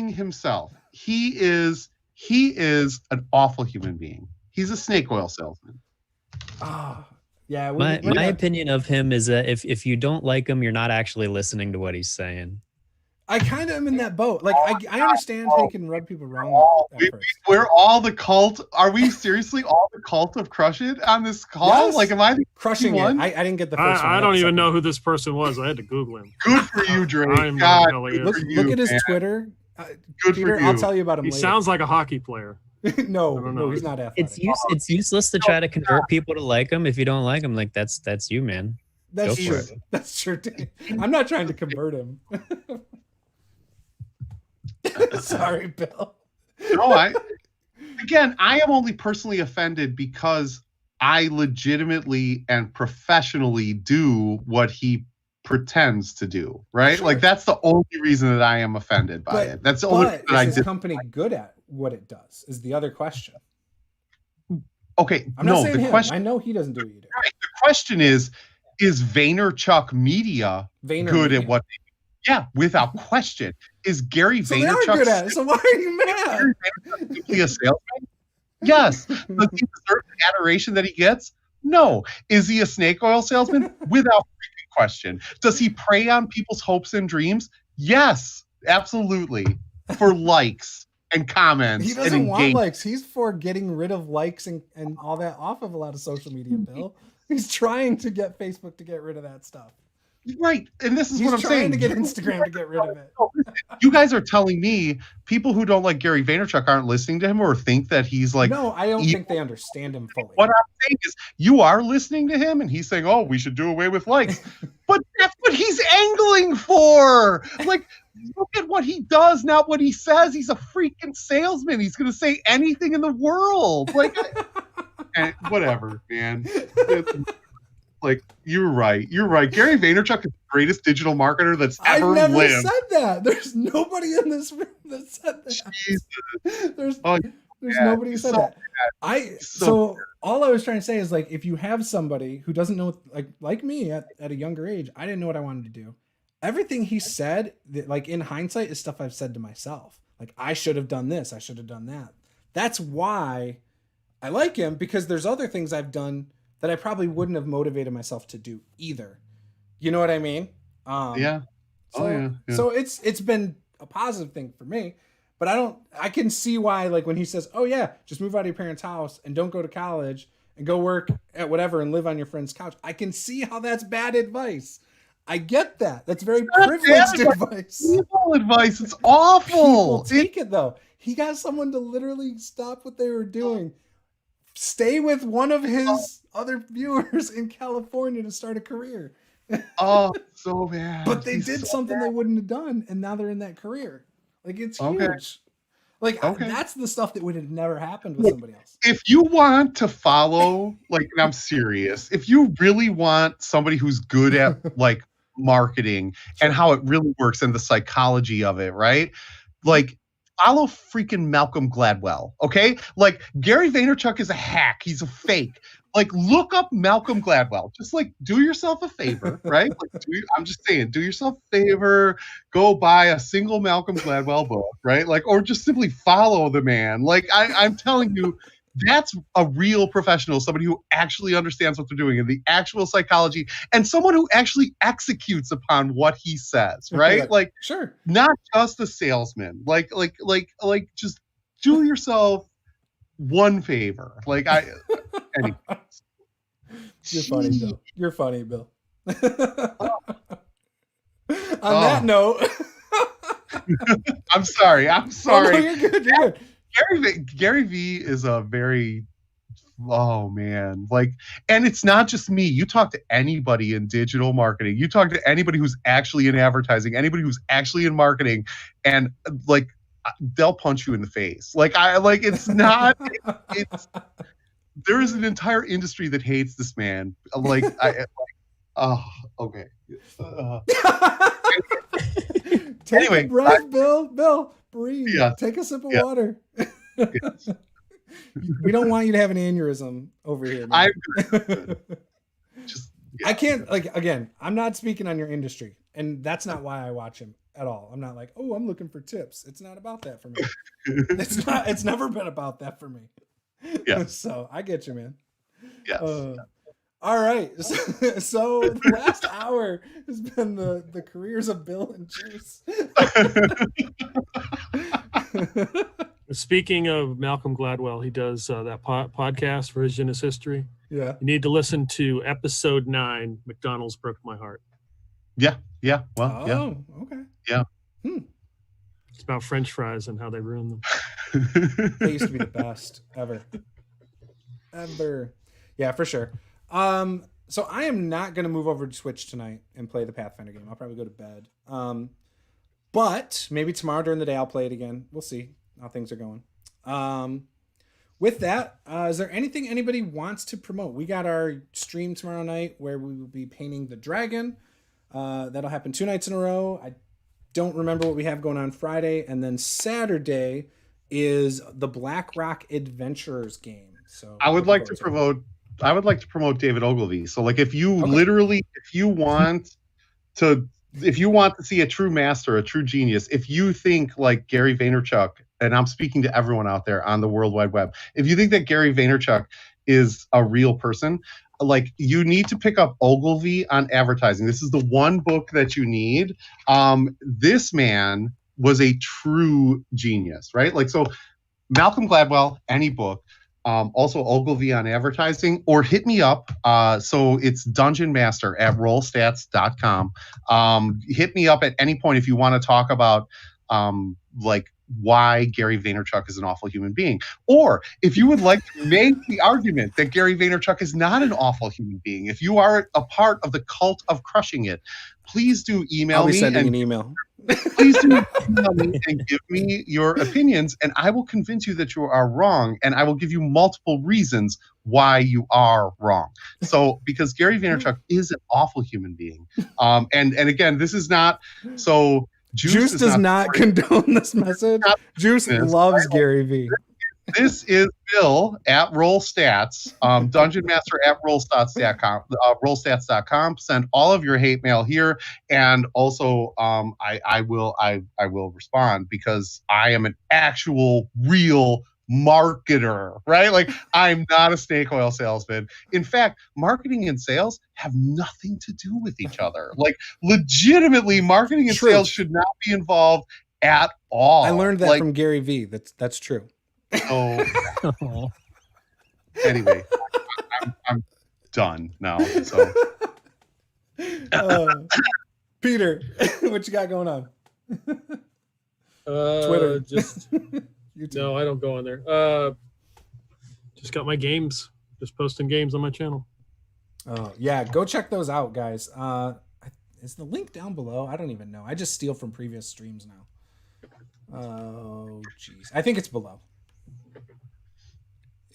himself. He is an awful human being. He's a snake oil salesman. Ah, yeah. My opinion of him is that if you don't like him, you're not actually listening to what he's saying. I kind of am in that boat. Like I understand he can rub people wrong at first. We're all the cult. Are we seriously all the cult of Crush It on this call? Yes. Like, am I the Crushing one? it? I didn't get the first one. I don't even know who this person was. I had to Google him. Good for you, Drake. I'm God, really good Look, for you, look at his man. Twitter. Good Peter, for you. I'll tell you about him He later. sounds like a hockey player. no, I don't no, know. he's not athletic. It's useless to try to convert people to like him. If you don't like him, like that's you, man. That's Go for true. it. That's true. I'm not trying to convert him. Sorry, Bill. No, I am only personally offended because I legitimately and professionally do what he pretends to do, right? Sure. Like, that's the only reason that I am offended by it. That's the only reason that I is his did. company good at what it does? Is the other question. Okay, I'm not no, saying the him. question. I know he doesn't do it either. Right, the question is Vaynerchuk Media Vayner good Media. at what they do? Yeah, without question. Is Gary So they are Vaynerchuk good at it. So why are you mad? simply a salesman? Yes. Does he deserve the adoration that he gets? No. Is he a snake oil salesman? Without freaking question. Does he prey on people's hopes and dreams? Yes, absolutely. For likes and comments. He and doesn't want engagement. likes. He's for getting rid of likes and all that off of a lot of social media, Bill. He's trying to get Facebook to get rid of that stuff. Right. And this is He's what I'm saying. trying to get Instagram to get rid of it. You guys are telling me people who don't like Gary Vaynerchuk aren't listening to him or think that he's like. No, I don't evil. think they understand him fully. What I'm saying is you are listening to him and he's saying, oh, we should do away with likes. But that's what he's angling for. Like, look at what he does, not what he says. He's a freaking salesman. He's going to say anything in the world. Like, whatever, man. Like, you're right. You're right. Gary Vaynerchuk is the greatest digital marketer that's ever I've never lived. said that. There's nobody in this room that said that. Jesus. There's Oh, nobody who said so that. So all I was trying to say is, like, if you have somebody who doesn't know, like me at a younger age, I didn't know what I wanted to do. Everything he said, like, in hindsight, is stuff I've said to myself. Like, I should have done this. I should have done that. That's why I like him, because there's other things I've done that I probably wouldn't have motivated myself to do either. You know what I mean? Yeah. So, yeah. so it's been a positive thing for me, but I can see why, like, when he says, oh yeah, just move out of your parents' house and don't go to college and go work at whatever and live on your friend's couch. I can see how that's bad advice. I get that. That's very privileged advice. Evil advice. It's awful. People take it though. He got someone to literally stop what they were doing, stay with one of his other viewers in California to start a career. Oh, so bad. But they He's did so something bad. they wouldn't have done, and now they're in that career. Like, it's Okay. huge. Like, Okay. that's the stuff that would have never happened with somebody else. If you want to follow, like, and I'm serious, if you really want somebody who's good at, like, marketing and how it really works and the psychology of it, right? Like, follow freaking Malcolm Gladwell, okay? Like, Gary Vaynerchuk is a hack. He's a fake. Like, look up Malcolm Gladwell. Just, like, do yourself a favor, right? Like, I'm just saying, do yourself a favor. Go buy a single Malcolm Gladwell book, right? Like, or just simply follow the man. Like, I'm telling you, that's a real professional, somebody who actually understands what they're doing and the actual psychology, and someone who actually executes upon what he says, right? Like, Sure. not just a salesman. Like, just do yourself one favor. Like, anyway. You're funny, Bill. You're funny, Bill. On Oh. that note, I'm sorry. oh, no, you're good. You're good. Gary V is a very, oh man, like, and it's not just me. You talk to anybody in digital marketing, you talk to anybody who's actually in advertising, anybody who's actually in marketing, and like, they'll punch you in the face. It's not, it's, there is an entire industry that hates this man. Oh, okay. Take Anyway, a breath, Bill. Bill, breathe. Yeah. Take a sip of Yeah. water. Yes. We don't want you to have an aneurysm over here, I'm man. just, I can't, like, again, I'm not speaking on your industry, and that's not why I watch him at all. I'm not like, oh, I'm looking for tips. It's not about that for me. It's never been about that for me. Yeah. So I get you, man. Yes. All right. So the last hour has been the careers of Bill and Juice. Speaking of Malcolm Gladwell, he does that podcast for Revisionist History. Yeah. You need to listen to episode 9, McDonald's Broke My Heart. Yeah. Well, Oh, okay. Yeah. It's about French fries and how they ruin them. They used to be the best ever. Yeah, for sure. So I am not going to move over to Switch tonight and play the Pathfinder game. I'll probably go to bed. But maybe tomorrow during the day I'll play it again. We'll see how things are going. With that, is there anything anybody wants to promote? We got our stream tomorrow night where we will be painting the dragon. That'll happen 2 nights in a row. I don't remember what we have going on Friday. And then Saturday is the Black Rock Adventurers game. So I would like to promote David Ogilvy. So like if you want to see a true master, a true genius, if you think like Gary Vaynerchuk, and I'm speaking to everyone out there on the World Wide Web, if you think that Gary Vaynerchuk is a real person, like you need to pick up Ogilvy on advertising. This is the one book that you need. This man was a true genius, right? Like, so Malcolm Gladwell, any book, also Ogilvy on advertising, or hit me up. So it's Dungeon Master at rollstats.com. Hit me up at any point if you want to talk about like why Gary Vaynerchuk is an awful human being. Or if you would like to make the argument that Gary Vaynerchuk is not an awful human being, if you are a part of the cult of crushing it, please do email I'll be me. sending an email. Please do email me and give me your opinions, and I will convince you that you are wrong, and I will give you multiple reasons why you are wrong. So, because Gary Vaynerchuk is an awful human being. And again, this is not so. Juice does not condone this message. Juice loves Gary V. This is Bill at RollStats, Dungeon Master at rollstats.com. Send all of your hate mail here, and also I will respond because I am an actual real marketer, right? Like I'm not a snake oil salesman. In fact, marketing and sales have nothing to do with each other. Like legitimately, marketing and sales should not be involved at all. I learned that from Gary V. That's true. So anyway, I'm done now. So Peter, what you got going on? Twitter. Just no, I don't go on there. Just got my games. Just posting games on my channel. Oh yeah, go check those out, guys. Is the link down below? I don't even know. I just steal from previous streams now. Oh jeez, I think it's below.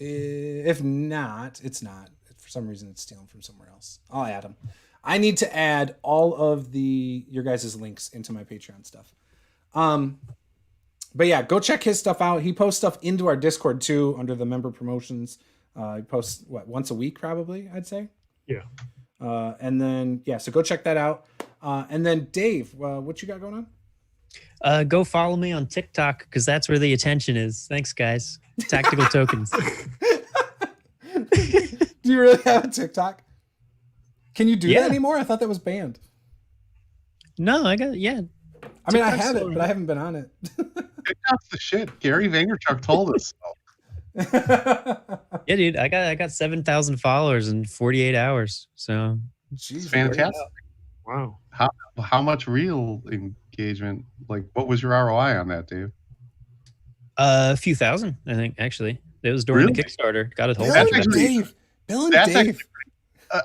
If not, it's not. For some reason, it's stealing from somewhere else. I'll add them. I need to add all of your guys' links into my Patreon stuff. But yeah, go check his stuff out. He posts stuff into our Discord too, under the member promotions. He posts once a week, probably, I'd say. Yeah. And then so go check that out. And then Dave, what you got going on? Go follow me on TikTok because that's where the attention is. Thanks, guys. Tactical Tokens. Do you really have a TikTok? Can you do that anymore? I thought that was banned. No, I got I mean, I have it, but I haven't been on it. TikTok's the shit. Gary Vaynerchuk told us so. Yeah, dude, I got 7,000 followers in 48 hours. So it's fantastic. Wow. How much real engagement? Like, what was your ROI on that, Dave? A few thousand, I think. Actually, it was during the Kickstarter. Got a whole bunch of Dave. Bill and Dave.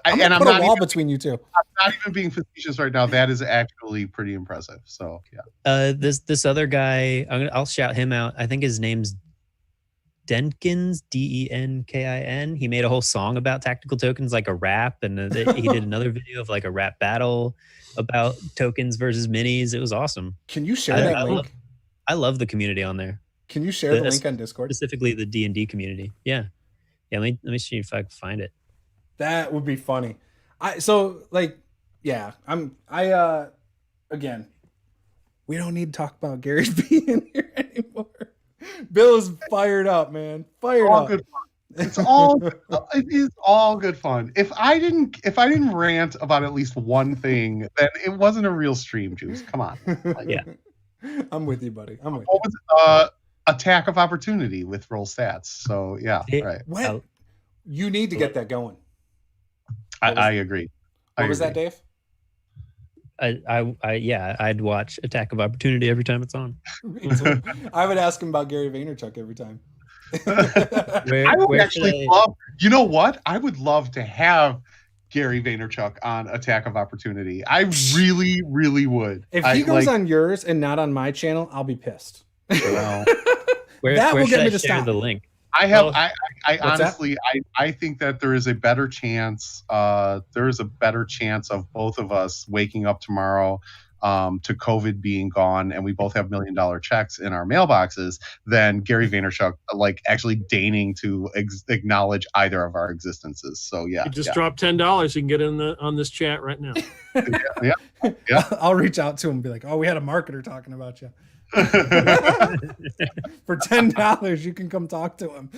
I'm not a wall between you two. I'm not even being facetious right now. That is actually pretty impressive. So yeah. This other guy, I'll shout him out. I think his name's Denkin, Denkin. He made a whole song about tactical tokens, like a rap, and he did another video of like a rap battle about tokens versus minis. It was awesome. Can you share that link? I love the community on there. Can you share the link on Discord? Specifically the D&D community. Yeah. Let me see if I can find it. That would be funny. Again, we don't need to talk about Gary B in here anymore. Bill is fired up, man. Fired up. Good. It's all it is all good fun. If I didn't rant about at least one thing, then it wasn't a real stream, Juice. Come on. Like, Yeah. I'm with you, buddy. I'm with what you. was Attack of Opportunity with roll stats? So yeah, right. What? You need to get that going. I agree. What was that, Dave? I'd watch Attack of Opportunity every time it's on. Me too. I would ask him about Gary Vaynerchuk every time. I would actually love. You know what? I would love to have Gary Vaynerchuk on Attack of Opportunity. I really, really would. If he goes on yours and not on my channel, I'll be pissed. Well, that will get me to share stop. the link. I have. I honestly, that? I think that there is a better chance. There is a better chance of both of us waking up tomorrow to COVID being gone, and we both have $1 million checks in our mailboxes, than Gary Vaynerchuk like actually deigning to acknowledge either of our existences. So yeah, You just drop $10. You can get in on this chat right now. Yeah. I'll reach out to him and be like, "Oh, we had a marketer talking about you." For $10, you can come talk to him.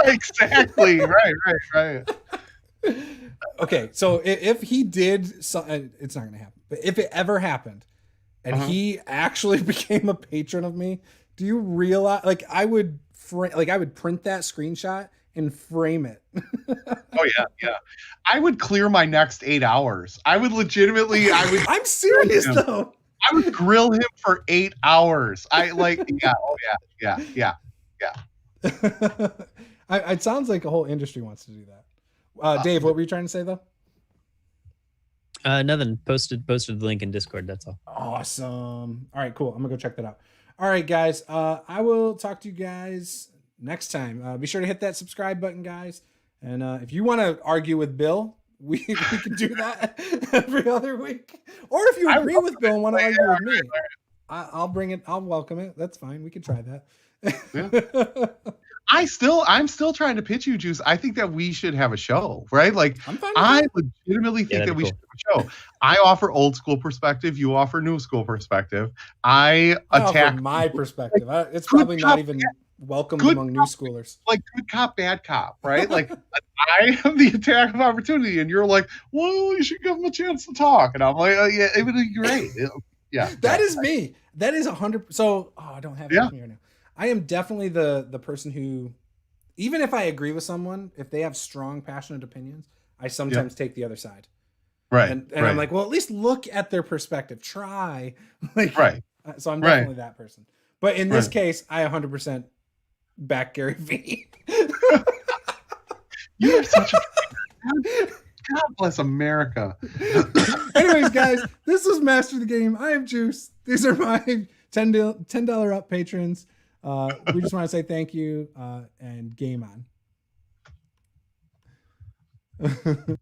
Exactly. Right. Okay, so if he did, it's not going to happen. But if it ever happened, and he actually became a patron of me, do you realize? Like, I would print that screenshot and frame it. Oh yeah. I would clear my next 8 hours. I would legitimately. I'm serious though. I would grill him for 8 hours. Yeah. Oh yeah. It sounds like a whole industry wants to do that. Dave, what were you trying to say though? Nothing. Posted the link in Discord. That's all. Awesome. All right, cool. I'm gonna go check that out. All right, guys. I will talk to you guys next time. Be sure to hit that subscribe button, guys. And if you want to argue with Bill, we can do that every other week. Or if you agree with Bill and want to argue with me, I'll bring it. I'll welcome it. That's fine. We can try that. Yeah. I'm still trying to pitch you, Juice. I think that we should have a show, right? Like, I legitimately think that we should have a show. I offer old school perspective. You offer new school perspective. I attack offer my perspective. It's probably not even welcomed among new schoolers. Like good cop, bad cop, right? Like I am the Attack of Opportunity, and you're like, well, you should give them a chance to talk. And I'm like, yeah, it would be great. Yeah. That is me. That is 100%. So, I don't have it here now. I am definitely the person who, even if I agree with someone, if they have strong, passionate opinions, I sometimes take the other side. Right. And I'm like, well, at least look at their perspective. Try. Like, right. So I'm definitely that person. But in this case, I 100% back Gary V. You are such a God bless America. Anyways, guys, this was Master the Game. I am Juice. These are my $10 up patrons. We just want to say thank you and game on.